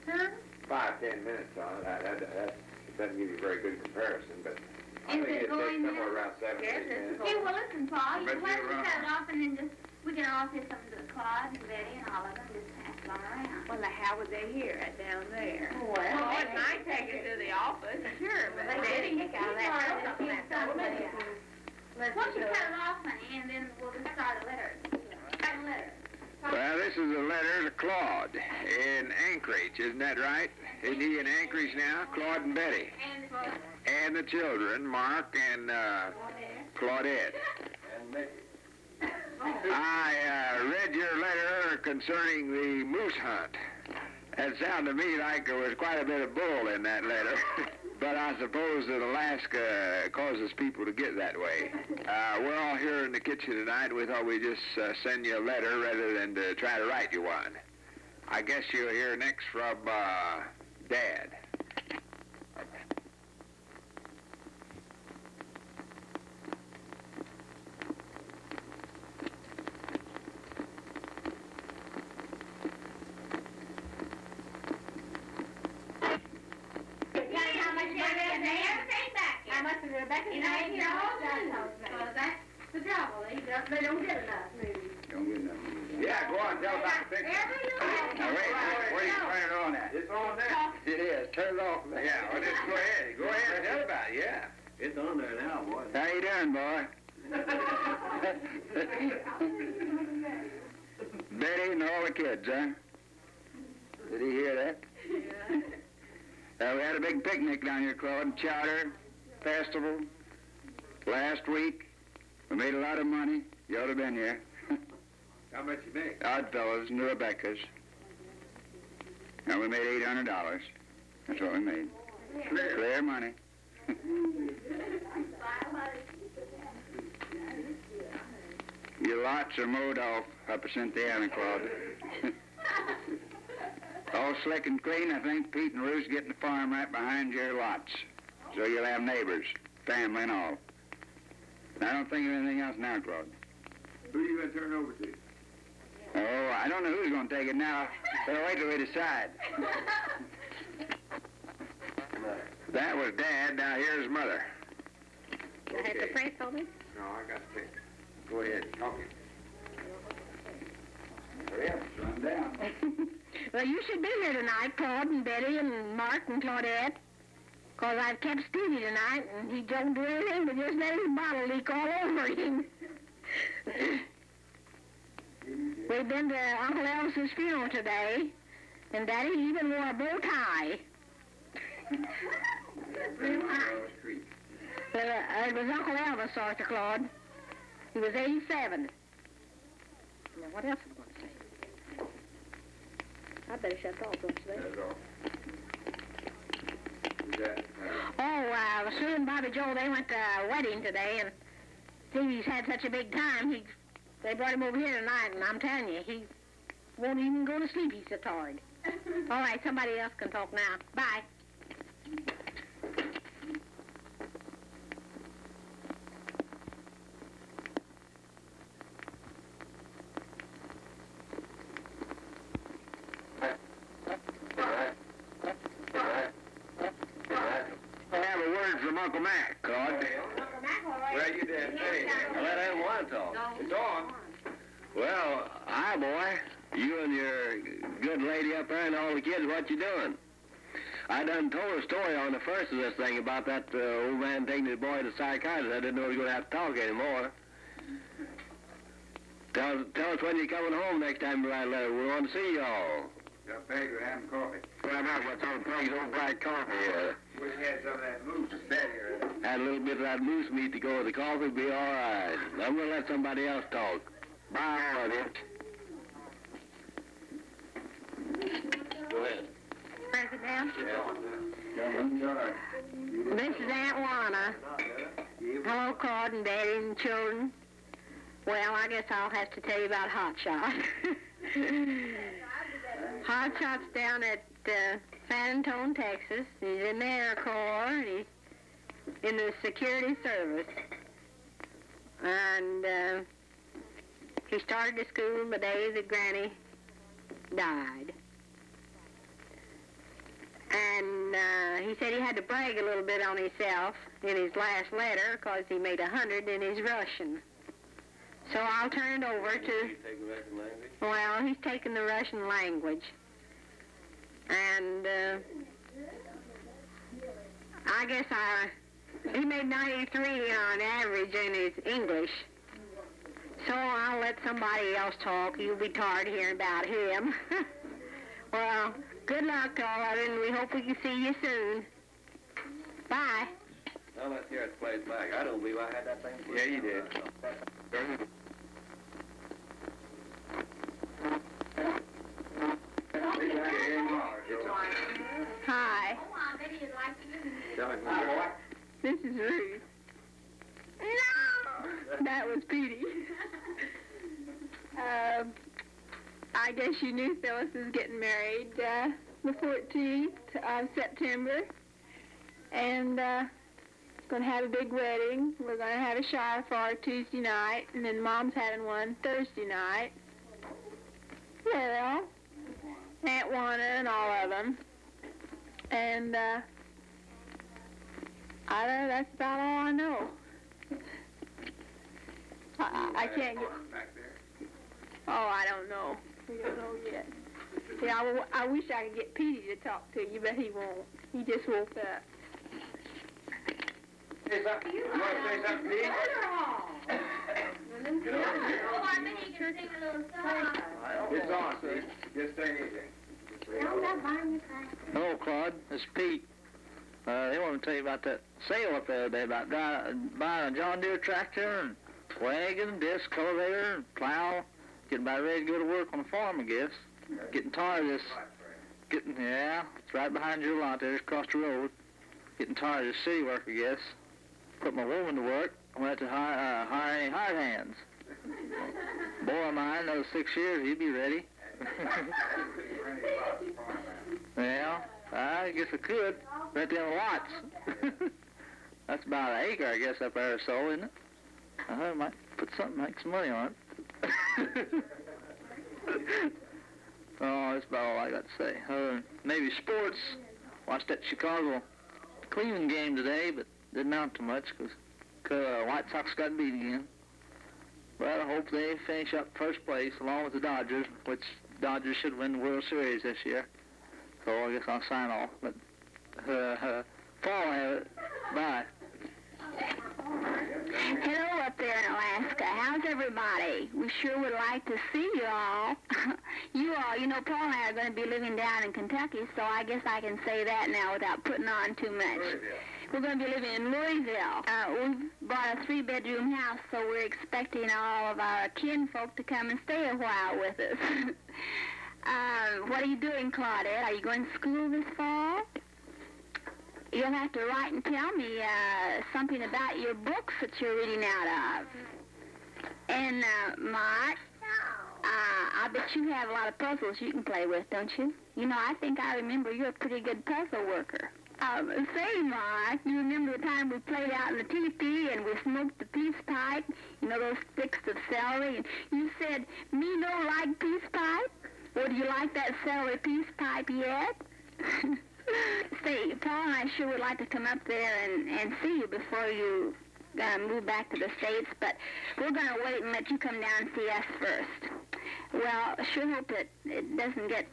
Huh? 5-10 minutes on it. That doesn't give you a very good comparison, but I Is think it it takes going somewhere now? around 7 Yes, 8 minutes. Hey, well, listen, Paul, Bet why don't you're we cut it wrong. off and then just, we can all say something to Claude and Betty and all of them, just pass it on around. Well, now, how would they hear it down there? Well, It might take it to the office, sure, but they Betty, kick out of that. Why don't you cut it off, honey, and then we'll just start a letter. Start a letter. Well, this is a letter to Claude in Anchorage, isn't that right? Isn't he in Anchorage now? Claude and Betty. And the children, Mark and Claudette. I read your letter concerning the moose hunt. It sounded to me like there was quite a bit of bull in that letter. But I suppose that Alaska causes people to get that way. We're all here in the kitchen tonight. We thought we'd just send you a letter rather than to try to write you one. I guess you'll hear next from Dad. How much is Rebecca? You know, that's the trouble. They don't get enough, maybe. Don't get enough. Yeah, go on, tell about the picture. Now, wait, where do you turn it on at? It's on there. It is. Turn it off. Yeah, well, just go ahead. Go ahead and tell about it, yeah. It's on there now, boy. How you doing, boy? Betty and all the kids, huh? Did he hear that? Yeah. We had a big picnic down here, Claude. Chowder, festival, last week. We made a lot of money. You ought to have been here. How much you make? Oddfellows and Rebecca's. And we made $800. That's what we made. Clear money. Your lots are mowed off up at Cynthiana, Claude. All slick and clean. I think Pete and Ruth's getting the farm right behind your lots. So you'll have neighbors, family and all. I don't think of anything else now, Claude. Who are you going to turn over to? Oh, I don't know who's going to take it now. Better wait till we decide. That was Dad. Now here's Mother. I have to press on it? No, I got to pick. Go ahead, talk it. Hurry up, run down. Well, you should be here tonight, Claude and Betty and Mark and Claudette. Because I've kept Stevie tonight, and he don't do anything but just let his bottle leak all over him. We've been to Uncle Elvis's funeral today, and Daddy even wore a bow tie. It was Uncle Elvis, Arthur Claude. He was 87. Now, what else am I going to say? I better shut off, don't you think? Oh, Sue and Bobby Joe, they went to a wedding today, and Stevie's had such a big time, they brought him over here tonight, and I'm telling you, he won't even go to sleep, he's so tired. All right, somebody else can talk now. Bye. Uncle Mac, Claude. Well, you did. Hey, Let everyone talk. it's on. Well, hi, boy. You and your good lady up there and all the kids, what you doing? I done told a story on the first of this thing about that old man taking his boy to the psychiatrist. I didn't know he was going to have to talk anymore. Tell us when you're coming home next time you write a letter. We want to see you all. Got paid with having coffee. Well, not what's on Tom's old black coffee here. Wish you had some of that moose better. Had a little bit of that moose meat to go with the coffee, be all right. I'm going to let somebody else talk. Bye, all of you. Go ahead. President, Yeah. this is Aunt Juana. Hello, Claude and Daddy and children. Well, I guess I'll have to tell you about Hot Shot. Hot Shot's down at San Antonio, Texas. He's in the Air Corps, and he's in the security service. And he started to school the day that Granny died. And he said he had to brag a little bit on himself in his last letter because he made 100 in his Russian. So I'll turn it over to... Well, he's taking the Russian language. And I guess he made 93 on average in his English. So I'll let somebody else talk. You'll be tired of hearing about him. Well, good luck to all of you, and we hope we can see you soon. Bye. Now let's hear it played back. I don't believe I had that thing. Yeah, you did. Hi. This is Ruth. No! That was Petey. I guess you knew Phyllis is getting married the 14th of September. And going to have a big wedding. We're going to have a shower for our Tuesday night. And then Mom's having one Thursday night. Well, Aunt Juana and all of them. And I don't know, that's about all I know. I can't get... Oh, I don't know. We don't know yet. Yeah, I wish I could get Petey to talk to you, but he won't. He just woke up. Say something. You want to say something, Pete? Get over here. Oh, I bet he can sing a little song. It's on, Pete. Just say anything. Hello, Claude. This is Pete. They want to tell you about that sale up there today about buying a John Deere tractor and wagon, disc cultivator, and plow. Getting about ready to go to work on the farm, I guess. Getting tired of this. Yeah, it's right behind your lot there, just across the road. Getting tired of this city work, I guess. Put my woman to work. I went to hire any hired hands. Boy of mine, another 6 years, he'd be ready. Well, I guess I could. Right there in lots. That's about an acre, I guess, up there or so, isn't it? I might put something, make some money on it. Oh, that's about all I got to say. Maybe sports. Watched that Chicago Cleveland game today, but didn't amount to much because White Sox got beat again. But I hope they finish up first place along with the Dodgers, which Dodgers should win the World Series this year. So I guess I'll sign off. But Paul, have it. Bye. Hello up there in Alaska. How's everybody? We sure would like to see you all. You know, Paul and I are going to be living down in Kentucky, so I guess I can say that now without putting on too much. We're going to be living in Louisville. We've bought a 3-bedroom house, so we're expecting all of our kinfolk to come and stay a while with us. What are you doing, Claudette? Are you going to school this fall? You'll have to write and tell me something about your books that you're reading out of. And, Mark, I bet you have a lot of puzzles you can play with, don't you? You know, I think I remember you're a pretty good puzzle worker. Say, Mark, you remember the time we played out in the teepee and we smoked the peace pipe? You know, those sticks of celery? And you said, me no like peace pipe? Well, do you like that celery peace pipe yet? Say, Paul and I sure would like to come up there and see you before you move back to the States, but we're going to wait and let you come down and see us first. Well, I sure hope that it doesn't get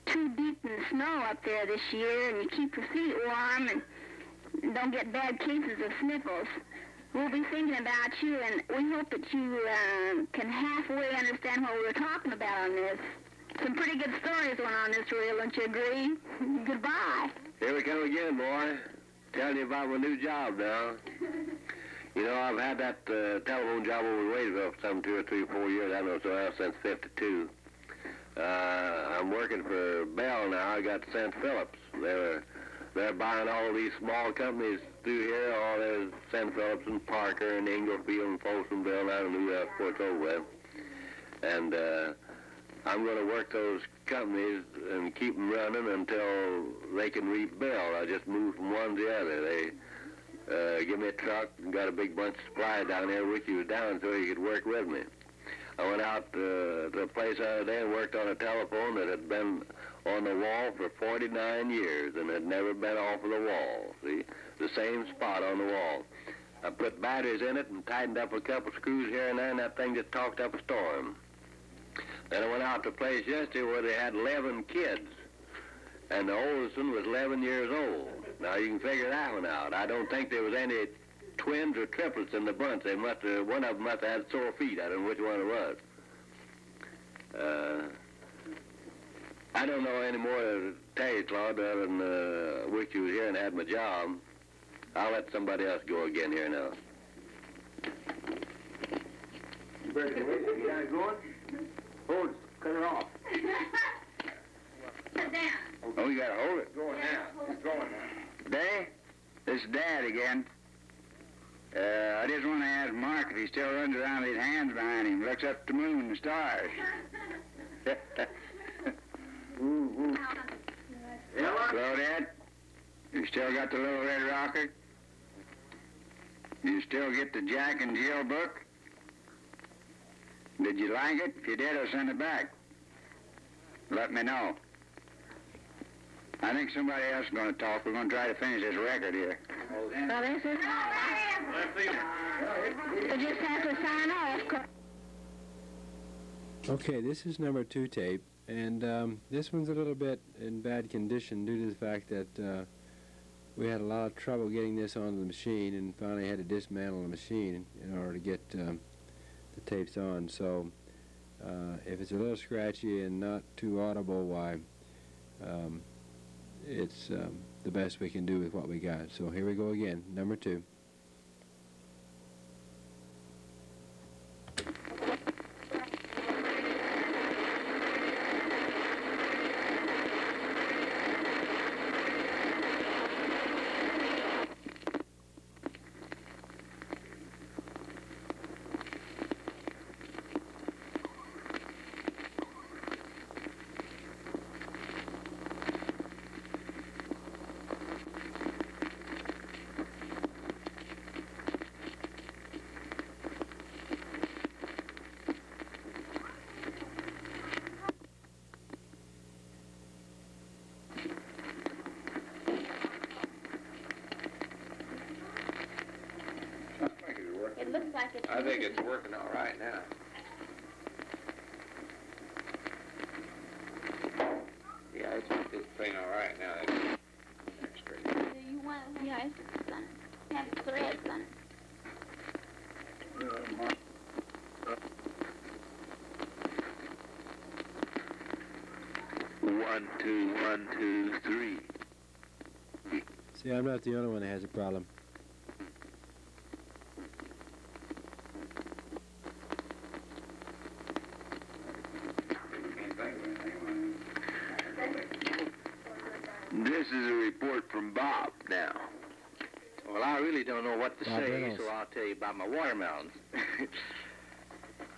too deep in the snow up there this year, and you keep your feet warm and don't get bad cases of sniffles. We'll be thinking about you, and we hope that you can halfway understand what we're talking about on this. Some pretty good stories went on this reel, don't you agree? Goodbye. Here we come again, boy. Telling you about my new job now. You know, I've had that telephone job over in Waysville for some 2 or 3 or 4 years. I know so else since '52. I'm working for Bell now. I got St. Phillips. They're buying all these small companies through here. All there's St. Phillips and Parker and Inglefield and Folsomville. I don't know who else puts over with. And I'm going to work those companies and keep them running until they can rebuild. I just move from one to the other. They give me a truck and got a big bunch of supplies down there, which he was down so he could work with me. I went out to a place the other day and worked on a telephone that had been on the wall for 49 years and had never been off of the wall. See, the same spot on the wall. I put batteries in it and tightened up a couple screws here and there, and that thing just talked up a storm. Then I went out to a place yesterday where they had 11 kids, and the oldest one was 11 years old. Now, you can figure that one out. I don't think there was any twins or triplets in the bunch. They must have, one of them must have had sore feet. I don't know which one it was. I don't know any more to tell you, Claude, other than wish you was here and had my job. I'll let somebody else go again here now. You better get it going. Hold it. Cut it off. Sit down. Oh, you got to hold it. Going now. It's going now. Day, this is Dad again. I just want to ask Mark if he still runs around with his hands behind him, looks up at the moon and the stars. Claudette, you still got the little red rocker? You still get the Jack and Jill book? Did you like it? If you did, I'll send it back. Let me know. I think somebody else is going to talk. We're going to try to finish this record here. Well, this is... You just have to sign off. Okay, this is number 2 tape, and this one's a little bit in bad condition due to the fact that we had a lot of trouble getting this onto the machine and finally had to dismantle the machine in order to get the tapes on. So if it's a little scratchy and not too audible, why, it's the best we can do with what we got. So here we go again, number 2. I think it's working all right now. Yeah, it's playing all right now. That's great. Do you want it? Yeah, it's have threads on it. One, two, three. See, I'm not the only one that has a problem. This is a report from Bob now. Well, I really don't know what to Bob say, Reynolds. so I'll tell you about my watermelons.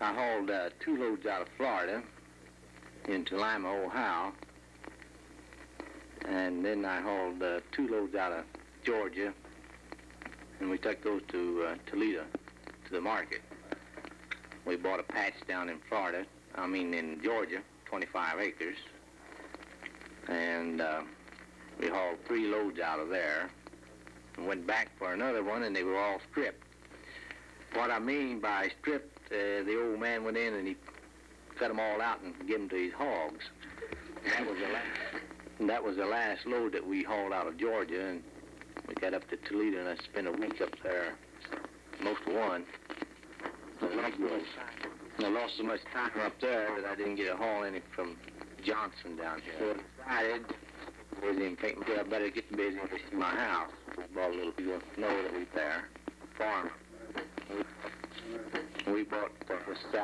I hauled 2 loads out of Florida into Lima, Ohio. And then I hauled 2 loads out of Georgia, and we took those to Toledo, to the market. We bought a patch down in Florida, in Georgia, 25 acres. And we hauled 3 loads out of there and went back for another one, and they were all stripped. What I mean by stripped, the old man went in and he cut them all out and gave them to his hogs. That was the last load that we hauled out of Georgia, and we got up to Toledo, and I spent a week up there, most of one. I lost so much time up there that I didn't get a haul any from Johnson down here. So I decided, I better get busy in my house. We bought a little bit of snow that was there, farm. We bought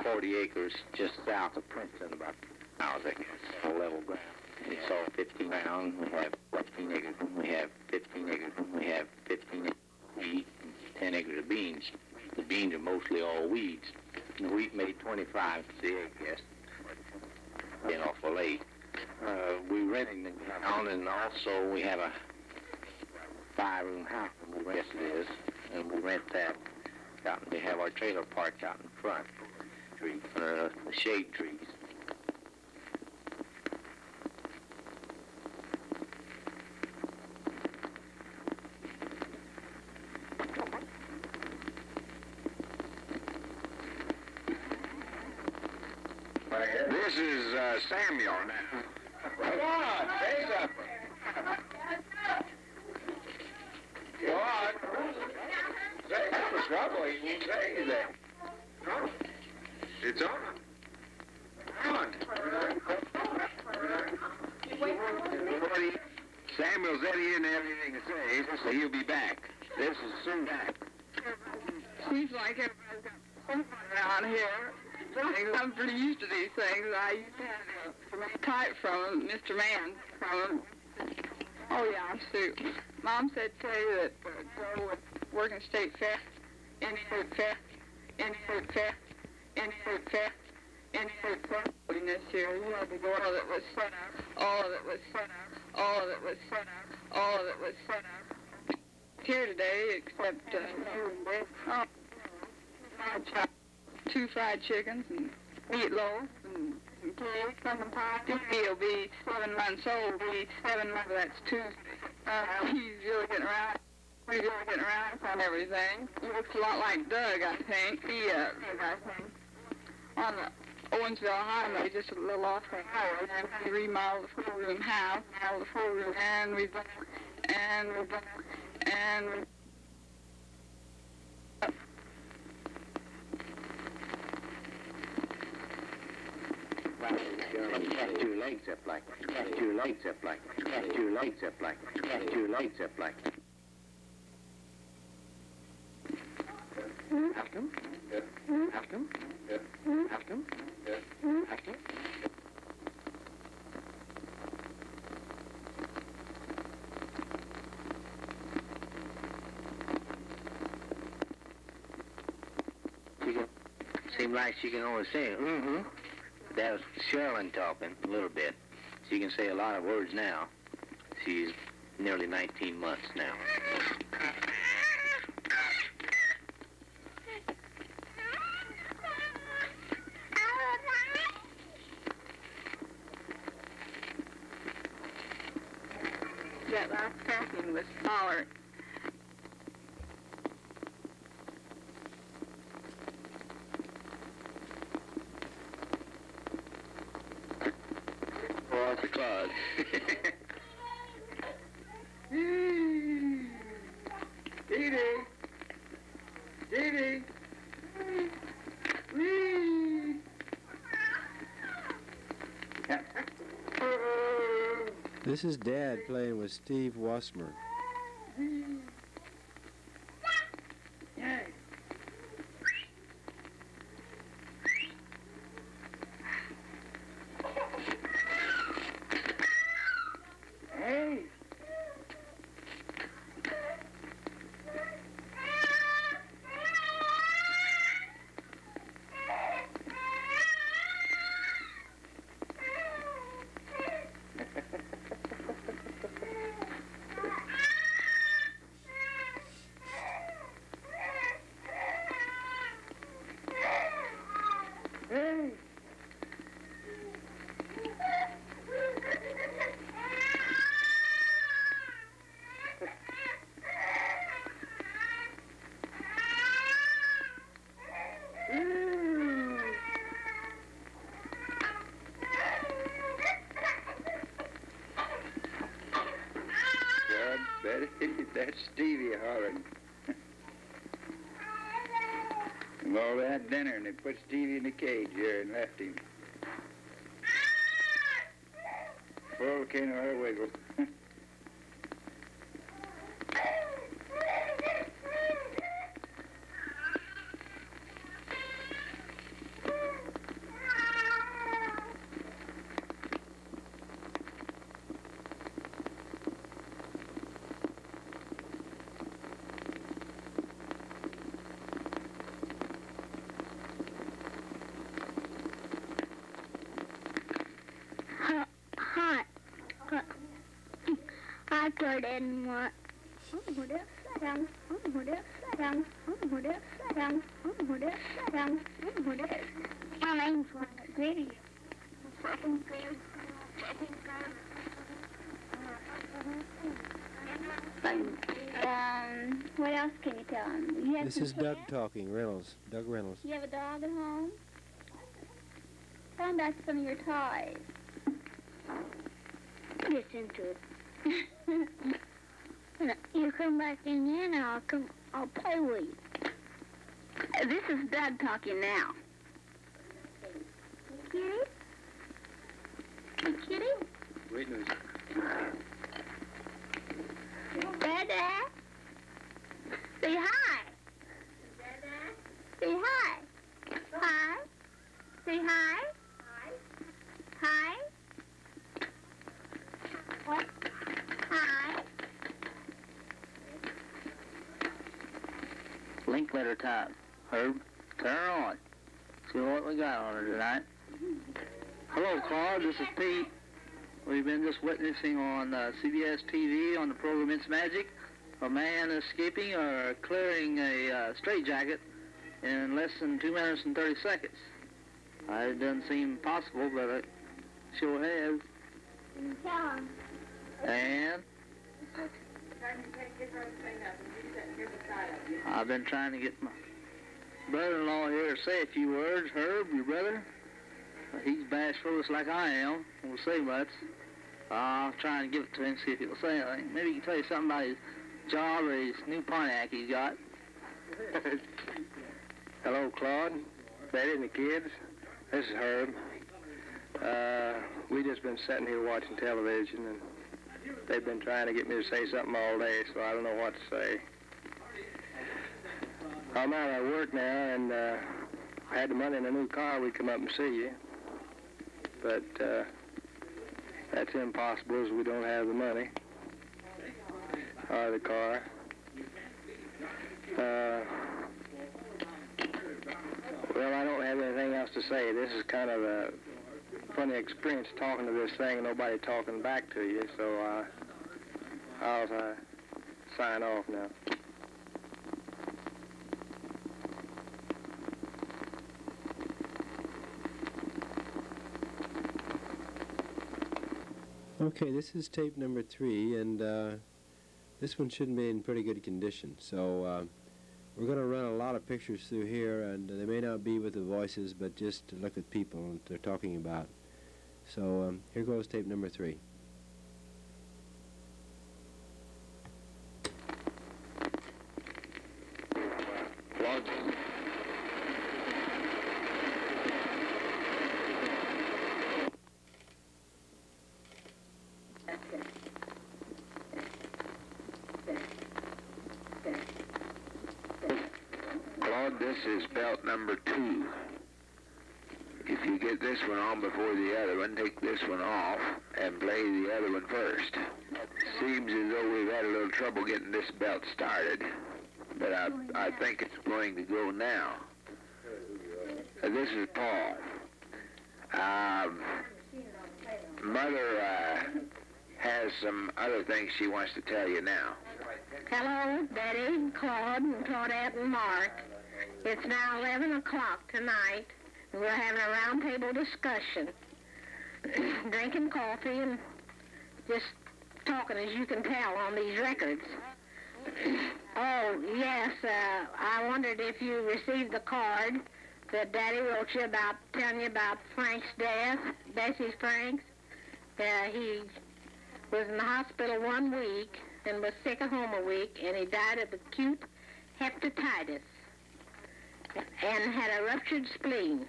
40 acres just south of Princeton, about 1,000 acres, all level ground. It's all 15 pounds. We have 15 acres. We have 15 acres. We have 15 acres of wheat and 10 acres of beans. The beans are mostly all weeds. The wheat made 25 to the acre, been awful late. We renting the ground, and also we have a 5-room house. Yes, it is, and we rent that. We have our trailer parked out in front, the shade trees. This is Samuel now. Come on, say something. Go on. Say, that was trouble. He won't say anything. No. It's on. Come on. Samuel said he didn't have anything to say, so he'll be back. This is soon back. Seems like everybody's got something around here. I'm pretty used to these things. I used to have a type from Mr. Mann. Oh, yeah, I'm Sue. Mom said to tell you that Joe was working state fair, any state fair, any state fair, any state fair, any state fair. This year, you had to go all that was set up, all of it was set up, all of it was set up, all of it was set up. Here today, except two fried chickens and meatloaf and cake, pumpkin pie. He'll be 7 months old. He'll be 7 months. That's Tuesday. He's really getting around. He's really getting around on everything. He looks a lot like Doug, I think. On the Owensville Highway, just a little off the highway, and we remodeled the 4-room house, and we've done. Stretch your legs up like, stretch your legs up like, stretch your legs up like, stretch your legs up like. Ask him. Ask him. Ask him. Ask him. Seems like she can only say, mm-hmm. That was Sherilyn talking a little bit. She can say a lot of words now. She's nearly 19 months now. That last packing was smaller. God. Dee Dee. Dee Dee. This is Dad playing with Steve Wassmer. Hey. Hey. God, Betty, that's Stevie hollering. And all that dinner, and they put Stevie in the cage here and left him. Oh, can't hardly wiggle. Hot. I put in what? I'm for the video. What else can you tell him? You have This some is Doug cats? talking, Reynolds. Doug Reynolds. You have a dog at home? Tell him about some of your toys. Listen to it. You come back in here and I'll play with you. This is Doug talking now. Kitty? Hey, Kitty? Wait a minute. Dada? Say hi. Dada? Say hi. Hi. Say hi. Hi. Hi. What? Hi. Link letter time. Herb, turn her on. See what we got on her tonight. Hello, Claude. This is Pete. We've been just witnessing on CBS TV on the program It's Magic a man escaping or clearing a straitjacket in less than 2 minutes and 30 seconds. It doesn't seem possible, but it sure has. Tell him. And I've been trying to get my brother-in-law here to say a few words. Herb, your brother, he's bashful just like I am. Won't say much. I'll try and give it to him, see if he'll say anything. Maybe he can tell you something about his job or his new Pontiac he's got. Hello, Claude, Betty, and the kids. This is Herb. We just been sitting here watching television, and they've been trying to get me to say something all day, so I don't know what to say. I'm out at work now, and I had the money in a new car. We'd come up and see you. But that's impossible as we don't have the money or the car. Well, I don't have anything else to say. This is kind of a funny experience talking to this thing and nobody talking back to you, so I'll sign off now. Okay, this is tape number 3, and this one shouldn't be in pretty good condition. So we're going to run a lot of pictures through here, and they may not be with the voices, but just to look at people that they're talking about. So here goes tape number 3. Claude, this is belt number 2. If you get this one on before the other one, take this one off and play the other one first. Seems as though we've had a little trouble getting this belt started, but I think it's going to go now. This is Paul. Mother has some other things she wants to tell you now. Hello, Betty, Claude, and Claudette, and Mark. It's now 11 o'clock tonight, and we're having a round-table discussion, drinking coffee and just talking, as you can tell, on these records. Oh, yes, I wondered if you received the card that Daddy wrote you about, telling you about Frank's death, Bessie's Frank's. He was in the hospital 1 week and was sick at home a week, and he died of acute hepatitis and had a ruptured spleen.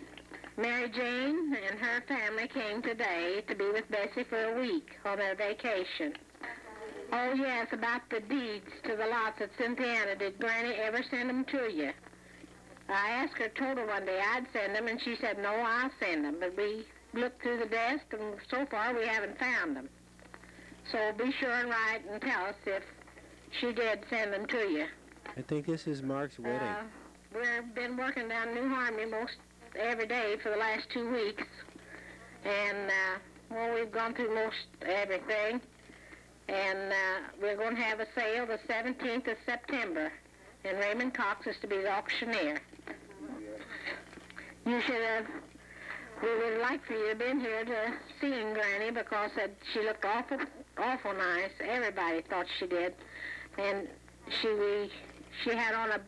Mary Jane and her family came today to be with Bessie for a week on their vacation. Oh, yes, about the deeds to the lots at Cynthiana. Did Granny ever send them to you? I asked her, told her one day I'd send them, and she said, no, I'll send them. But we looked through the desk, and so far we haven't found them. So be sure and write and tell us if she did send them to you. I think this is Mark's wedding. We've been working down New Harmony most every day for the last 2 weeks. And, well, we've gone through most everything. And we're going to have a sale the 17th of September. And Raymond Cox is to be the auctioneer. You should have... We would like for you to have been here to seeing Granny because she looked awful nice. Everybody thought she did. And she had on a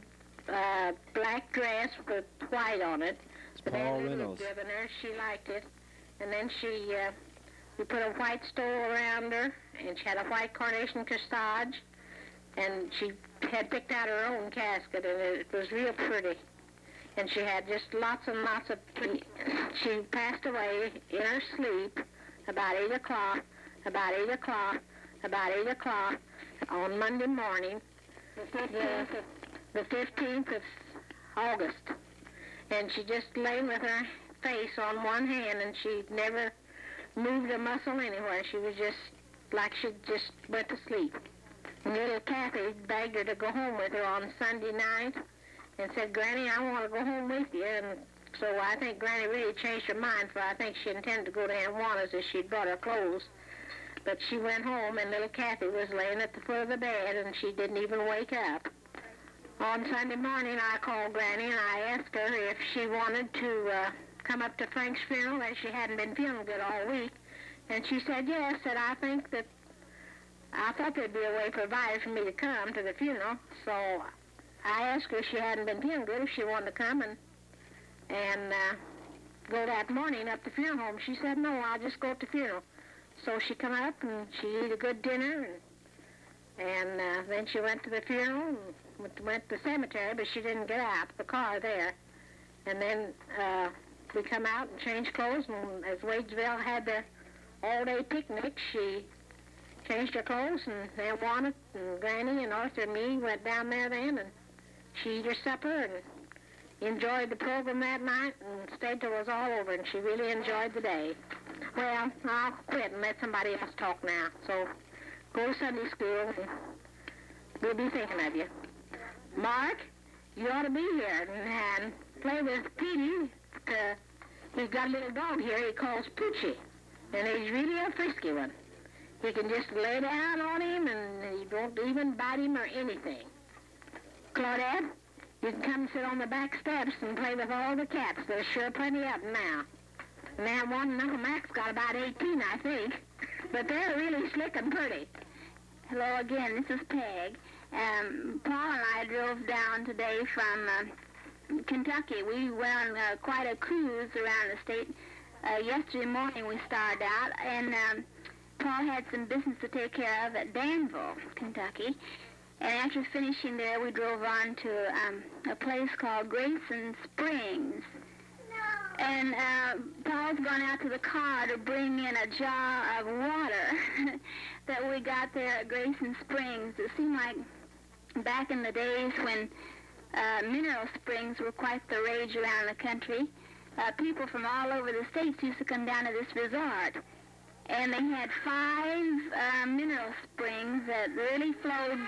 black dress with white on it. It's Paul Reynolds. Given her, she liked it. And then we put a white stole around her, and she had a white carnation corsage, and she had picked out her own casket, and it was real pretty. And she had just lots and lots of... She passed away in her sleep about 8 o'clock on Monday morning, the 15th of August. And she just lay with her face on one hand, and she never moved a muscle anywhere. She was just like she just went to sleep. And little Kathy begged her to go home with her on Sunday night and said, Granny, I want to go home with you. And so I think Granny really changed her mind, for I think she intended to go to Aunt Juana's as she'd brought her clothes. But she went home, and little Kathy was laying at the foot of the bed, and she didn't even wake up. On Sunday morning, I called Granny, and I asked her if she wanted to come up to Frank's funeral, as she hadn't been feeling good all week. And she said yes, and I thought there'd be a way provided for me to come to the funeral. So I asked her if she hadn't been feeling good, if she wanted to come and go that morning up to the funeral home. She said, no, I'll just go to the funeral. So she come up, and she ate a good dinner, and then she went to the funeral and went to the cemetery, but she didn't get out of the car there. And then we come out and changed clothes, and as Wadesville had their all-day picnic, she changed her clothes, and Aunt Juana and Granny and Arthur and me went down there then, and she ate her supper and enjoyed the program that night and stayed till it was all over, and she really enjoyed the day. Well, I'll quit and let somebody else talk now. So go to Sunday school, and we'll be thinking of you. Mark, you ought to be here and play with Petey. He's got a little dog here he calls Poochie, and he's really a frisky one. He can just lay down on him, and he don't even bite him or anything. Claudette, you can come sit on the back steps and play with all the cats. There's sure plenty of them now. And that one, Uncle Mac's got about 18, I think. But they're really slick and pretty. Hello again, this is Peg. Paul and I drove down today from Kentucky. We went on quite a cruise around the state. Yesterday morning we started out, and Paul had some business to take care of at Danville, Kentucky. And after finishing there, we drove on to a place called Grayson Springs. And Paul's gone out to the car to bring in a jar of water. that we got there at Grayson Springs. It seemed like back in the days when mineral springs were quite the rage around the country, people from all over the states used to come down to this resort. And they had 5 mineral springs that really flowed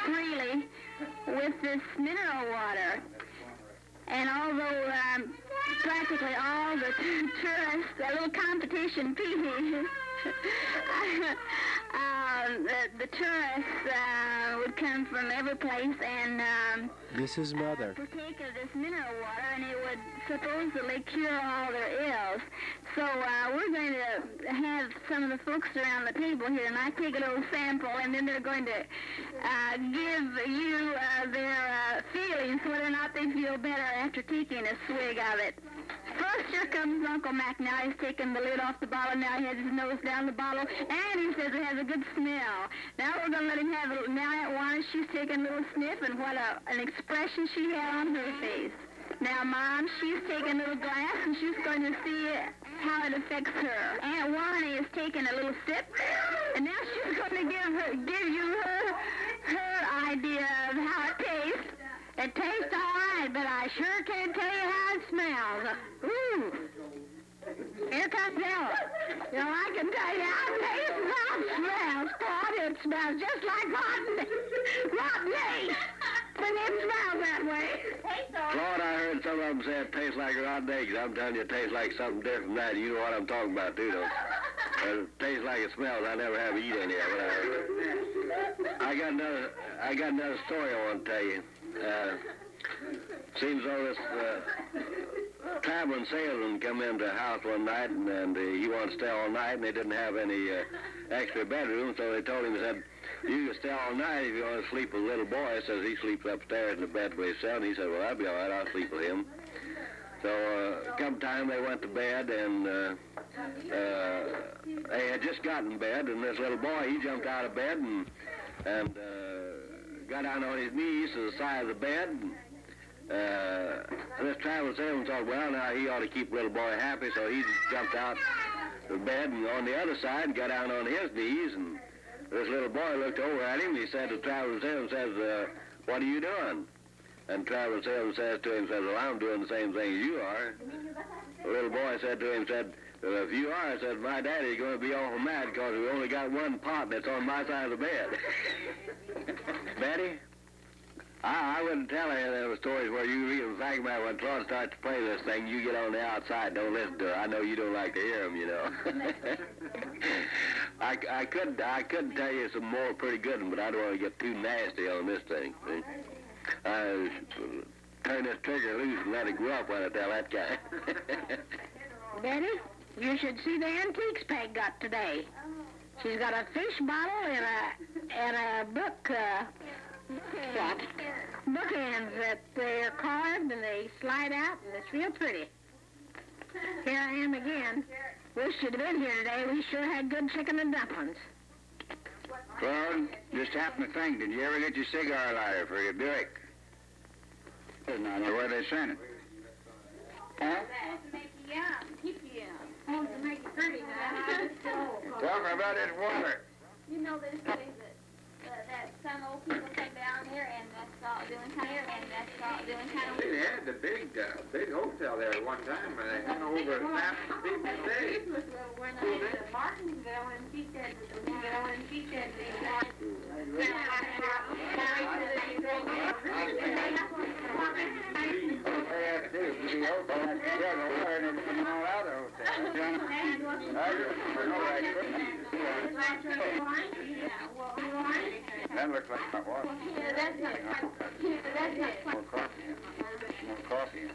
freely with this mineral water. And although practically all the tourists, a little competition, Pee-wee, the tourists would come from every place and Mrs. Mother. partake of this mineral water, and it would supposedly cure all their ills. So we're going to have some of the folks around the table here, and I take a little sample, and then they're going to give you their feelings, whether or not they feel better after taking a swig of it. First, here comes Uncle Mac. Now he's taking the lid off the bottle. Now he has his nose down the bottle, and he says it has a good smell. Now we're going to let him have it. Now Aunt Juana, she's taking a little sniff, and what an expression she had on her face. Now, Mom, she's taking a little glass, and she's going to see how it affects her. Aunt Juana is taking a little sip, and now she's going to give you her idea of how it tastes. It tastes all right, but I sure can't tell you how it smells. Ooh. Here comes Ella. You know, I can tell you how it tastes and how it smells. God, it smells just like rotten eggs. When it smells that way. Claude, I heard some of them say it tastes like rotten eggs. I'm telling you, it tastes like something different than that. You know what I'm talking about, too, don't you? It tastes like it smells. I never have eaten any of it. I got another story I want to tell you. Seems though this traveling salesman come into the house one night, and he wanted to stay all night, and they didn't have any extra bedroom, so they told him, said, you can stay all night if you want to sleep with a little boy. Says he sleeps upstairs in the bed with himself, and he said, well, that'll be all right, I'll sleep with him. So come time they went to bed, and they had just gotten in bed, and this little boy, he jumped out of bed and got down on his knees to the side of the bed. This traveling salesman thought, well, now he ought to keep the little boy happy, so he jumped out of the bed and on the other side and got down on his knees, and this little boy looked over at him, and he said, the traveling salesman says, what are you doing? And the traveling salesman says to him, says, well, I'm doing the same thing as you are. The little boy said to him, said, well, if you are, said, my daddy's going to be awful mad because we only got one pot that's on my side of the bed. Betty, I wouldn't tell any of those stories where you read them. In fact, man, when Claude starts to play this thing, you get on the outside, don't listen to it. I know you don't like to hear them, you know. I could tell you some more pretty good ones, but I don't want to get too nasty on this thing. See? Turn this trigger loose and let it grow up when I tell that guy. Betty, you should see the antiques Peg got today. She's got a fish bottle and a book, bookends that they're carved and they slide out, and it's real pretty. Here I am again. Wish you'd have been here today. We sure had good chicken and dumplings. Claude, just happened to think, did you ever get your cigar lighter for your Buick? Where they sent it? Huh? To make you young, keep you young. To make you pretty now. Tell me about this water. You know they say that some old people come down here and start doing kind of They had the big hotel there at one time, and they hung over a thousand people a day. When I was at Martinsville, and she said, That looks like my water. that's not More coffee. More coffee.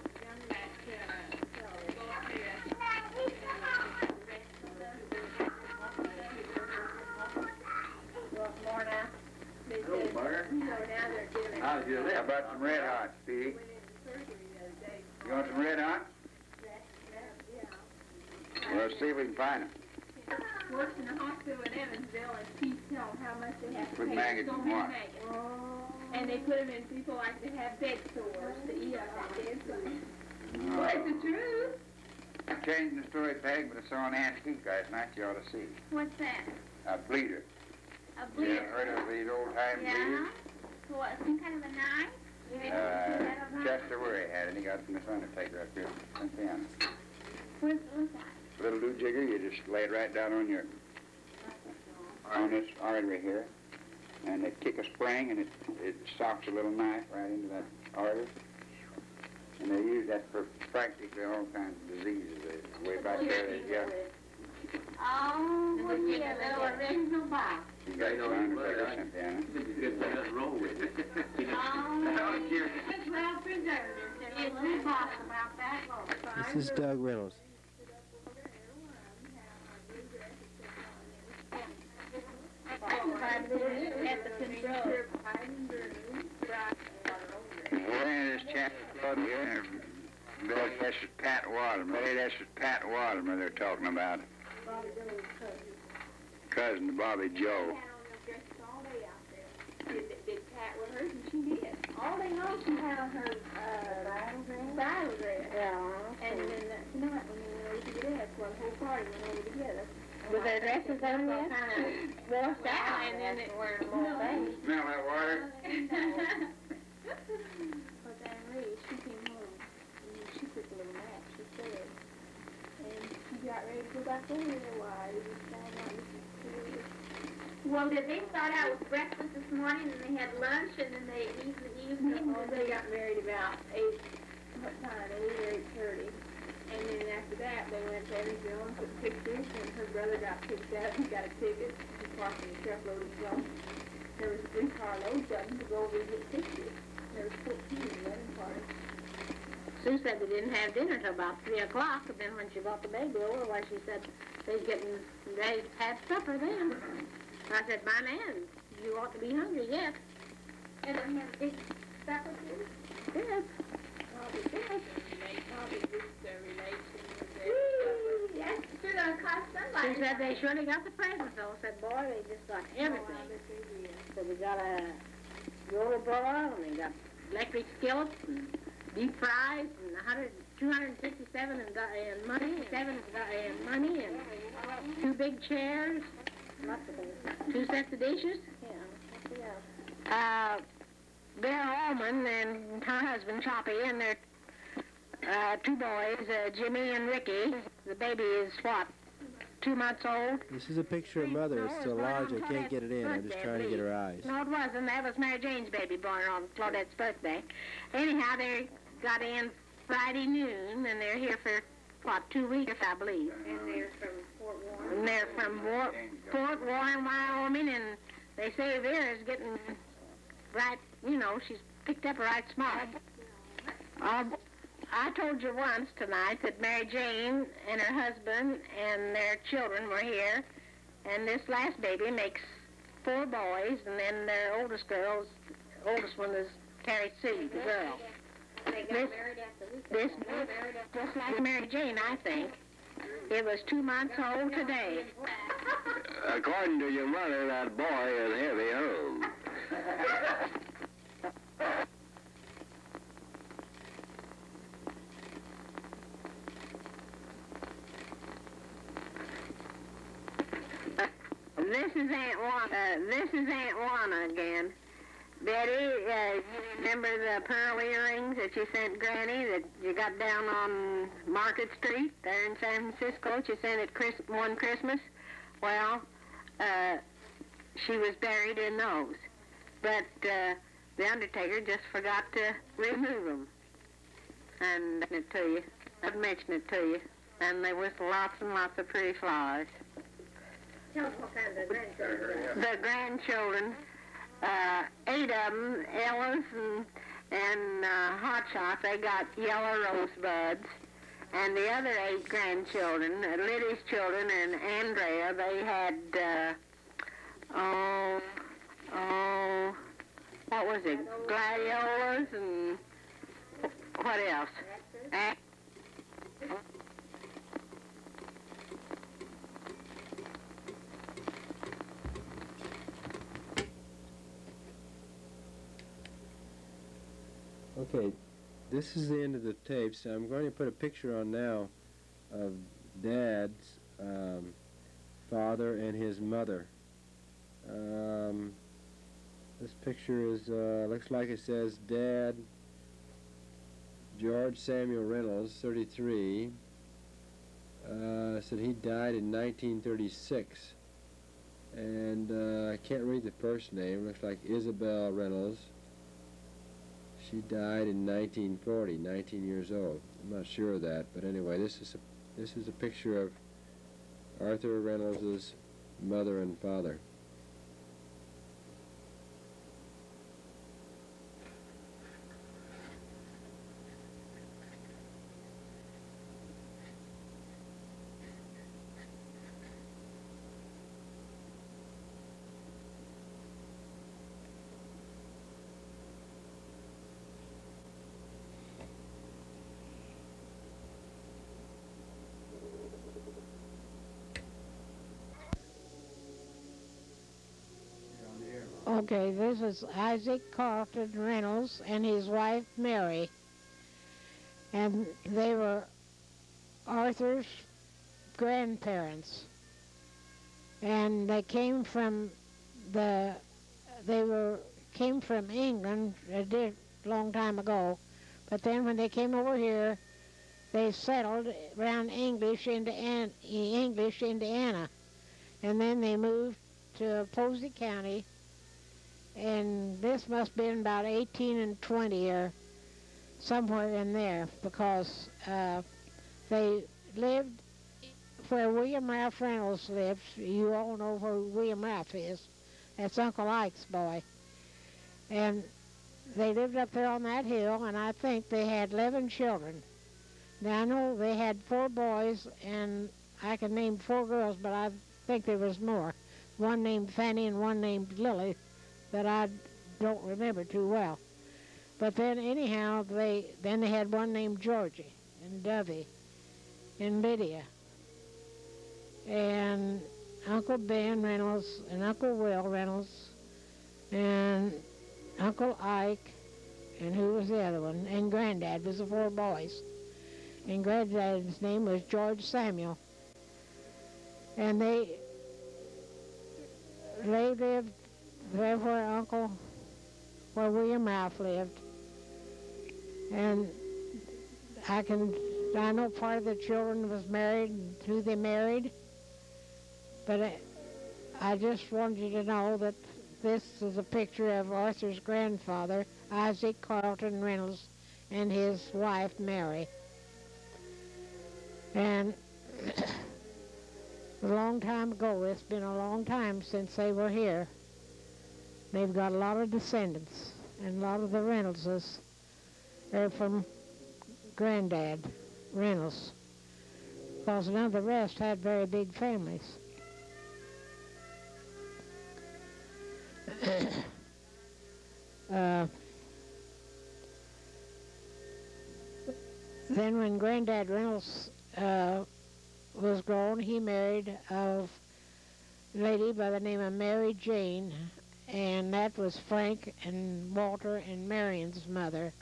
Hello, Butter. How's your How lip? about some Red Hot, Steve? You want some Red Hot? Well, let's see if we can find them. Works in a hospital in Evansville, and she tells how much they have to Put pay. maggots So in many what? maggots. And they put them in people like to have bed sores to eat up that dead sores. No. That's the truth. I'm changing the story, Peg, but I saw an antique last night you ought to see. What's that? A bleeder. A bleeder. Yeah, heard of these old-time bleeders? What, some kind of a knife? Chester Worry had it. He got it from this undertaker up here in Penn. What does it look like? Little do jigger, you just lay it right down on this artery here, and they kick a spring, and it socks a little knife right into that artery. And they use that for practically all kinds of diseases. Way back there, yeah. Oh, what's the little original box? You got your undertaker sent down. Oh, it's well preserved. It's no box about that long. This is Doug Reynolds. At the control. We're in this chapter club here. Billy, that's just Pat Waterman. Billy, that's just Pat Waterman they're talking about. Cousin to Bobby Joe. Did Pat with her? And she did. All day long she had on her battle dress. Yeah. And then that night when they went over together, well, the whole party went over together. Was their dresses on yet? Kind of washed out, and then it Smell that water? But then Lee, she came home, and she took a little nap, she said. And she got ready to go back over there. Why? It was found out this is serious. Well, did they start out with breakfast this morning, and they had lunch, and then they eat in the evening? No, they got married about 8, what time? 8 or 8:30. And then after that, they went to Evansville and took pictures, and her brother got picked up. He got a ticket. He parked in the truckload of his own. There was a 3-car load button to go over and get pictures. There was 14 in the wedding party. Sue said they didn't have dinner till about 3 o'clock, and then when she brought the baby over, well, she said they had supper then. I said, my man, you ought to be hungry yet. And they had a big supper too? Yes. Yes, sure gonna cost somebody. She said they surely got the presents, though. Said, boy, they just got everything. So we got a roller broil, and they got electric skillets, and deep fries, and 267 in money, and 2 big chairs, lots of things. 2 sets of dishes. Yeah. Bear Allman and her husband, Choppy, and their 2 boys, Jimmy and Ricky. The baby is, what, 2 months old? This is a picture of Mother. It's so large I can't get it in. I'm just trying to get her eyes. No, it wasn't. That was Mary Jane's baby born on Claudette's birthday. Anyhow, they got in Friday noon, and they're here for, what, 2 weeks, I believe. And they're from Fort Warren. And they're from Fort Warren, Wyoming, and they say Vera's getting right, you know, she's picked up right smart. I told you once tonight that Mary Jane and her husband and their children were here, and this last baby makes 4 boys, and then their oldest one is Carrie Sue, the girl. They got married after This just like Mary Jane, I think. It was 2 months old today. According to your mother, that boy is heavy home. This is Aunt Juana again. Betty, you remember the pearl earrings that you sent Granny that you got down on Market Street there in San Francisco that you sent at one Christmas? Well, she was buried in those. But the undertaker just forgot to remove them. And I'd mention it to you. And there was lots and lots of pretty flowers. Tell us what kind of grandchildren. The grandchildren, 8 of them, Ella's and Hotshot, they got yellow rosebuds. And the other 8 grandchildren, Liddy's children and Andrea, they had, what was it, gladiolas and what else? Okay, this is the end of the tapes. I'm going to put a picture on now of Dad's father and his mother. This picture is, looks like it says Dad, George Samuel Reynolds, 33. Said he died in 1936. And I can't read the first name. Looks like Isabel Reynolds. She died in 1940, 19 years old. I'm not sure of that, but anyway, this is a picture of Arthur Reynolds' mother and father. Okay, this is Isaac Carlton Reynolds and his wife Mary. And they were Arthur's grandparents. And they came from came from England a long time ago. But then when they came over here, they settled around English, Indiana. And then they moved to Posey County. And this must have been about 18 and 20 or somewhere in there, because they lived where William Ralph Reynolds lives. You all know where William Ralph is. That's Uncle Ike's boy. And they lived up there on that hill, and I think they had 11 children. Now, I know they had 4 boys, and I can name 4 girls, but I think there was more. One named Fanny and one named Lily, that I don't remember too well. But then anyhow, they had one named Georgie and Dovey and Lydia and Uncle Ben Reynolds and Uncle Will Reynolds and Uncle Ike, and who was the other one? And Granddad was the 4 boys. And Granddad's name was George Samuel. And they lived there where William Ralph lived. And I know part of the children was married, and who they married, but I just wanted you to know that this is a picture of Arthur's grandfather, Isaac Carlton Reynolds, and his wife, Mary. And a long time ago, it's been a long time since they were here. They've got a lot of descendants, and a lot of the Reynoldses are from Granddad Reynolds, because none of the rest had very big families. Then when Granddad Reynolds was grown, he married a lady by the name of Mary Jane, and that was Frank and Walter and Marion's mother.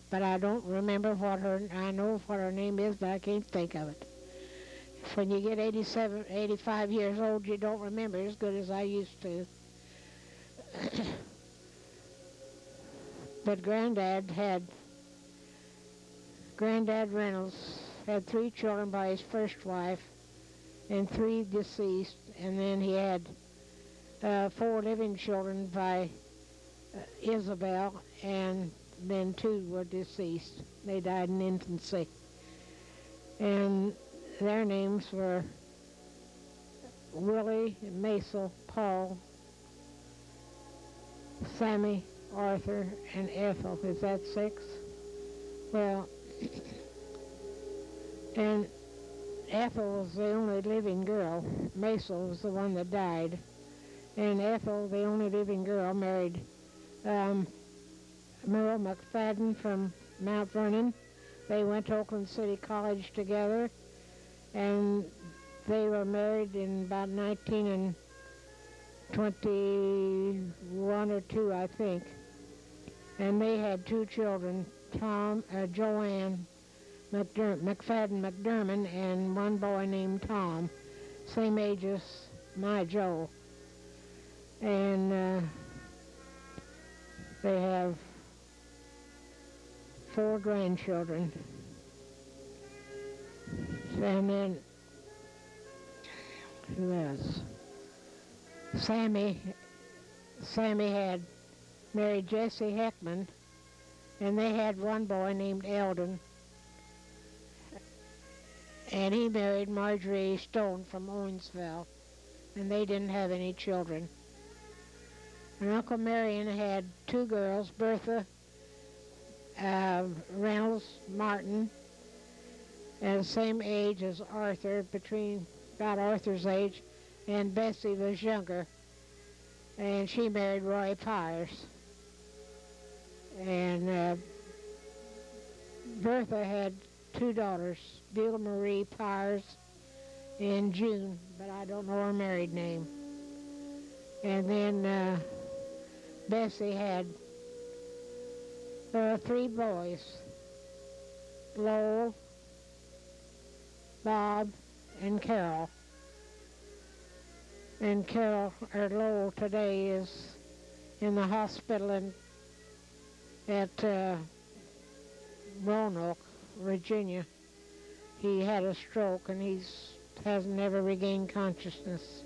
But I don't remember I know what her name is, but I can't think of it. When you get 87, 85 years old, you don't remember as good as I used to. But Granddad Reynolds had 3 children by his first wife and 3 deceased, and then he had 4 living children by Isabel, and then 2 were deceased. They died in infancy. And their names were Willie, Maisel, Paul, Sammy, Arthur, and Ethel. Is that 6? Well, and Ethel was the only living girl. Maisel was the one that died. And Ethel, the only living girl, married Merle McFadden from Mount Vernon. They went to Oakland City College together, and they were married in about 1921 or 2, I think. And they had 2 children, Joanne McFadden McDermott, and one boy named Tom, same age as my Joe. And they have 4 grandchildren. And then, who else? Sammy had married Jesse Heckman, and they had one boy named Eldon, and he married Marjorie Stone from Owensville, and they didn't have any children. And Uncle Marion had 2 girls, Bertha Reynolds Martin, at the same age as Arthur, about Arthur's age, and Bessie was younger, and she married Roy Pyers. And Bertha had 2 daughters, Beulah Marie Pyers in June, but I don't know her married name. And then Bessie had 3 boys, Lowell, Bob, and Carol. And Lowell today is in the hospital at Roanoke, Virginia. He had a stroke and hasn't ever regained consciousness.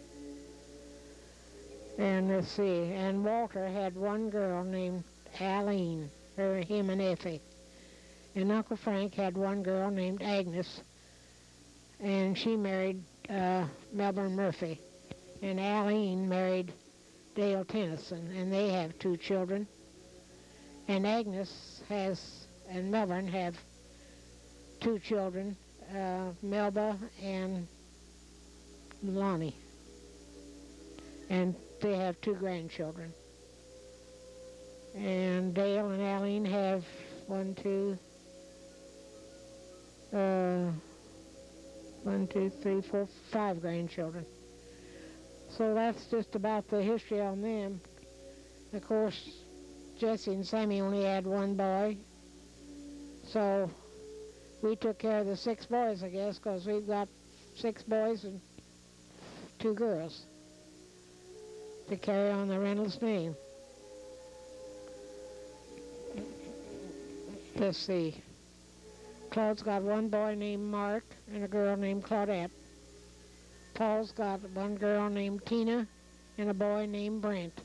And let's see, and Walter had 1 girl named Aline, him and Effie. And Uncle Frank had 1 girl named Agnes, and she married Melbourne Murphy. And Aline married Dale Tennyson, and they have 2 children. And Agnes and Melbourne have 2 children, Melba and Lonnie. And they have 2 grandchildren. And Dale and Aline have 5 grandchildren. So that's just about the history on them. Of course, Jesse and Sammy only had 1 boy. So we took care of the 6 boys, I guess, because we've got 6 boys and 2 girls to carry on the Reynolds name. Let's see. Claude's got 1 boy named Mark and a girl named Claudette. Paul's got 1 girl named Tina and a boy named Brent.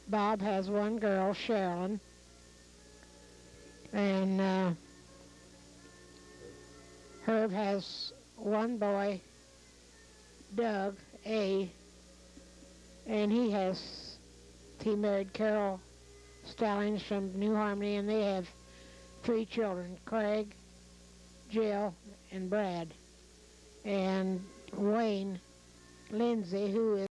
Bob has 1 girl, Sherilyn. And Herb has 1 boy, Doug A. And he married Carol Stallings from New Harmony, and they have 3 children, Craig, Jill, and Brad. And Wayne Lindsay, who is